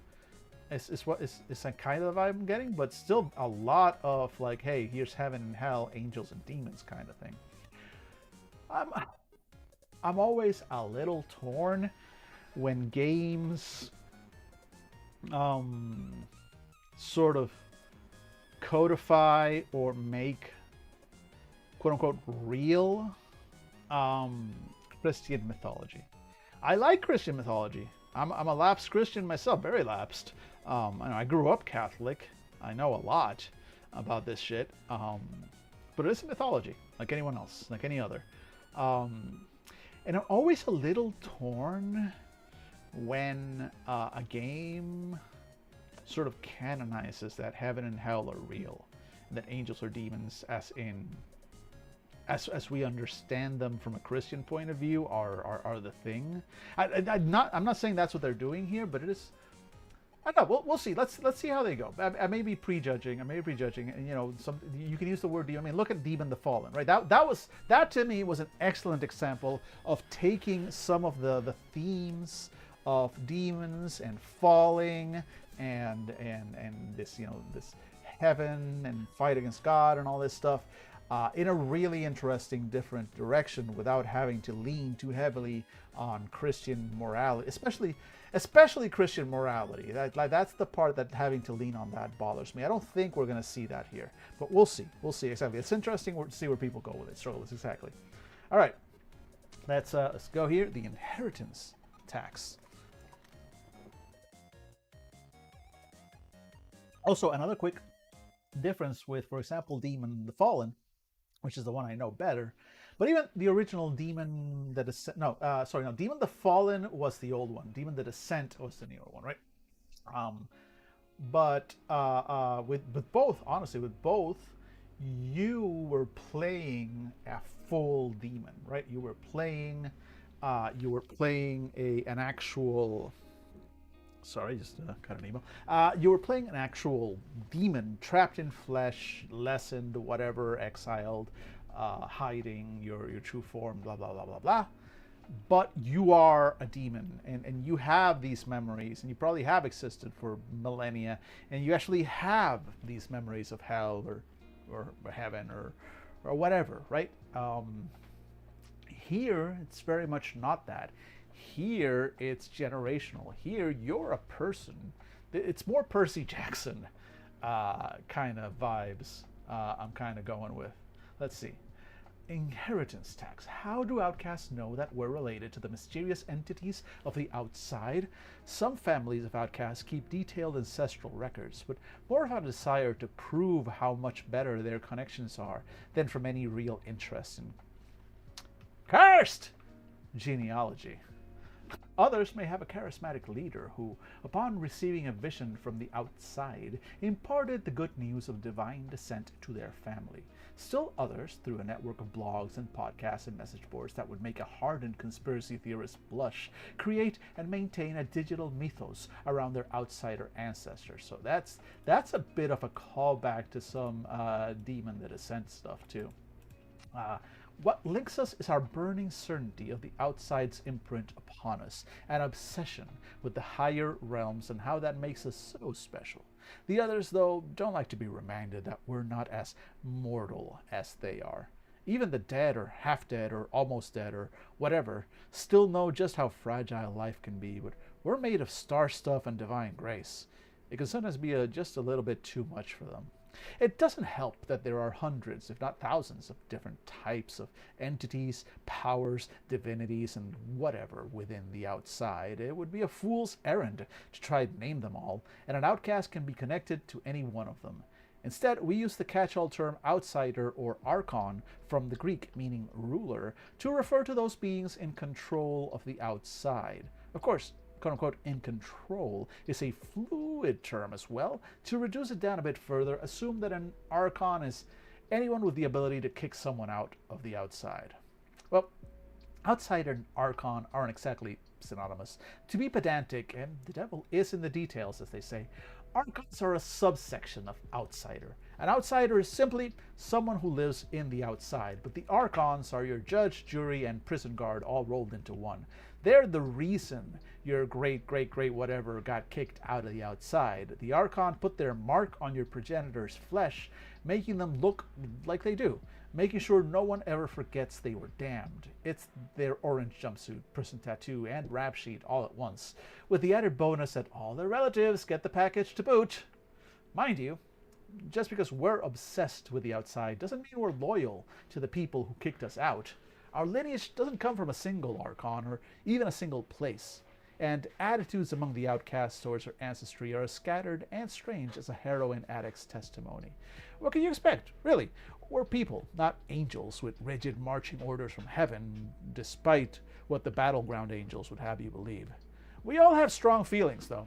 It's kind of the vibe I'm getting, but still a lot of like, hey, here's heaven and hell, angels and demons kind of thing. I'm always a little torn when games sort of codify or make quote unquote real um, Christian mythology. I like Christian mythology. I'm a lapsed Christian myself, very lapsed. I grew up Catholic. I know a lot about this shit. But it is a mythology, like anyone else, like any other. And I'm always a little torn when a game sort of canonizes that heaven and hell are real, and that angels or demons, as we understand them from a Christian point of view, are the thing. I'm not saying that's what they're doing here, but it is. I don't know. We'll see. Let's see how they go. I may be prejudging. And you can use the word demon. I mean, look at Demon the Fallen, right? That to me was an excellent example of taking some of the themes of demons and falling and this this heaven and fight against God and all this stuff in a really interesting, different direction without having to lean too heavily on Christian morality, especially Christian morality. That's the part that having to lean on that bothers me. I don't think we're going to see that here, but we'll see. We'll see. Exactly. It's interesting to see where people go with it. Struggles. Exactly. All right. Let's go here. The inheritance tax. Also, another quick difference with, for example, Demon the Fallen, which is the one I know better. But even the original Demon the Descent, Demon the Fallen was the old one. Demon the Descent was the newer one, right? With both, honestly, you were playing a full demon, right? You were playing an actual. Sorry, just got an email. You were playing an actual demon, trapped in flesh, lessened, whatever, exiled, hiding your true form, blah, blah, blah, blah, blah. But you are a demon, and you have these memories, and you probably have existed for millennia, and you actually have these memories of hell or heaven or whatever, right? Here, it's very much not that. Here, it's generational. Here, you're a person. It's more Percy Jackson kind of vibes I'm kind of going with. Let's see. Inheritance tax. How do outcasts know that we're related to the mysterious entities of the outside? Some families of outcasts keep detailed ancestral records, but more of a desire to prove how much better their connections are than from any real interest in cursed genealogy. Others may have a charismatic leader who, upon receiving a vision from the outside, imparted the good news of divine descent to their family. Still others, through a network of blogs and podcasts and message boards that would make a hardened conspiracy theorist blush, create and maintain a digital mythos around their outsider ancestors. So that's a bit of a callback to some Demon the Descent stuff too. What links us is our burning certainty of the outside's imprint upon us, an obsession with the higher realms and how that makes us so special. The others, though, don't like to be reminded that we're not as mortal as they are. Even the dead or half-dead or almost dead or whatever still know just how fragile life can be, but we're made of star stuff and divine grace. It can sometimes be just a little bit too much for them. It doesn't help that there are hundreds, if not thousands, of different types of entities, powers, divinities, and whatever within the outside. It would be a fool's errand to try to name them all, and an outcast can be connected to any one of them. Instead, we use the catch-all term outsider or archon from the Greek, meaning ruler, to refer to those beings in control of the outside. Of course, quote-unquote in control is a fluid term as well. To reduce it down a bit further, assume that an archon is anyone with the ability to kick someone out of the outside. Well, outsider and archon aren't exactly synonymous. To be pedantic, and the devil is in the details, as they say, archons are a subsection of outsider. An outsider is simply someone who lives in the outside, but the archons are your judge, jury, and prison guard all rolled into one. They're the reason your great whatever got kicked out of the outside. The archon put their mark on your progenitor's flesh, making them look like they do, making sure no one ever forgets they were damned. It's their orange jumpsuit, prison tattoo, and rap sheet all at once, with the added bonus that all their relatives get the package to boot. Mind you, just because we're obsessed with the outside doesn't mean we're loyal to the people who kicked us out. Our lineage doesn't come from a single archon or even a single place, and attitudes among the outcasts towards our ancestry are as scattered and strange as a heroin addict's testimony. What can you expect, really? We're people, not angels with rigid marching orders from heaven, despite what the battleground angels would have you believe. We all have strong feelings, though,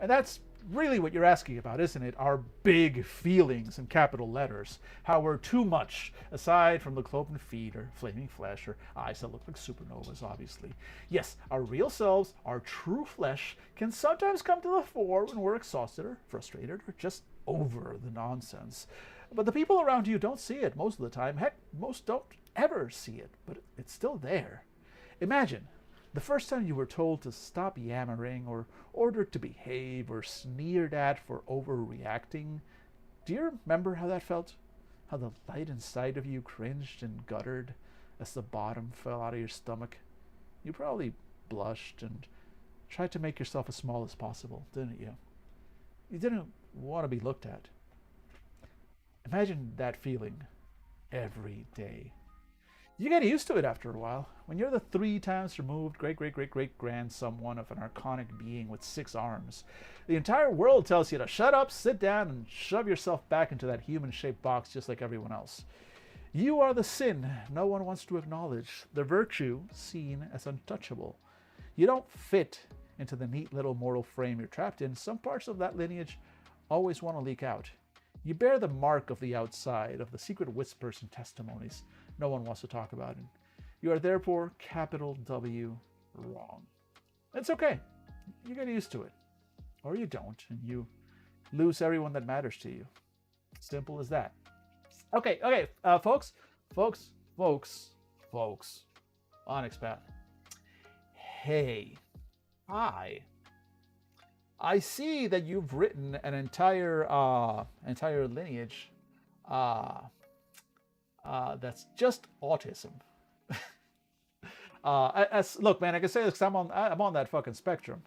and that's really what you're asking about, isn't it? Our big feelings in capital letters. How we're too much, aside from the cloven feet or flaming flesh or eyes that look like supernovas, obviously. Yes, our real selves, our true flesh, can sometimes come to the fore when we're exhausted or frustrated or just over the nonsense. But the people around you don't see it most of the time. Heck, most don't ever see it, but it's still there. Imagine the first time you were told to stop yammering or ordered to behave or sneered at for overreacting. Do you remember how that felt? How the light inside of you cringed and guttered as the bottom fell out of your stomach? You probably blushed and tried to make yourself as small as possible, didn't you? You didn't want to be looked at. Imagine that feeling every day. You get used to it after a while. When you're the 3 times removed great-great-great-great-grandson of an archonic being with 6 arms, the entire world tells you to shut up, sit down, and shove yourself back into that human-shaped box just like everyone else. You are the sin no one wants to acknowledge, the virtue seen as untouchable. You don't fit into the neat little mortal frame you're trapped in. Some parts of that lineage always want to leak out. You bear the mark of the outside, of the secret whispers and testimonies no one wants to talk about it. You are therefore, capital W, wrong. It's okay. You get used to it. Or you don't, and you lose everyone that matters to you. Simple as that. Okay, folks. Onyx Path. Hey. Hi. I see that you've written an entire lineage that's just autism. Look, man, I can say this because I'm on that fucking spectrum.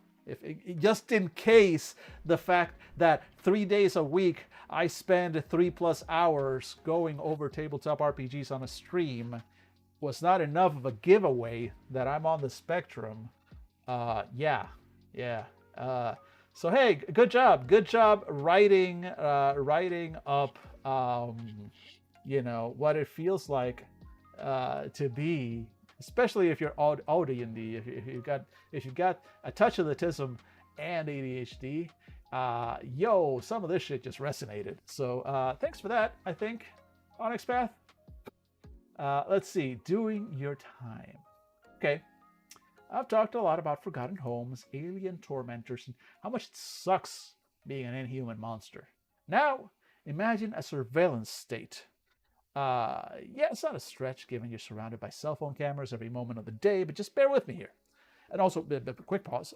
Just in case the fact that 3 days a week I spend 3+ hours going over tabletop RPGs on a stream was not enough of a giveaway that I'm on the spectrum. Yeah. So hey, good job writing up, what it feels like to be, especially if you're OD&D, if you've got a touch of autism and ADHD, some of this shit just resonated. So thanks for that, I think, Onyx Path. Let's see, doing your time. Okay. I've talked a lot about forgotten homes, alien tormentors, and how much it sucks being an inhuman monster. Now, imagine a surveillance state. It's not a stretch given you're surrounded by cell phone cameras every moment of the day, but just bear with me here. And also, quick pause.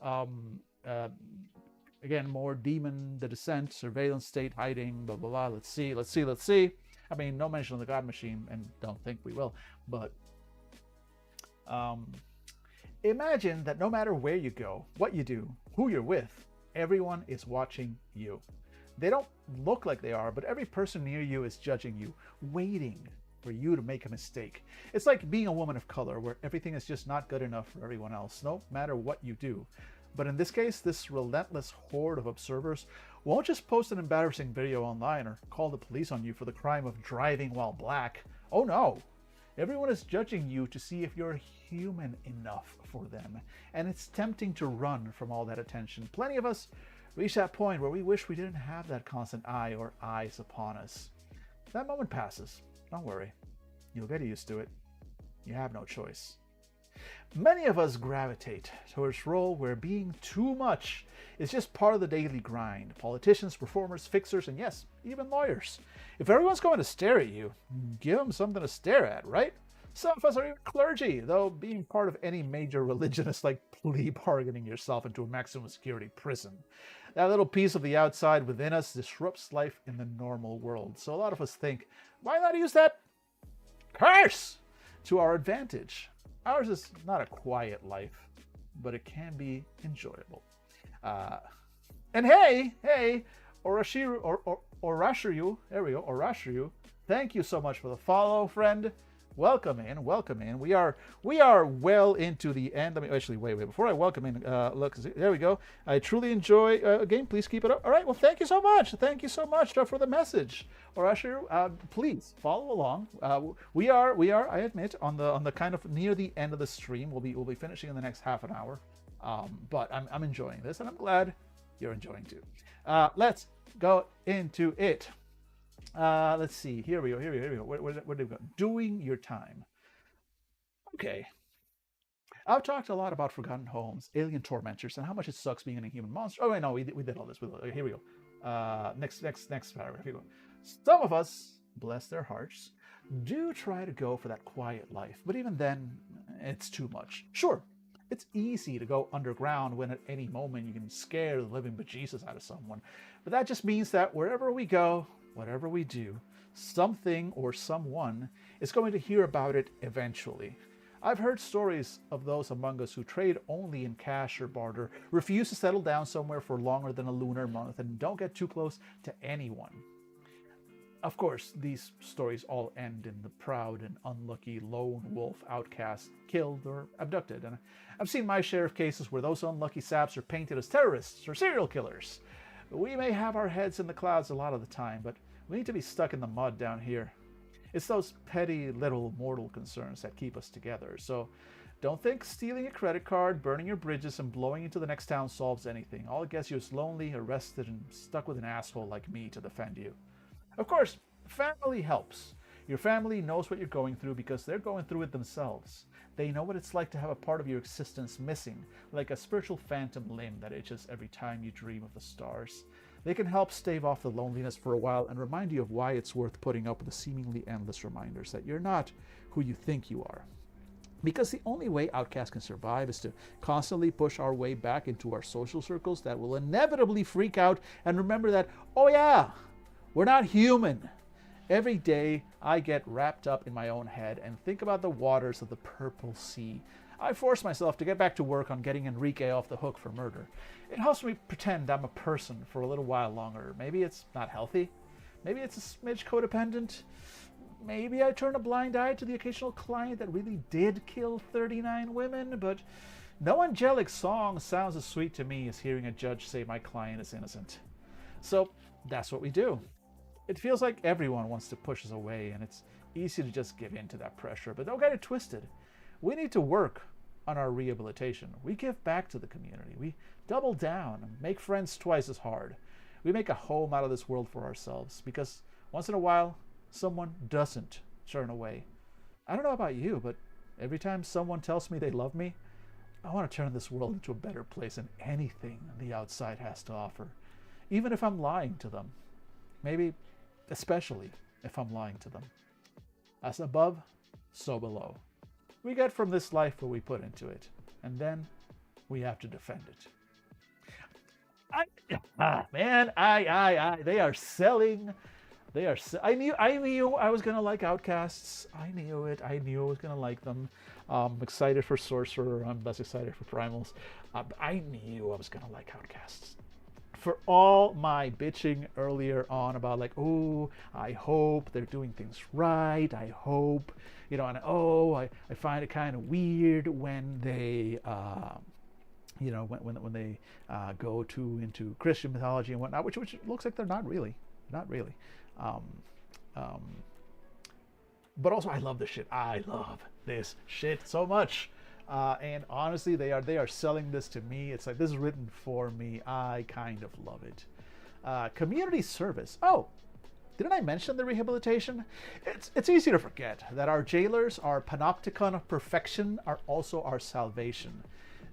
Again, more Demon, The Descent, surveillance state, hiding, blah, blah, blah. Let's see. I mean, no mention of the God Machine, and don't think we will, but imagine that no matter where you go, what you do, who you're with, everyone is watching you. They don't look like they are, but every person near you is judging you, waiting for you to make a mistake. It's like being a woman of color, where everything is just not good enough for everyone else, no matter what you do. But in this case, this relentless horde of observers won't just post an embarrassing video online or call the police on you for the crime of driving while black. Oh no! Everyone is judging you to see if you're human enough for them, and it's tempting to run from all that attention. Plenty of us reach that point where we wish we didn't have that constant eye or eyes upon us. That moment passes. Don't worry. You'll get used to it. You have no choice. Many of us gravitate towards a role where being too much is just part of the daily grind. Politicians, performers, fixers, and yes, even lawyers. If everyone's going to stare at you, give them something to stare at, right? Some of us are even clergy, though being part of any major religion is like plea bargaining yourself into a maximum security prison. That little piece of the outside within us disrupts life in the normal world. So a lot of us think, why not use that curse to our advantage? Ours is not a quiet life, but it can be enjoyable. And hey, Orashiru, there we go, Orashiru. Thank you so much for the follow, friend. Welcome in, welcome in. We are well into the end. Let me actually wait. Before I welcome in, look, there we go. I truly enjoy a game. Please keep it up. All right. Well, thank you so much. Thank you so much for the message, Orashiru. Please follow along. We are. I admit, on the kind of near the end of the stream. We'll be finishing in the next half an hour. But I'm enjoying this, and I'm glad you're enjoying too. Let's go into it. Let's see. Here we go. Where did we go? Doing your time. Okay. I've talked a lot about forgotten homes, alien tormentors, and how much it sucks being a human monster. Oh wait, no, we did all this. Here we go. Next paragraph. Here we go. Some of us, bless their hearts, do try to go for that quiet life, but even then, it's too much. Sure, it's easy to go underground when at any moment you can scare the living bejesus out of someone, but that just means that wherever we go, whatever we do, something or someone is going to hear about it eventually. I've heard stories of those among us who trade only in cash or barter, refuse to settle down somewhere for longer than a lunar month, and don't get too close to anyone. Of course, these stories all end in the proud and unlucky lone wolf outcast killed or abducted, and I've seen my share of cases where those unlucky saps are painted as terrorists or serial killers. We may have our heads in the clouds a lot of the time, but we need to be stuck in the mud down here. It's those petty little mortal concerns that keep us together, so don't think stealing a credit card, burning your bridges, and blowing into the next town solves anything. All it gets you is lonely, arrested, and stuck with an asshole like me to defend you. Of course, family helps. Your family knows what you're going through because they're going through it themselves. They know what it's like to have a part of your existence missing, like a spiritual phantom limb that itches every time you dream of the stars. They can help stave off the loneliness for a while and remind you of why it's worth putting up with the seemingly endless reminders that you're not who you think you are. Because the only way outcasts can survive is to constantly push our way back into our social circles that will inevitably freak out and remember that, oh yeah, we're not human. Every day I get wrapped up in my own head and think about the waters of the Purple Sea. I force myself to get back to work on getting Enrique off the hook for murder. It helps me pretend I'm a person for a little while longer. Maybe it's not healthy. Maybe it's a smidge codependent. Maybe I turn a blind eye to the occasional client that really did kill 39 women, but no angelic song sounds as sweet to me as hearing a judge say my client is innocent. So that's what we do. It feels like everyone wants to push us away, and it's easy to just give in to that pressure, but don't get it twisted. We need to work on our rehabilitation. We give back to the community. We double down and make friends twice as hard. We make a home out of this world for ourselves, because once in a while, someone doesn't turn away. I don't know about you, but every time someone tells me they love me, I want to turn this world into a better place than anything the outside has to offer, even if I'm lying to them. Maybe especially if I'm lying to them. As above, so below. We get from this life what we put into it, and then we have to defend it. They are selling. I knew I was gonna like Outcasts. I knew it. I knew I was gonna like them. I'm excited for Sorcerer. I'm less excited for Primals. I knew I was gonna like Outcasts. For all my bitching earlier on about like, oh, I hope they're doing things right. I hope, and I find it kind of weird when they, when they go into Christian mythology and whatnot, which looks like they're not really. But also I love this shit. I love this shit so much. And honestly, they are selling this to me. It's like, this is written for me. I kind of love it. Community service. Oh, didn't I mention the rehabilitation? It's easy to forget that our jailers, our panopticon of perfection, are also our salvation.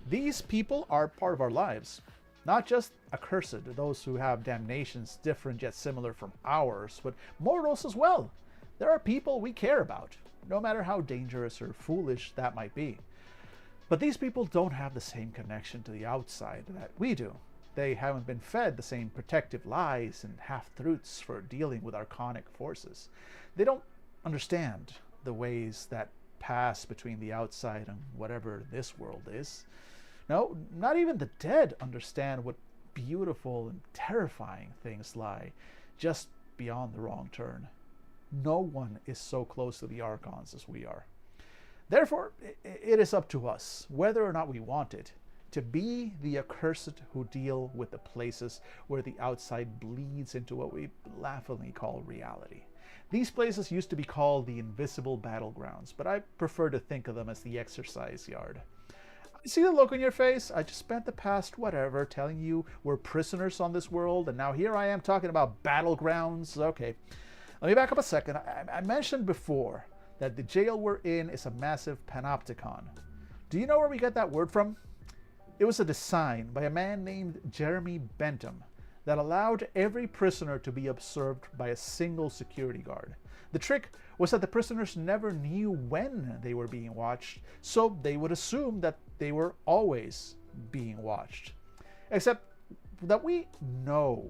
These people are part of our lives. Not just accursed, those who have damnations different yet similar from ours, but mortals as well. There are people we care about, no matter how dangerous or foolish that might be. But these people don't have the same connection to the outside that we do. They haven't been fed the same protective lies and half-truths for dealing with archonic forces. They don't understand the ways that pass between the outside and whatever this world is. No, not even the dead understand what beautiful and terrifying things lie just beyond the wrong turn. No one is so close to the Archons as we are. Therefore, it is up to us, whether or not we want it, to be the accursed who deal with the places where the outside bleeds into what we laughingly call reality. These places used to be called the invisible battlegrounds, but I prefer to think of them as the exercise yard. See the look on your face? I just spent the past whatever telling you we're prisoners on this world, and now here I am talking about battlegrounds. Okay, let me back up a second. I mentioned before that the jail we're in is a massive panopticon. Do you know where we get that word from? It was a design by a man named Jeremy Bentham that allowed every prisoner to be observed by a single security guard. The trick was that the prisoners never knew when they were being watched, so they would assume that they were always being watched. Except that we know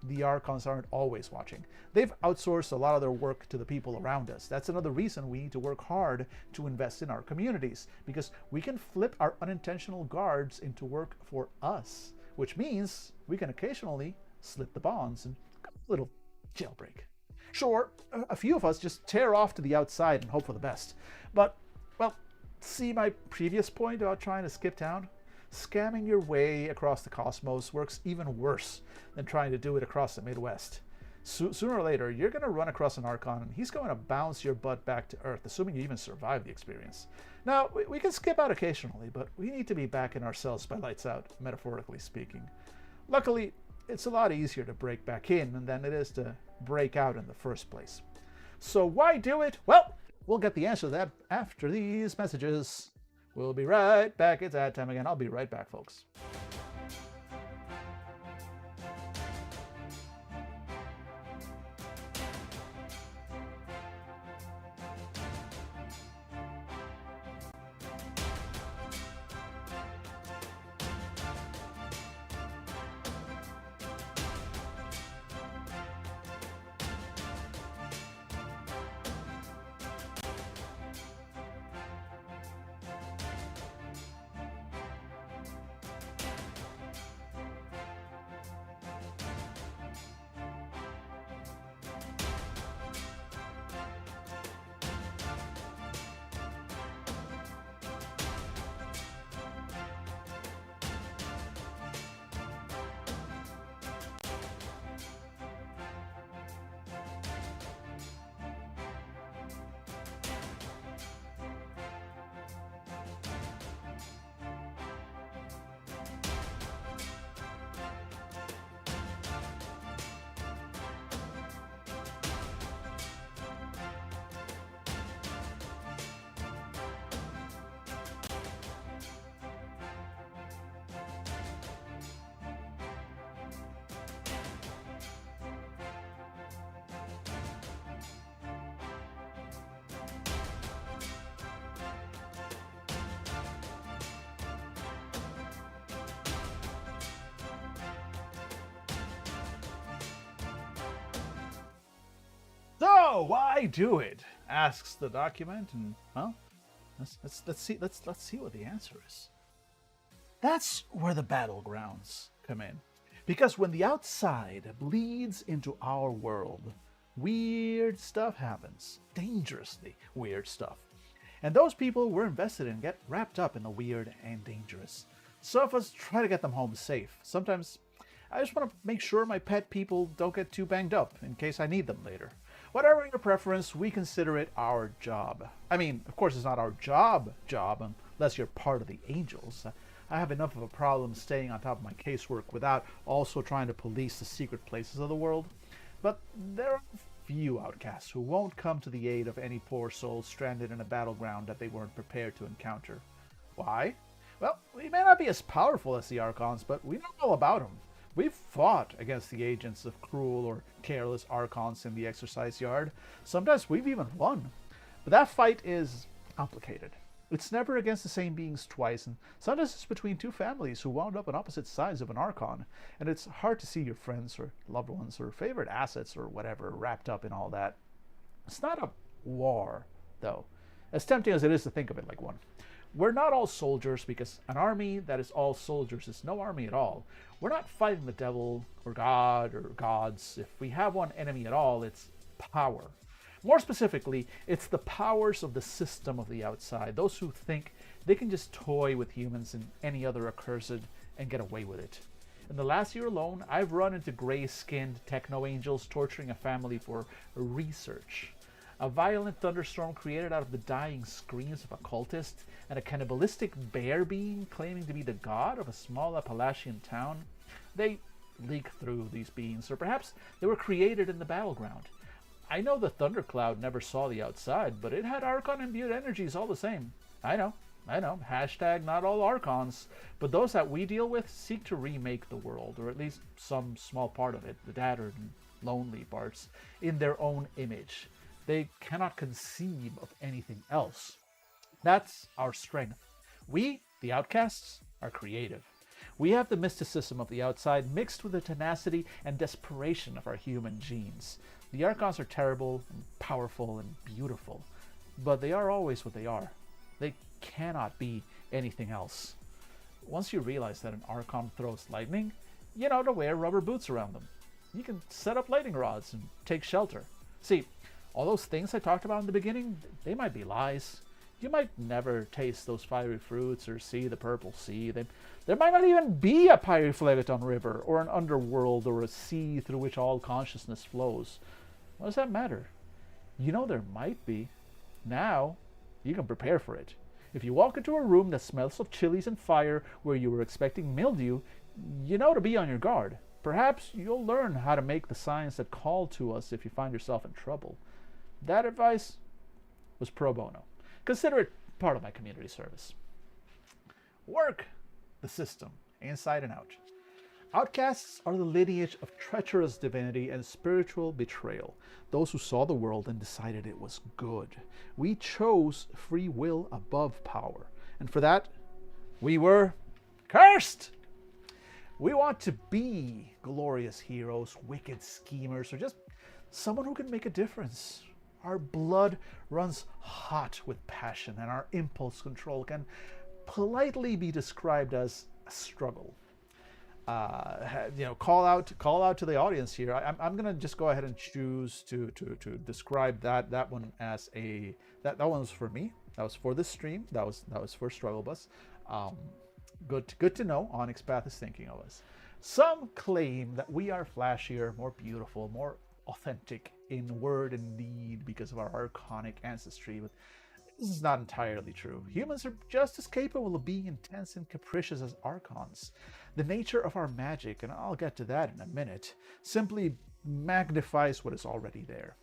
the Archons aren't always watching. They've outsourced a lot of their work to the people around us. That's another reason we need to work hard to invest in our communities, because we can flip our unintentional guards into work for us, which means we can occasionally slip the bonds and a little jailbreak. Sure, a few of us just tear off to the outside and hope for the best. But, well, see my previous point about trying to skip town? Scamming your way across the cosmos works even worse than trying to do it across the Midwest. Sooner or later, you're going to run across an Archon, and he's going to bounce your butt back to Earth, assuming you even survive the experience. Now, we can skip out occasionally, but we need to be back in our cells by lights out, metaphorically speaking. Luckily, it's a lot easier to break back in than it is to break out in the first place. So why do it? Well, we'll get the answer to that after these messages. We'll be right back. It's ad time again. I'll be right back, folks. So why do it? Asks the document, and well, let's see what the answer is. That's where the battlegrounds come in, because when the outside bleeds into our world, weird stuff happens, dangerously weird stuff, and those people we're invested in get wrapped up in the weird and dangerous. Some of us try to get them home safe. Sometimes I just want to make sure my pet people don't get too banged up in case I need them later. Whatever your preference, we consider it our job. I mean, of course it's not our job unless you're part of the Angels. I have enough of a problem staying on top of my casework without also trying to police the secret places of the world. But there are few outcasts who won't come to the aid of any poor soul stranded in a battleground that they weren't prepared to encounter. Why? Well, we may not be as powerful as the Archons, but we know all about them. We've fought against the agents of cruel or careless Archons in the exercise yard. Sometimes we've even won. But that fight is complicated. It's never against the same beings twice, and sometimes it's between two families who wound up on opposite sides of an Archon, and it's hard to see your friends or loved ones or favorite assets or whatever wrapped up in all that. It's not a war, though, as tempting as it is to think of it like one. We're not all soldiers, because an army that is all soldiers is no army at all. We're not fighting the devil or God or gods. If we have one enemy at all, it's power. More specifically, it's the powers of the system of the outside, those who think they can just toy with humans and any other accursed and get away with it. In the last year alone, I've run into gray-skinned techno-angels torturing a family for research. A violent thunderstorm created out of the dying screams of a cultist, and a cannibalistic bear being claiming to be the god of a small Appalachian town. They leak through these beings, or perhaps they were created in the battleground. I know the thundercloud never saw the outside, but it had Archon-imbued energies all the same. I know. Hashtag not all Archons, but those that we deal with seek to remake the world, or at least some small part of it, the tattered and lonely parts, in their own image. They cannot conceive of anything else. That's our strength. We, the outcasts, are creative. We have the mysticism of the outside mixed with the tenacity and desperation of our human genes. The Archons are terrible and powerful and beautiful, but they are always what they are. They cannot be anything else. Once you realize that an Archon throws lightning, you know to wear rubber boots around them. You can set up lightning rods and take shelter. See, all those things I talked about in the beginning, they might be lies. You might never taste those fiery fruits or see the purple sea. There might not even be a Pyriphlegeton river or an underworld or a sea through which all consciousness flows. What does that matter? You know there might be. Now, you can prepare for it. If you walk into a room that smells of chilies and fire where you were expecting mildew, you know to be on your guard. Perhaps you'll learn how to make the signs that call to us if you find yourself in trouble. That advice was pro bono. Consider it part of my community service. Work the system, inside and out. Outcasts are the lineage of treacherous divinity and spiritual betrayal, those who saw the world and decided it was good. We chose free will above power, and for that, we were cursed! We want to be glorious heroes, wicked schemers, or just someone who can make a difference. Our blood runs hot with passion, and our impulse control can politely be described as a struggle. Call out to the audience here. I'm gonna just go ahead and choose to describe that one as that one was for me. That was for this stream. That was for Struggle Bus. Good to know Onyx Path is thinking of us. Some claim that we are flashier, more beautiful, more authentic in word and deed because of our archonic ancestry, but this is not entirely true. Humans are just as capable of being intense and capricious as Archons. The nature of our magic, and I'll get to that in a minute, simply magnifies what is already there.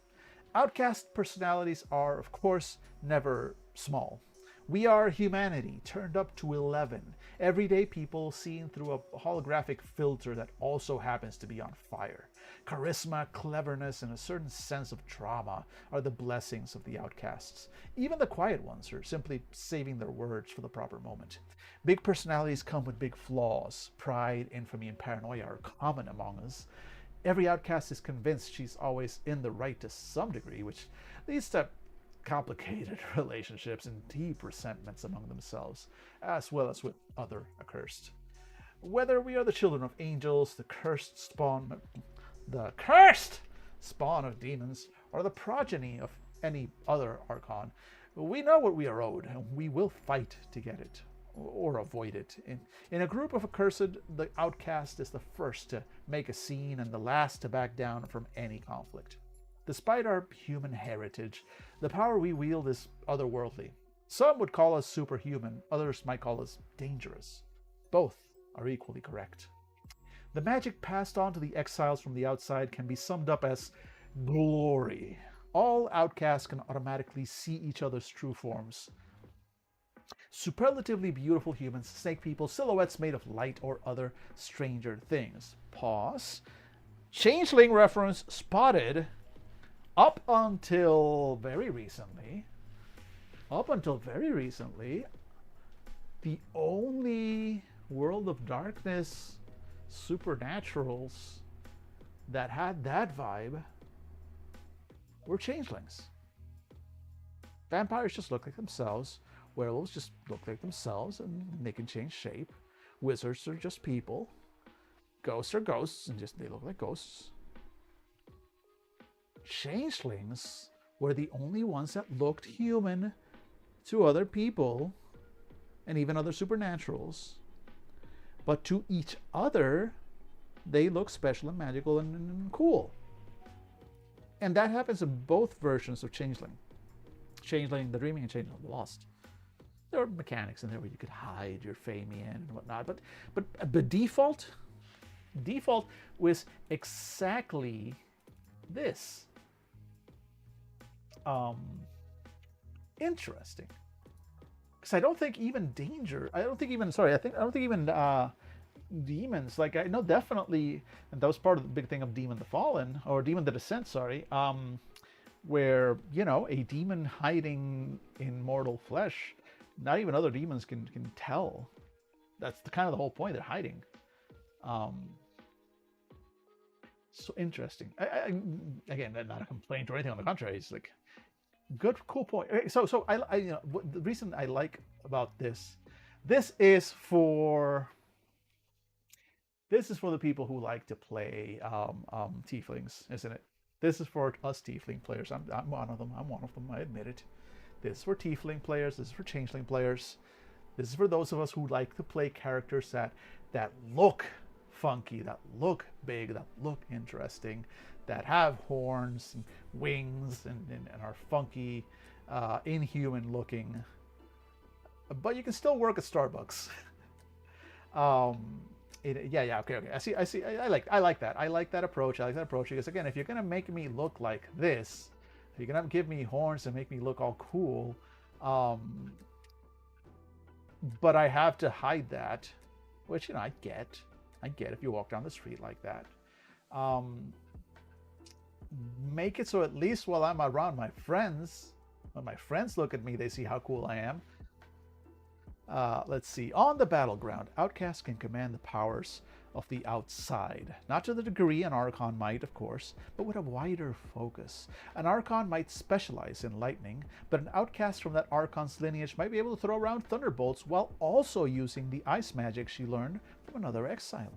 Outcast personalities are, of course, never small. We are humanity turned up to 11. Everyday people seen through a holographic filter that also happens to be on fire. Charisma, cleverness, and a certain sense of drama are the blessings of the outcasts. Even the quiet ones are simply saving their words for the proper moment. Big personalities come with big flaws. Pride, infamy, and paranoia are common among us. Every outcast is convinced she's always in the right to some degree, which leads to complicated relationships and deep resentments among themselves, as well as with other accursed. Whether we are the children of angels, the cursed spawn of demons, or the progeny of any other Archon, we know what we are owed, and we will fight to get it, or avoid it. In a group of accursed, the outcast is the first to make a scene and the last to back down from any conflict. Despite our human heritage, the power we wield is otherworldly. Some would call us superhuman, others might call us dangerous. Both are equally correct. The magic passed on to the exiles from the outside can be summed up as glory. All outcasts can automatically see each other's true forms. Superlatively beautiful humans, snake people, silhouettes made of light or other stranger things. Pause. Changeling reference spotted. Up until very recently, the only World of Darkness supernaturals that had that vibe were changelings. Vampires just look like themselves, Werewolves just look like themselves and they can change shape. Wizards are just people. Ghosts are ghosts and just they look like ghosts. Changelings were the only ones that looked human to other people and even other supernaturals. But to each other, they look special and magical and cool. And that happens in both versions of Changeling. Changeling the Dreaming and Changeling the Lost. There are mechanics in there where you could hide your Famian and whatnot, but default was exactly this. Interesting. Because I don't think even demons, like I know definitely, and that was part of the big thing of Demon the Fallen, or Demon the Descent, sorry, where, you know, a demon hiding in mortal flesh, not even other demons can tell. That's the kind of the whole point, they're hiding. So interesting. Again, not a complaint or anything, on the contrary, it's like, good, cool point. So I you know, the reason I like about this is for the people who like to play tieflings, isn't it? This is for us tiefling players. I'm one of them. I admit it. This is for tiefling players. This is for changeling players. This is for those of us who like to play characters that look funky, that look big, that look interesting, that have horns and wings and are funky, inhuman looking. But you can still work at Starbucks. Okay. I see. I like that. I like that approach. Because again, if you're gonna make me look like this, if you're gonna give me horns and make me look all cool, but I have to hide that, which, you know, I get if you walk down the street like that. Make it so at least while I'm around my friends, when my friends look at me, they see how cool I am. Let's see. On the battleground, outcasts can command the powers of the outside. Not to the degree an Archon might, of course, but with a wider focus. An Archon might specialize in lightning, but an outcast from that Archon's lineage might be able to throw around thunderbolts while also using the ice magic she learned from another exile.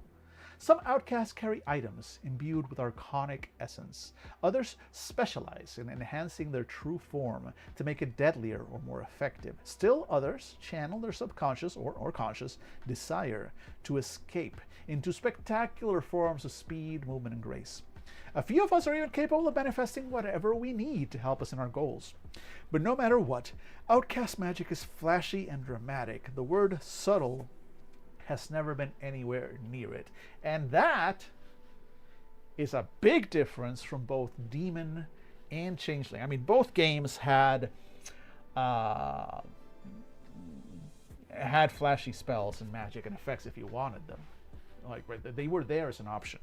Some outcasts carry items imbued with archonic essence. Others specialize in enhancing their true form to make it deadlier or more effective. Still others channel their subconscious or conscious desire to escape into spectacular forms of speed, movement, and grace. A few of us are even capable of manifesting whatever we need to help us in our goals. But no matter what, outcast magic is flashy and dramatic. The word subtle has never been anywhere near it. And that is a big difference from both Demon and Changeling. I mean, both games had flashy spells and magic and effects if you wanted them. Like, right, they were there as an option.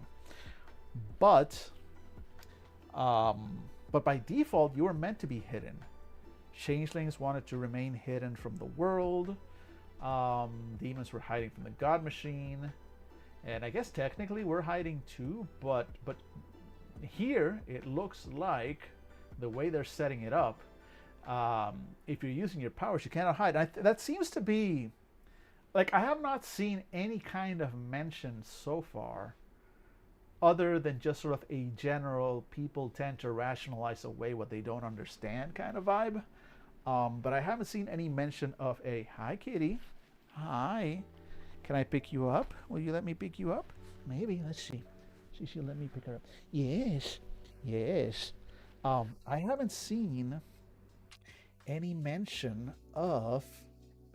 But by default, you were meant to be hidden. Changelings wanted to remain hidden from the world. Demons were hiding from the God Machine, and I guess technically we're hiding too, but here it looks like the way they're setting it up, if you're using your powers, you cannot hide. That seems to be, like, I have not seen any kind of mention so far other than just sort of a general people tend to rationalize away what they don't understand kind of vibe. But I haven't seen any mention of a, hi kitty, hi, can I pick you up? Will you let me pick you up? Maybe, let's see. She'll let me pick her up. Yes. I haven't seen any mention of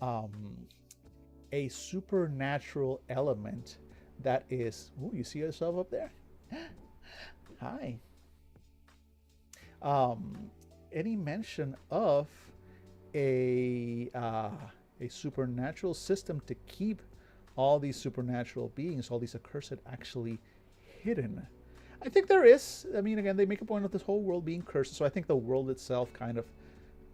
a supernatural element that is, ooh, you see yourself up there? Hi. Any mention of a supernatural system to keep all these supernatural beings, all these accursed, actually hidden? I think there is. I mean, again, they make a point of this whole world being cursed, so I think the world itself kind of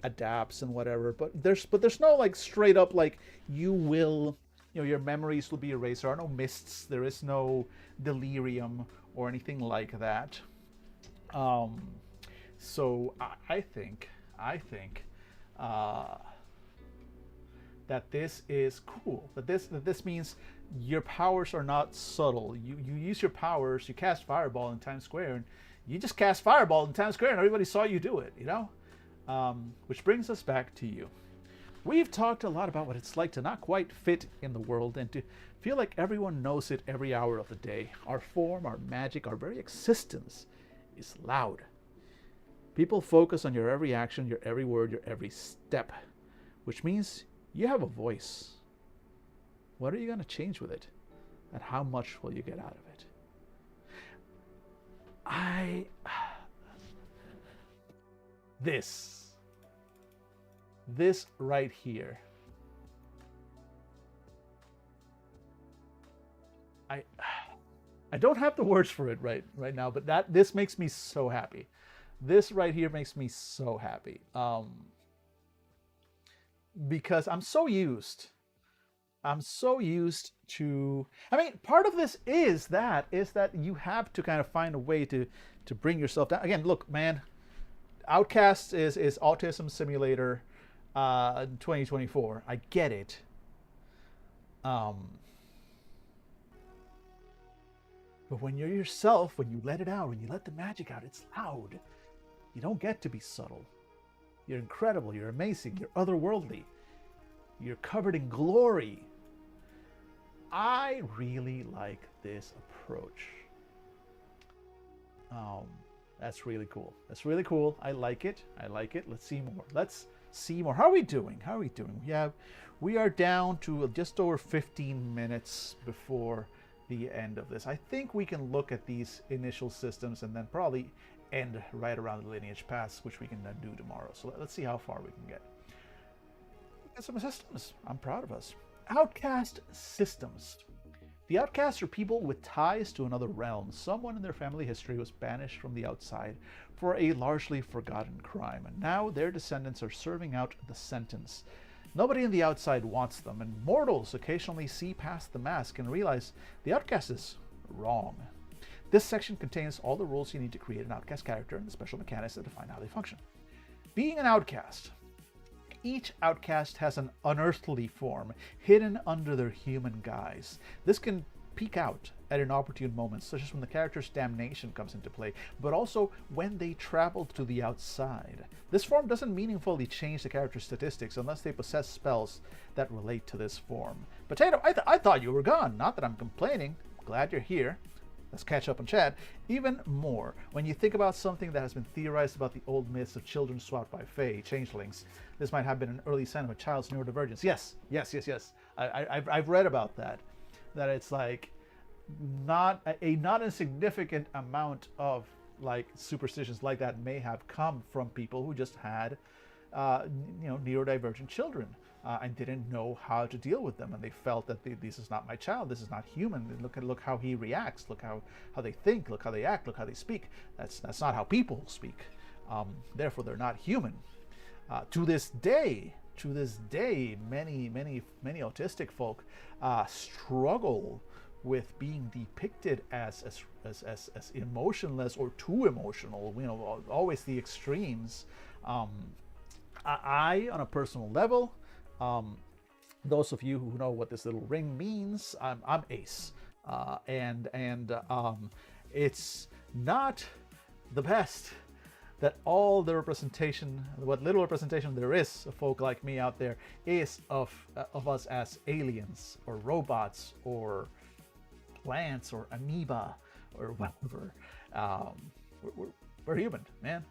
adapts and whatever. But there's no, like, straight up, like, you will, you know, your memories will be erased. There are no mists. There is no delirium or anything like that. So I think that this is cool. That this means your powers are not subtle. You use your powers. You cast Fireball in Times Square, and you just cast Fireball in Times Square, and everybody saw you do it. Which brings us back to you. We've talked a lot about what it's like to not quite fit in the world and to feel like everyone knows it every hour of the day. Our form, our magic, our very existence is loud. People focus on your every action, your every word, your every step, which means you have a voice. What are you going to change with it? And how much will you get out of it? This right here. I don't have the words for it right now, but this makes me so happy. This right here makes me so happy. Because I'm so used to, I mean, part of this is that you have to kind of find a way to bring yourself down. Again, look, man, Outcast is Autism Simulator 2024. I get it. But when you're yourself, when you let it out, when you let the magic out, it's loud. You don't get to be subtle. You're incredible, you're amazing, you're otherworldly. You're covered in glory. I really like this approach. That's really cool. That's really cool. I like it. Let's see more. How are we doing? We are down to just over 15 minutes before the end of this. I think we can look at these initial systems and then probably end right around the lineage pass, which we can do tomorrow. So let's see how far we can get. Got some systems. I'm proud of us. Outcast systems. The outcasts are people with ties to another realm. Someone in their family history was banished from the outside for a largely forgotten crime, and now their descendants are serving out the sentence. Nobody in the outside wants them, and mortals occasionally see past the mask and realize the outcast is wrong. This section contains all the rules you need to create an outcast character and the special mechanics that define how they function. Being an outcast. Each outcast has an unearthly form hidden under their human guise. This can peek out at inopportune moments, such as when the character's damnation comes into play, but also when they travel to the outside. This form doesn't meaningfully change the character's statistics unless they possess spells that relate to this form. Potato, I thought you were gone. Not that I'm complaining. Glad you're here. Let's catch up on chat. Even more, when you think about something that has been theorized about the old myths of children swapped by fae, changelings, this might have been an early sign of a child's neurodivergence. Yes. I've read about that. That it's like not insignificant amount of like superstitions like that may have come from people who just had neurodivergent children and didn't know how to deal with them, and they felt that this is not my child, this is not human. Look how he reacts, look how they think, look how they act, look how they speak. That's not how people speak. Therefore they're not human. To this day, many autistic folk struggle with being depicted as emotionless or too emotional. Always the extremes. I, on a personal level, those of you who know what this little ring means, I'm ace, and it's not the best that all the representation, what little representation there is of folk like me out there, is of us as aliens or robots or plants or amoeba or whatever. We're human, man.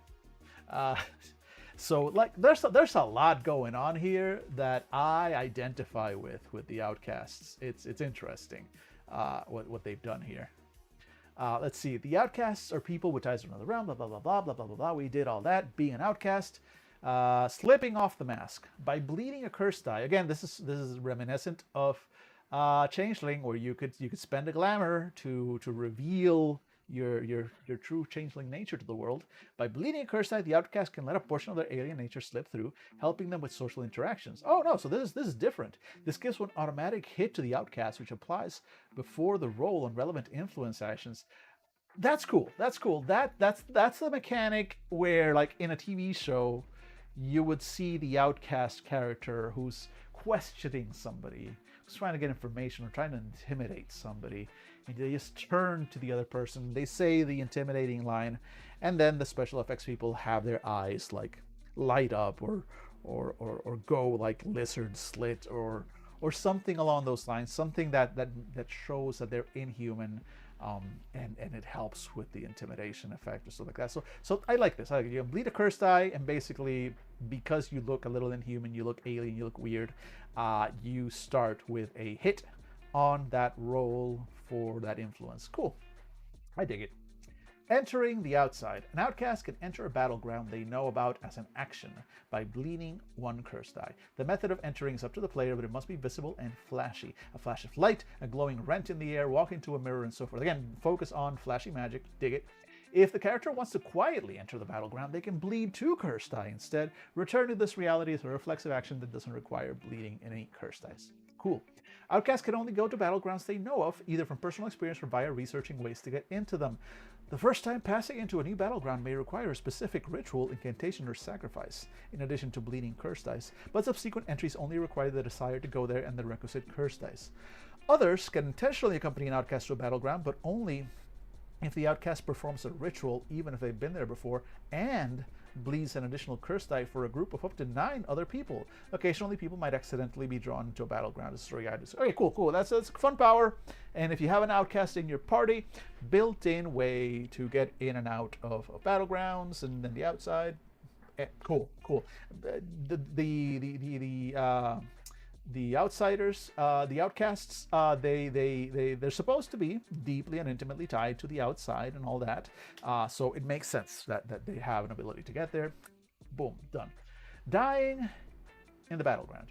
So like there's a lot going on here that I identify with the outcasts. It's interesting what they've done here. Let's see. The outcasts are people with ties to another realm. Blah blah blah blah blah blah blah blah. We did all that. Being an outcast, slipping off the mask by bleeding a curse die. Again, this is reminiscent of Changeling, where you could spend a glamour to reveal your true changeling nature to the world. By bleeding a curse die, the outcast can let a portion of their alien nature slip through, helping them with social interactions. Oh no, so this is different. This gives one automatic hit to the outcast, which applies before the roll on relevant influence actions. That's cool. That's the mechanic where, like in a TV show, you would see the outcast character who's questioning somebody, who's trying to get information or trying to intimidate somebody, and they just turn to the other person, they say the intimidating line, and then the special effects people have their eyes like light up or go like lizard slit or something along those lines, something that shows that they're inhuman, and it helps with the intimidation effect or stuff like that. So I like this. You bleed a cursed eye, and basically because you look a little inhuman, you look alien, you look weird, you start with a hit on that roll for that influence. Cool. I dig it. Entering the outside. An outcast can enter a battleground they know about as an action by bleeding one cursed eye. The method of entering is up to the player, but it must be visible and flashy. A flash of light, a glowing rent in the air, walk into a mirror, and so forth. Again, focus on flashy magic. Dig it. If the character wants to quietly enter the battleground, they can bleed two cursed eye instead. Return to this reality as a reflexive action that doesn't require bleeding any cursed eyes. Cool. Outcasts can only go to battlegrounds they know of, either from personal experience or via researching ways to get into them. The first time passing into a new battleground may require a specific ritual, incantation, or sacrifice, in addition to bleeding cursed dice, but subsequent entries only require the desire to go there and the requisite cursed dice. Others can intentionally accompany an outcast to a battleground, but only if the outcast performs a ritual, even if they've been there before, and bleeds an additional curse die for a group of up to 9 other people. Occasionally, people might accidentally be drawn into a battleground as story guides. Okay, cool. That's fun power. And if you have an outcast in your party, built-in way to get in and out of battlegrounds and then the outside. Cool. The outsiders, the outcasts, they're supposed to be deeply and intimately tied to the outside and all that. So it makes sense that they have an ability to get there. Boom, done. Dying in the battleground.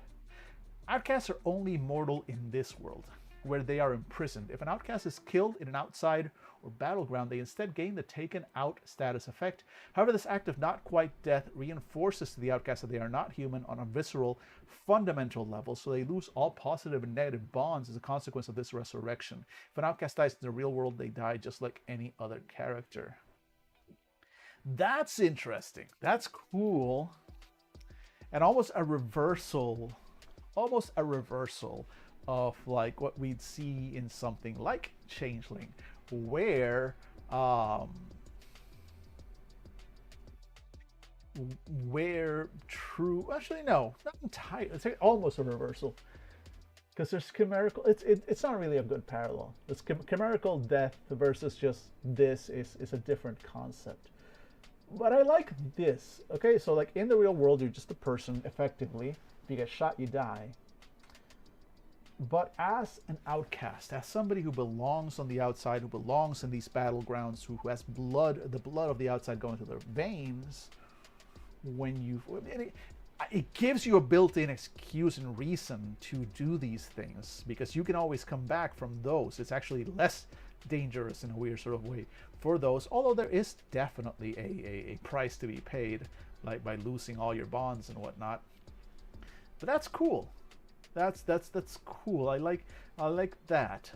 Outcasts are only mortal in this world, where they are imprisoned. If an outcast is killed in an outside or battleground, they instead gain the taken out status effect. However, this act of not quite death reinforces to the outcast that they are not human on a visceral, fundamental level, so they lose all positive and negative bonds as a consequence of this resurrection. If an outcast dies in the real world, they die just like any other character. That's interesting. That's cool. And almost a reversal of like what we'd see in something like Changeling, where true, actually no, not entirely, it's almost a reversal, because there's chimerical, it's not really a good parallel. It's chimerical death versus just this is a different concept. But I like this. Okay, so like in the real world, you're just a person, effectively. If you get shot, you die. But as an outcast, as somebody who belongs on the outside, who belongs in these battlegrounds, who has blood, the blood of the outside going through their veins, it gives you a built-in excuse and reason to do these things, because you can always come back from those. It's actually less dangerous in a weird sort of way for those, although there is definitely a price to be paid, like by losing all your bonds and whatnot. But that's cool. That's cool. I like that.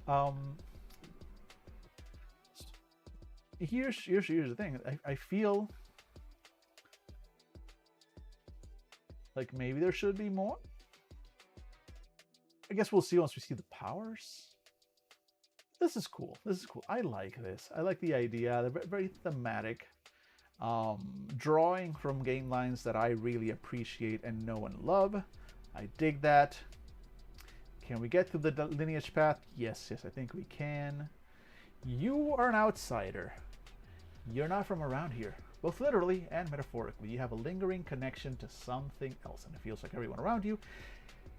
Here's the thing. I feel like maybe there should be more. I guess we'll see once we see the powers. This is cool. I like this. I like the idea. They're very thematic. Drawing from game lines that I really appreciate and know and love. I dig that. Can we get to the lineage path? Yes, I think we can. You are an outsider. You're not from around here, both literally and metaphorically. You have a lingering connection to something else, and it feels like everyone around you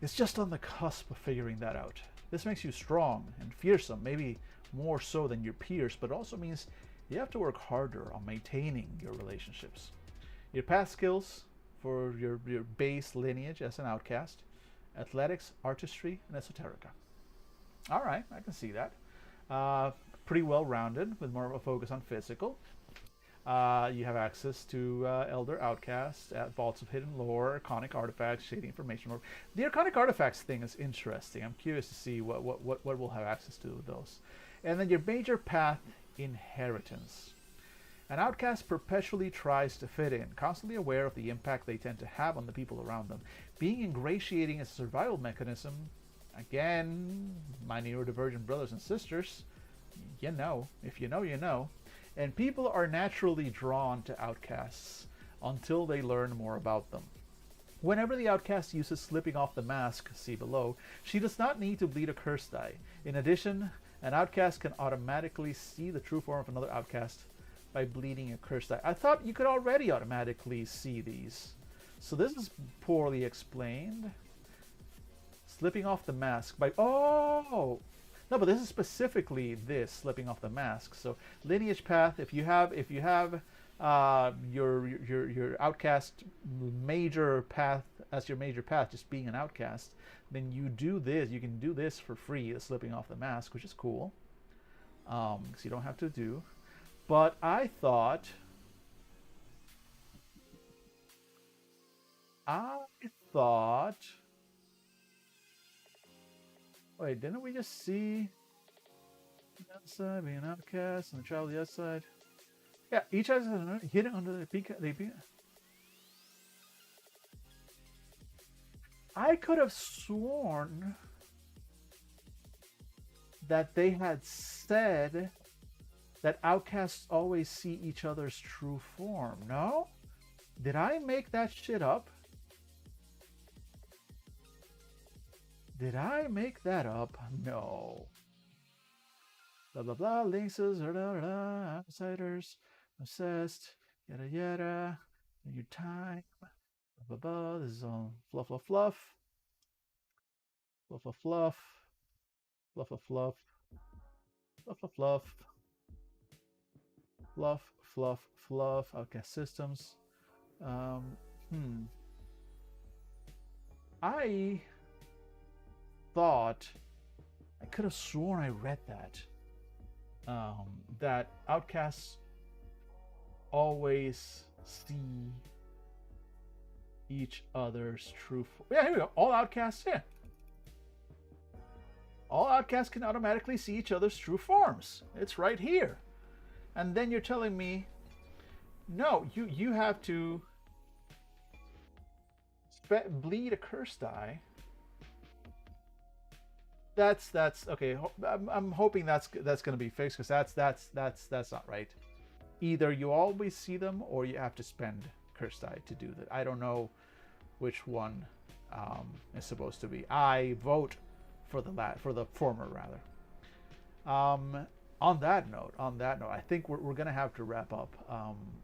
is just on the cusp of figuring that out. This makes you strong and fearsome, maybe more so than your peers, but it also means you have to work harder on maintaining your relationships. Your path skills for your base lineage as an outcast: athletics, artistry, and esoterica. All right, I can see that. Pretty well rounded, with more of a focus on physical. You have access to Elder Outcasts, Vaults of Hidden Lore, Arcanic Artifacts, Shady Information Lore. The Arcanic Artifacts thing is interesting. I'm curious to see what we'll have access to with those. And then your major path, Inheritance. An outcast perpetually tries to fit in, constantly aware of the impact they tend to have on the people around them. Being ingratiating as a survival mechanism, again, my neurodivergent brothers and sisters, you know, if you know, you know. And people are naturally drawn to outcasts until they learn more about them. Whenever the outcast uses slipping off the mask, see below, she does not need to bleed a curse die. In addition, an outcast can automatically see the true form of another outcast by bleeding a curse die. I thought you could already automatically see these. So this is poorly explained. Slipping off the mask by... Oh! No, but this is specifically this, slipping off the mask. So lineage path, if you have your outcast major path as your major path, just being an outcast, then you do this. You can do this for free, the slipping off the mask, which is cool. Because you don't have to do. But I thought wait, didn't we just see the outside being an outcast and the child on the outside? Yeah, each has a hidden under the peak. I could have sworn that they had said that outcasts always see each other's true form. No? Did I make that shit up? Did I make that up? No. Blah blah blah, lynxes, outsiders, obsessed, yada yada, in your time, blah blah blah, this is all fluff fluff fluff, fluff fluff fluff, fluff fluff fluff, fluff fluff fluff, fluff fluff fluff, outcast systems. I thought, I could have sworn I read that. That outcasts always see each other's true form. Yeah, here we go. All outcasts, yeah. All outcasts can automatically see each other's true forms. It's right here. And then you're telling me, no, you have to bleed a curse die. That's okay. I'm hoping that's going to be fixed, because that's not right. Either you always see them, or you have to spend curse die to do that. I don't know which one is supposed to be. I vote for the former rather. On that note, I think we're gonna have to wrap up.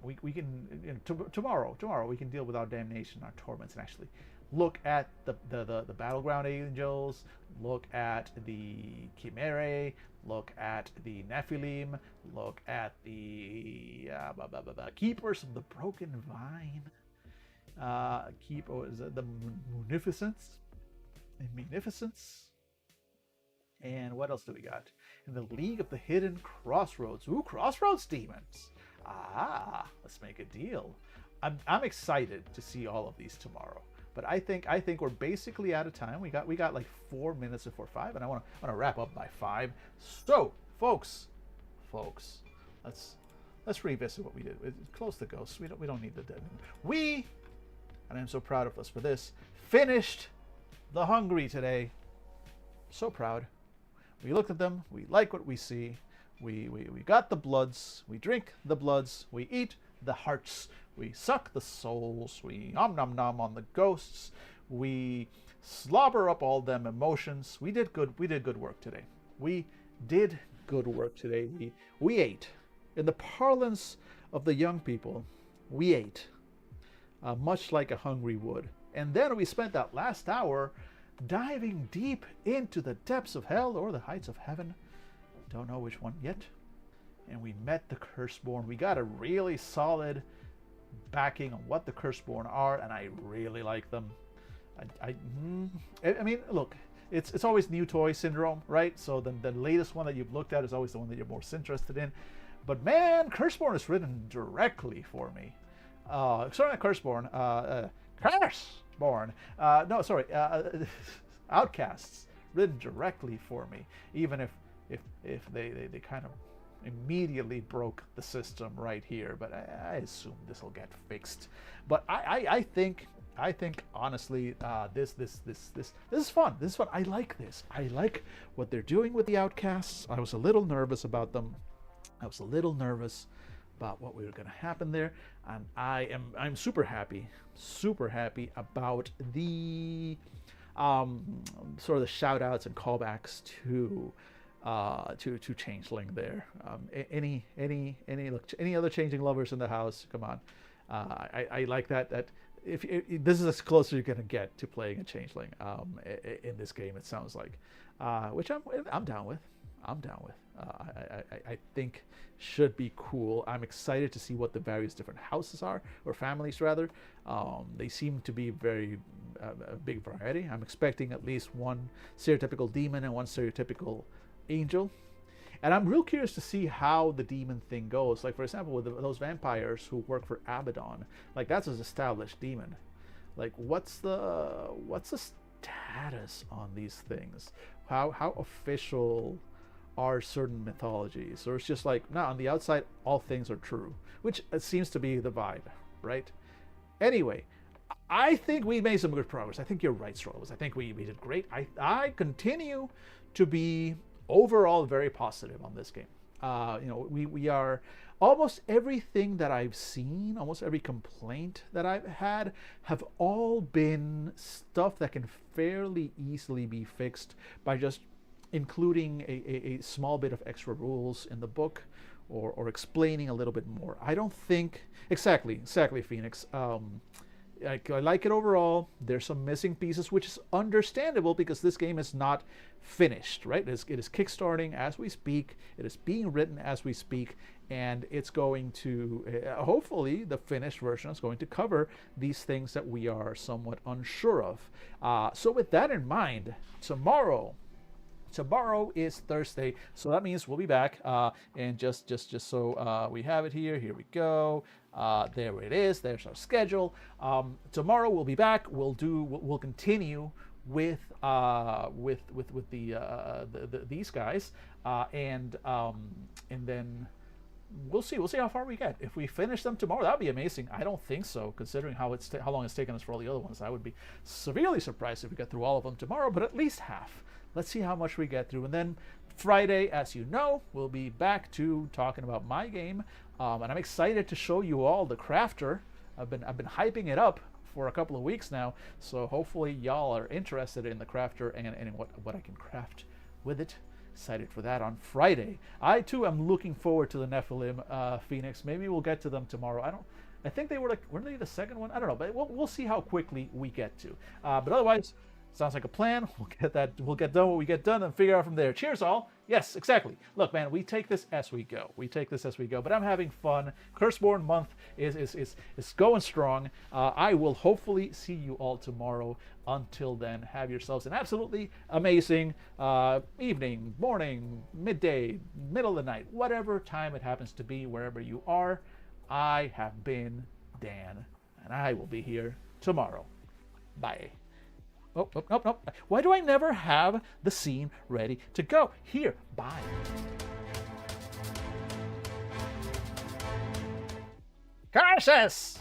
We can tomorrow we can deal with our damnation, our torments, and actually look at the battleground angels, look at the Chimerae, look at the Nephilim, look at the keepers of the broken vine, the munificence, and what else do we got? In the League of the Hidden Crossroads. Ooh, Crossroads demons. Let's make a deal. I'm excited to see all of these tomorrow. But I think we're basically out of time. We got like 4 minutes before 5, and I want to wrap up by 5. So, folks, let's revisit what we did. Close the ghosts. We don't need the dead. We, and I'm so proud of us for this, finished the Hungry today. So proud. We looked at them. We like what we see. We got the bloods. We drink the bloods. We eat the hearts. We suck the souls. We nom nom nom on the ghosts. We slobber up all them emotions. We did good work today. We did good work today. We ate. In the parlance of the young people, we ate. Much like a hungry would. And then we spent that last hour diving deep into the depths of hell or the heights of heaven. Don't know which one yet. And we met the Curseborne. We got a really solid backing on what the Curseborne are, and I really like them. I mean, look, it's always new toy syndrome, right? So the latest one that you've looked at is always the one that you're most interested in. But man, Curseborne is written directly for me. Sorry, not Curseborne. Curseborne. No, sorry. Outcasts written directly for me. Even if they kind of immediately broke the system right here, but I assume this will get fixed. But I think honestly, this is fun. This is fun. I like this. I like what they're doing with the outcasts. I was a little nervous about them. I was a little nervous about what we were going to happen there, and I'm super happy about the sort of the shout outs and callbacks to Changeling there. Any other Changeling lovers in the house? Come on. I like that if this is as close as you're gonna get to playing a Changeling in this game, it sounds like, which I'm down with. I think should be cool. I'm excited to see what the various different houses are, or families rather. They seem to be very a big variety. I'm expecting at least one stereotypical demon and one stereotypical angel. And I'm real curious to see how the demon thing goes. Like, for example, with those vampires who work for Abaddon, like, that's an established demon. Like, what's the status on these things? How official are certain mythologies? Or it's just like, no, on the outside, all things are true, which seems to be the vibe, right? Anyway, I think we made some good progress. I think you're right, Struggles. I think we did great. I continue to be overall very positive on this game. We are almost everything that I've seen, almost every complaint that I've had, have all been stuff that can fairly easily be fixed by just including a small bit of extra rules in the book, or explaining a little bit more. I don't think exactly Phoenix. I like it overall. There's some missing pieces, which is understandable because this game is not finished, right? It is kickstarting as we speak. It is being written as we speak, and it's going to, hopefully, the finished version is going to cover these things that we are somewhat unsure of. So with that in mind, tomorrow is Thursday, so that means we'll be back. And just so we have it here. Here we go. There it is. There's our schedule. Tomorrow we'll be back. We'll continue with these guys, and then we'll see how far we get. If we finish them tomorrow, that'd be amazing. I don't think so, considering how long it's taken us for all the other ones. I would be severely surprised if we get through all of them tomorrow, but at least half. Let's see how much we get through. And then Friday, as you know, we'll be back to talking about my game. And I'm excited to show you all the Crafter. I've been hyping it up for a couple of weeks now. So hopefully y'all are interested in the Crafter and in what I can craft with it. Excited for that on Friday. I too am looking forward to the Nephilim, Phoenix. Maybe we'll get to them tomorrow. I think they were weren't they the second one? I don't know, but we'll see how quickly we get to. But otherwise, sounds like a plan. We'll get done what we get done and figure out from there. Cheers, all. Yes, exactly. Look, man, we take this as we go. But I'm having fun. Curseborne month is going strong. I will hopefully see you all tomorrow. Until then, have yourselves an absolutely amazing evening, morning, midday, middle of the night, whatever time it happens to be, wherever you are. I have been Dan, and I will be here tomorrow. Bye. Oh, nope. Why do I never have the scene ready to go? Here, bye. Curses!